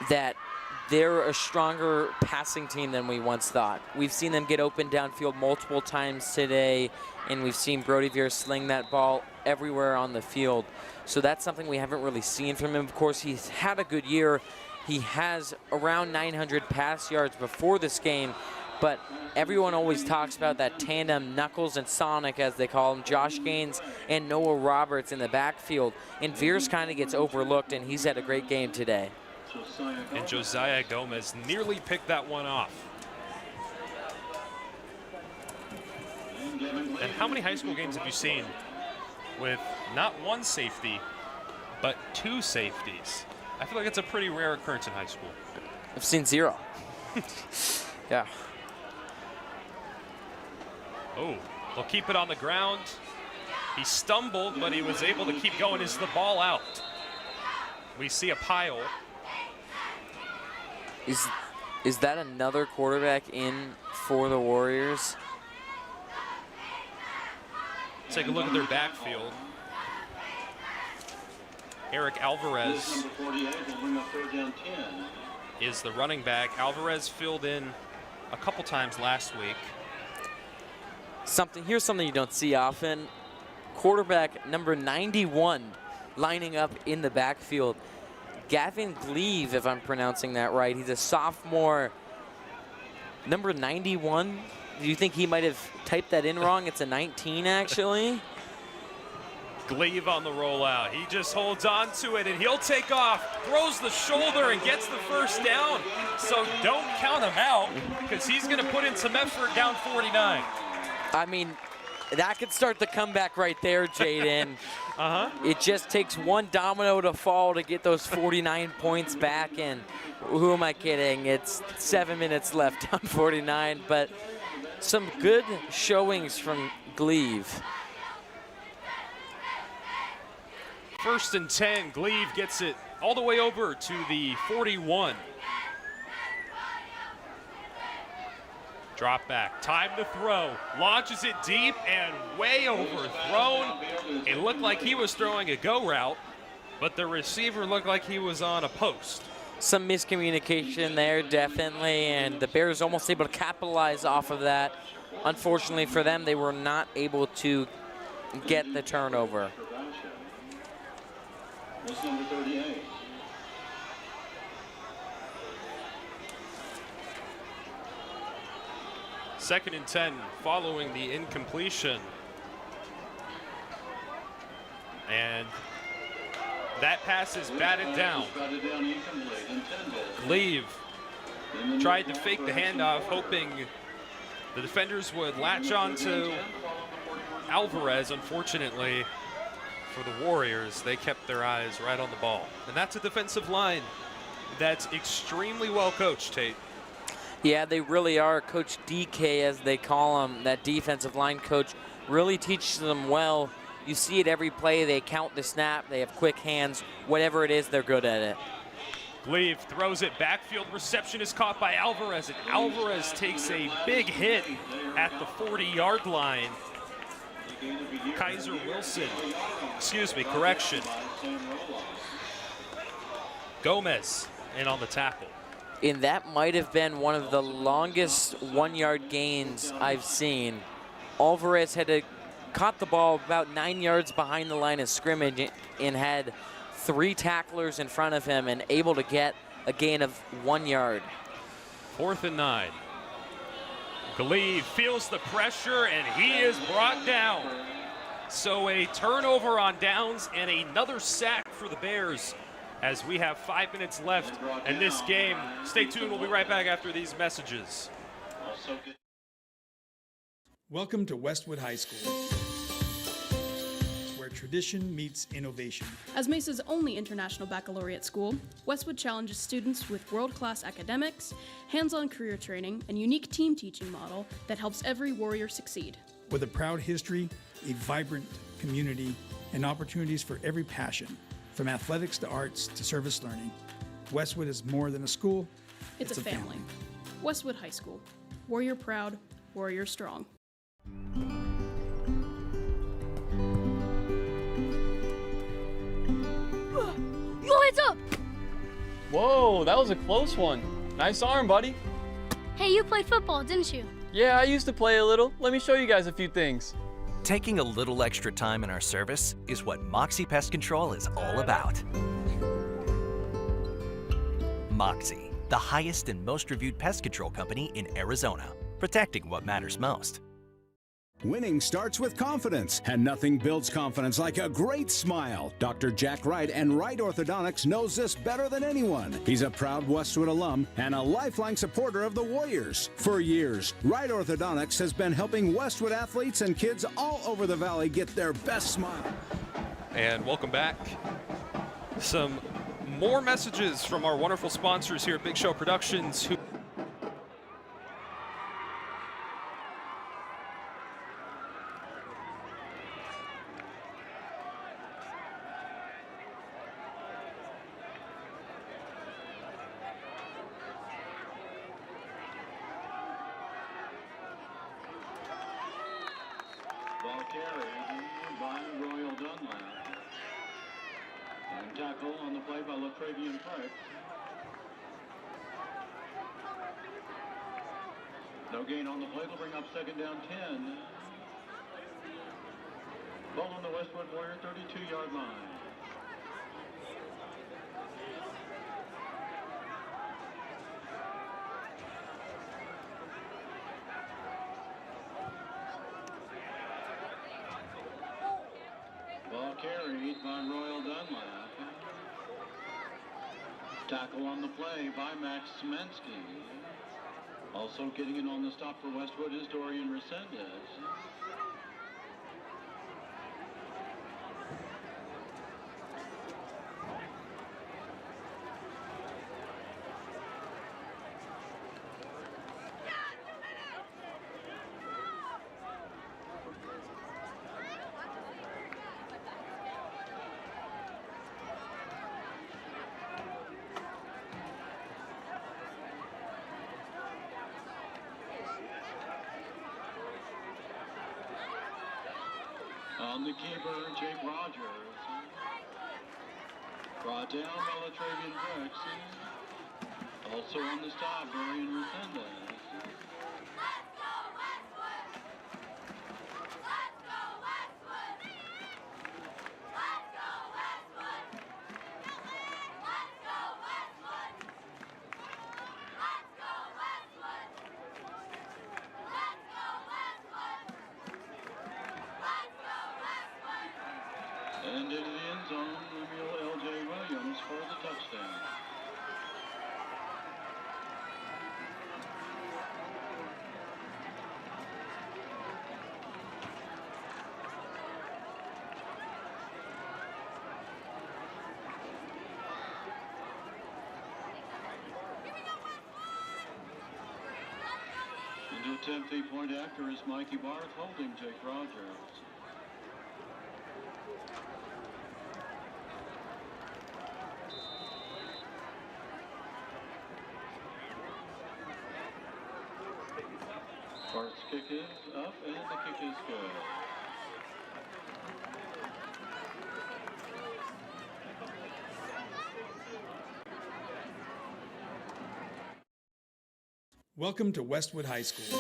that they're a stronger passing team than we once thought. We've seen them get open downfield multiple times today, and we've seen Brody Veer sling that ball everywhere on the field. So that's something we haven't really seen from him. Of course, he's had a good year. He has around 900 pass yards before this game, but everyone always talks about that tandem, Knuckles and Sonic, as they call him, Josh Gaines and Noah Roberts in the backfield. And Veers kind of gets overlooked, and he's had a great game today. And Josiah Gomez nearly picked that one off. And how many high school games have you seen with not one safety, but two safeties? I feel like it's a pretty rare occurrence in high school. I've seen 0. Yeah. Oh, they'll keep it on the ground. He stumbled, but he was able to keep going. Is the ball out? We see a pile. Is that another quarterback in for the Warriors? Take a look at their backfield. Eric Alvarez is the running back. Alvarez filled in a couple times last week. Here's something you don't see often. Quarterback number 91 lining up in the backfield. Gavin Gleave, if I'm pronouncing that right. He's a sophomore. Number 91. Do you think he might have typed that in wrong? It's a 19, actually. Gleave on the rollout. He just holds on to it, and he'll take off, throws the shoulder, and gets the first down. So don't count him out, because he's going to put in some effort down 49. I mean, that could start the comeback right there, Jaden. It just takes one domino to fall to get those 49 points back, and who am I kidding? It's 7 minutes left on 49, but some good showings from Gleave. 1st and 10, Gleave gets it all the way over to the 41. Drop back, time to throw. Launches it deep and way overthrown. It looked like he was throwing a go route, but the receiver looked like he was on a post. Some miscommunication there, definitely, and the Bears almost able to capitalize off of that. Unfortunately for them, they were not able to get the turnover. That's number 38. Second and 10 following the incompletion. And that pass is batted down. Gleave tried to fake the handoff, hoping the defenders would latch on to Alvarez. Unfortunately for the Warriors, they kept their eyes right on the ball. And that's a defensive line that's extremely well coached, Tate. Yeah, they really are. Coach DK, as they call him, that defensive line coach, really teaches them well. You see it every play. They count the snap. They have quick hands. Whatever it is, they're good at it. Gleave throws it. Backfield reception is caught by Alvarez, and Alvarez takes a big hit at the 40-yard line. Kaiser Wilson, correction. Gomez in on the tackle. And that might have been one of the longest 1-yard gains I've seen. Alvarez had caught the ball about 9 yards behind the line of scrimmage and had 3 tacklers in front of him and able to get a gain of 1 yard. 4th and 9. Gleave feels the pressure, and he is brought down. So a turnover on downs and another sack for the Bears as we have 5 minutes left in this game. Stay tuned. We'll be right back after these messages. Welcome to Westwood High School, where tradition meets innovation. As Mesa's only international baccalaureate school, Westwood challenges students with world-class academics, hands-on career training, and unique team teaching model that helps every Warrior succeed. With a proud history, a vibrant community, and opportunities for every passion, from athletics to arts to service learning, Westwood is more than a school, it's a family. Westwood High School. Warrior proud, Warrior strong. Yo, heads up! Whoa, that was a close one. Nice arm, buddy. Hey, you played football, didn't you? Yeah, I used to play a little. Let me show you guys a few things. Taking a little extra time in our service is what Moxie Pest Control is all about. Moxie, the highest and most reviewed pest control company in Arizona, protecting what matters most. Winning starts with confidence, and nothing builds confidence like a great smile. Dr. Jack Wright and Wright Orthodontics knows this better than anyone. He's a proud Westwood alum and a lifelong supporter of the Warriors. For years, Wright Orthodontics has been helping Westwood athletes and kids all over the valley get their best smile. And welcome back. Some more messages from our wonderful sponsors here at Big Show Productions, who Ball carried by Royal Dunlap. And tackle on the play by Latravian Price. No gain on the play. They'll bring up second down 10. Ball on the Westwood Warrior 32-yard line. Ball carried by Royal Dunlap. Tackle on the play by Max Smensky. Also getting in on the stop for Westwood is Dorian Resendez. On the keeper, Jake Rogers. Brought down by Latravian Brooks. Also on the stop, Dorian Resendez. And into the end zone, Lemuel L.J. Williams for the touchdown. And to attempt the point after is Mikey Barth holding Jake Rogers. Bart's kick is up, and the kick is good. Welcome to Westwood High School,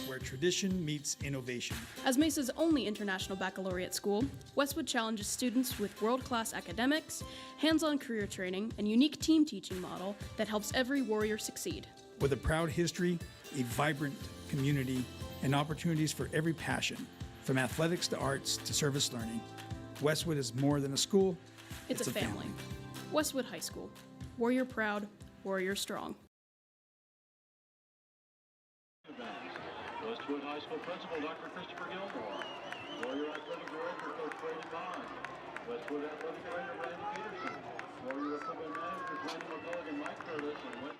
where tradition meets innovation. As Mesa's only international baccalaureate school, Westwood challenges students with world-class academics, hands-on career training, and unique team teaching model that helps every Warrior succeed. With a proud history, a vibrant community, and opportunities for every passion, from athletics to arts to service learning, Westwood is more than a school, It's a family. Westwood High School. Warrior proud, Warrior strong. Westwood High School Principal Dr. Christopher Gilmore. Warrior Athletic Director Coach Brady Bond. Westwood Athletic Director Randy Peterson. Warrior Equipment Managers Randy McCullough and Mike Curtis. And West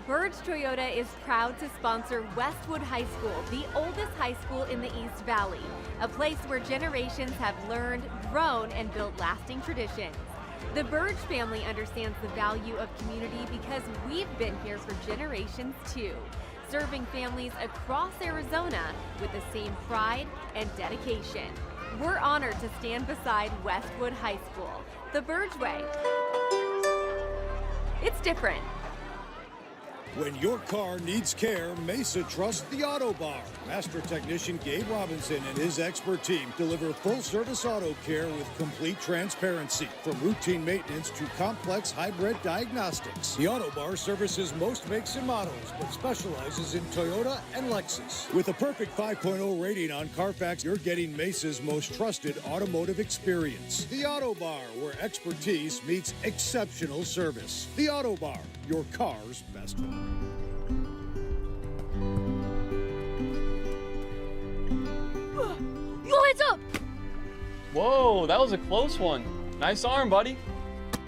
Birds Toyota is proud to sponsor Westwood High School, the oldest high school in the East Valley, a place where generations have learned, grown, and built lasting traditions. The Birds family understands the value of community because we've been here for generations too, serving families across Arizona with the same pride and dedication. We're honored to stand beside Westwood High School, the Birds way. It's different. When your car needs care, Mesa trusts the Auto Bar. Master technician Gabe Robinson and his expert team deliver full-service auto care with complete transparency. From routine maintenance to complex hybrid diagnostics, the Auto Bar services most makes and models, but specializes in Toyota and Lexus. With a perfect 5.0 rating on Carfax, you're getting Mesa's most trusted automotive experience. The Auto Bar, where expertise meets exceptional service. The Auto Bar, your car's best home. Yo, heads up! Whoa, that was a close one. Nice arm, buddy.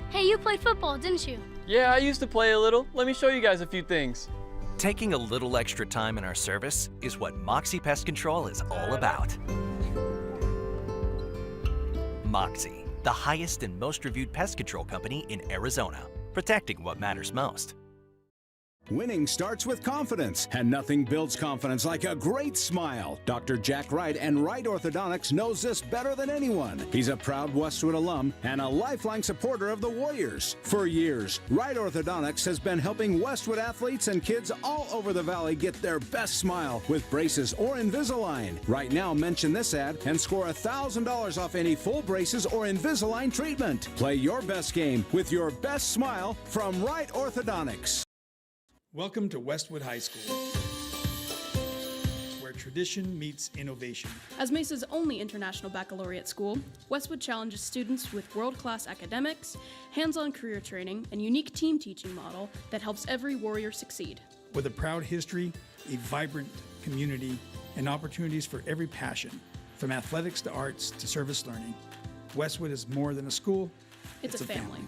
Hey, you played football, didn't you? Yeah, I used to play a little. Let me show you guys a few things. Taking a little extra time in our service is what Moxie Pest Control is all about. Moxie, the highest and most reviewed pest control company in Arizona, protecting what matters most. Winning starts with confidence, and nothing builds confidence like a great smile. Dr. Jack Wright and Wright Orthodontics knows this better than anyone. He's a proud Westwood alum and a lifelong supporter of the Warriors. For years, Wright Orthodontics has been helping Westwood athletes and kids all over the valley get their best smile with braces or Invisalign. Right now, mention this ad and score $1,000 off any full braces or Invisalign treatment. Play your best game with your best smile from Wright Orthodontics. Welcome to Westwood High School, where tradition meets innovation. As Mesa's only international baccalaureate school, Westwood challenges students with world-class academics, hands-on career training, and unique team teaching model that helps every Warrior succeed. With a proud history, a vibrant community, and opportunities for every passion, from athletics to arts to service learning, Westwood is more than a school, It's a family.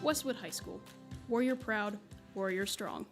Westwood High School. Warrior proud, Warrior strong.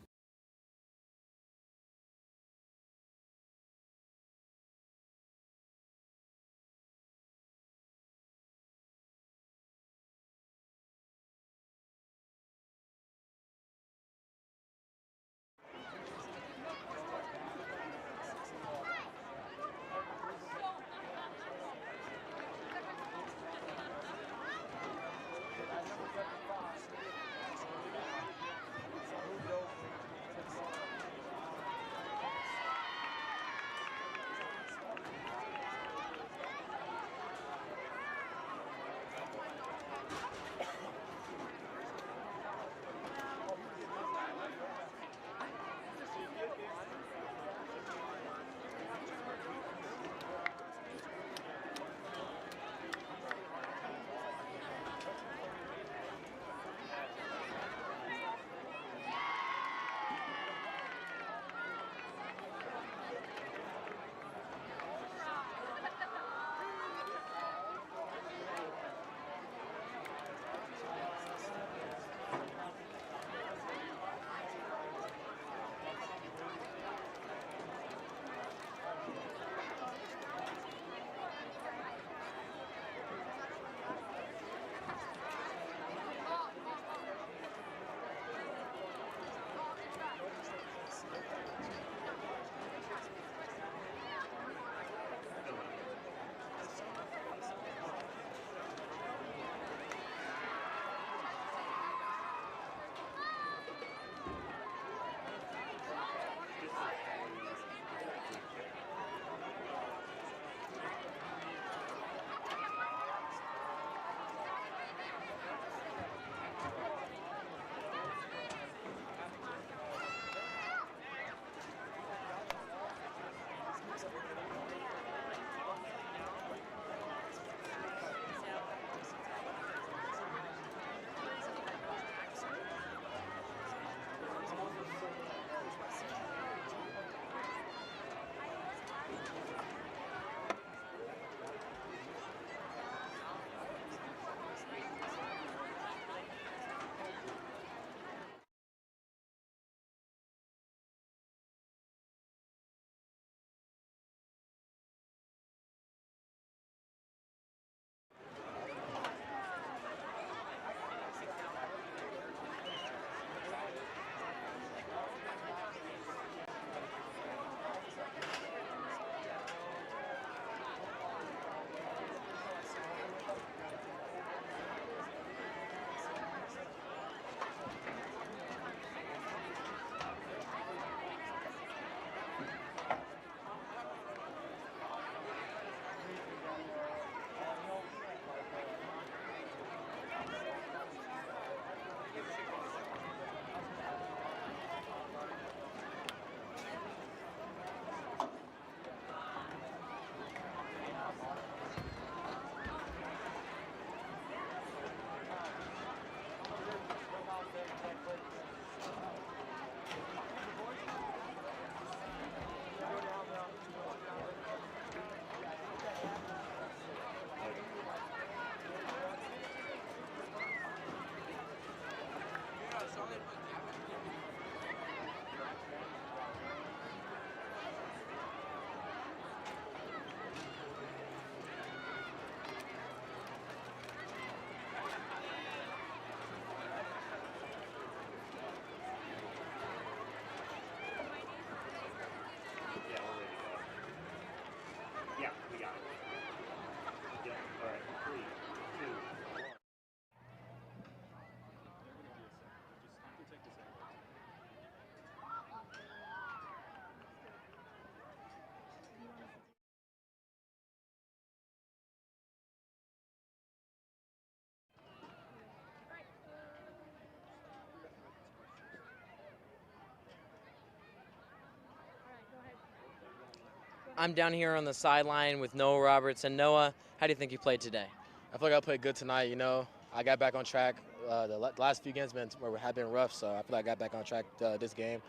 I'm down here on the sideline with Noah Roberts. And Noah, how do you think you played today? I feel like I played good tonight. You know, I got back on track. The last few games have been rough, so I feel like I got back on track this game.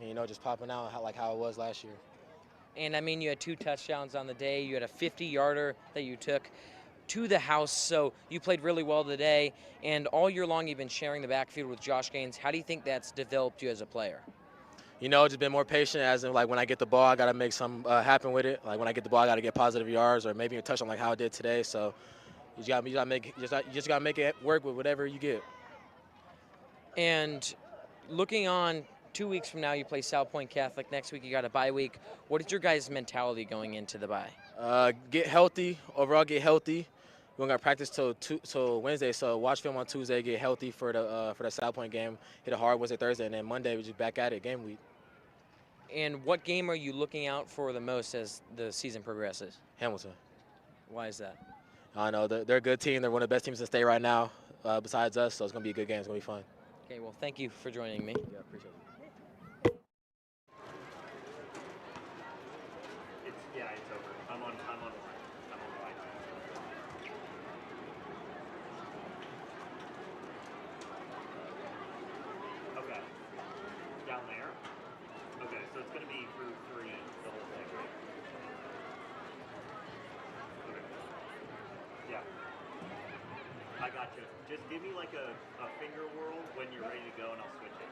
And, you know, just popping out how it was last year. And, I mean, you had 2 touchdowns on the day. You had a 50-yarder that you took to the house, so you played really well today. And all year long you've been sharing the backfield with Josh Gaines. How do you think that's developed you as a player? You know, just been more patient, as in, like, when I get the ball, I got to make something happen with it. Like, when I get the ball, I got to get positive yards or maybe a touchdown like how I did today. So you just got to make it work with whatever you get. And looking on, 2 weeks from now you play South Point Catholic. Next week you got a bye week. What is your guys' mentality going into the bye? Get healthy. Overall, get healthy. We don't got practice till Wednesday, so watch film on Tuesday. Get healthy for the South Point game. Hit it hard Wednesday, Thursday, and then Monday we just back at it game week. And what game are you looking out for the most as the season progresses? Hamilton. Why is that? I know they're a good team. They're one of the best teams in the state right now, besides us. So it's gonna be a good game. It's gonna be fun. Okay, well, thank you for joining me. Yeah, appreciate it. It's over. I'm on line. Okay. Down there? Okay, so it's going to be through 3, the whole thing, right? Okay. Yeah. I got you. Just give me like a finger whirl when you're ready to go and I'll switch it.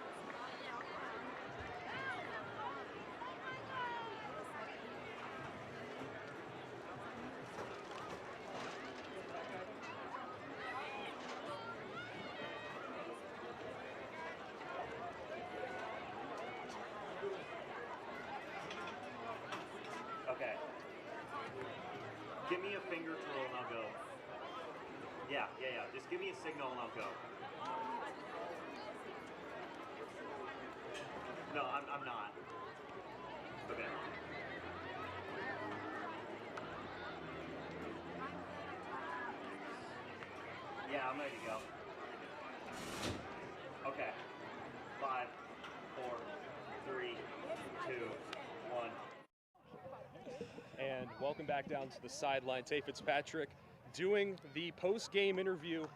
Okay. Give me a finger twirl and I'll go. Yeah. Just give me a signal and I'll go. No, I'm not. Okay. Yeah, I'm ready to go. Okay. 5, 4, 3, 2, 1. And welcome back down to the sideline. Tay Fitzpatrick doing the post-game interview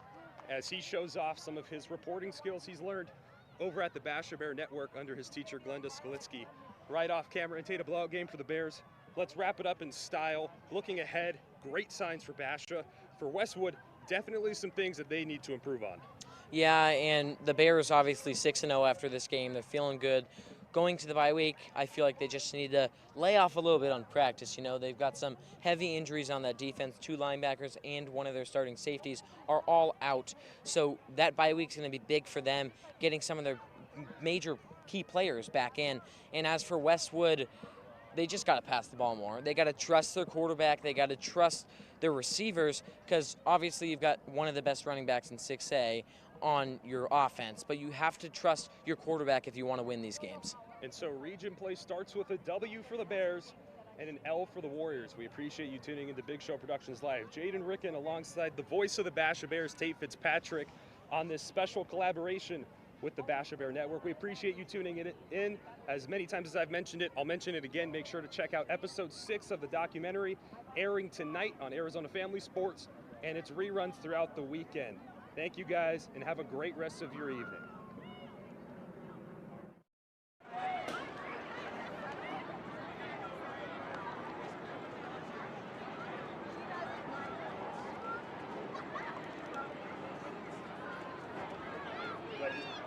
as he shows off some of his reporting skills he's learned over at the Basha Bear Network under his teacher, Glenda Skolitsky. Right off camera, and Tay, a blowout game for the Bears. Let's wrap it up in style. Looking ahead, great signs for Basha. For Westwood, definitely some things that they need to improve on. Yeah, and the Bears obviously 6-0 after this game. They're feeling good. Going to the bye week, I feel like they just need to lay off a little bit on practice. You know, they've got some heavy injuries on that defense. 2 linebackers and one of their starting safeties are all out. So that bye week's going to be big for them, getting some of their major key players back in. And as for Westwood, they just got to pass the ball more. They got to trust their quarterback. They got to trust their receivers, because obviously you've got one of the best running backs in 6A on your offense, but you have to trust your quarterback if you want to win these games. And so region play starts with a W for the Bears and an L for the Warriors. We appreciate you tuning into Big Show Productions Live. Jaden Ricken alongside the voice of the Basha Bears, Tate Fitzpatrick, on this special collaboration with the Basha Bear Network. We appreciate you tuning it in. As many times as I've mentioned it, I'll mention it again. Make sure to check out episode 6 of the documentary airing tonight on Arizona Family Sports, and its reruns throughout the weekend. Thank you guys, and have a great rest of your evening. Do I just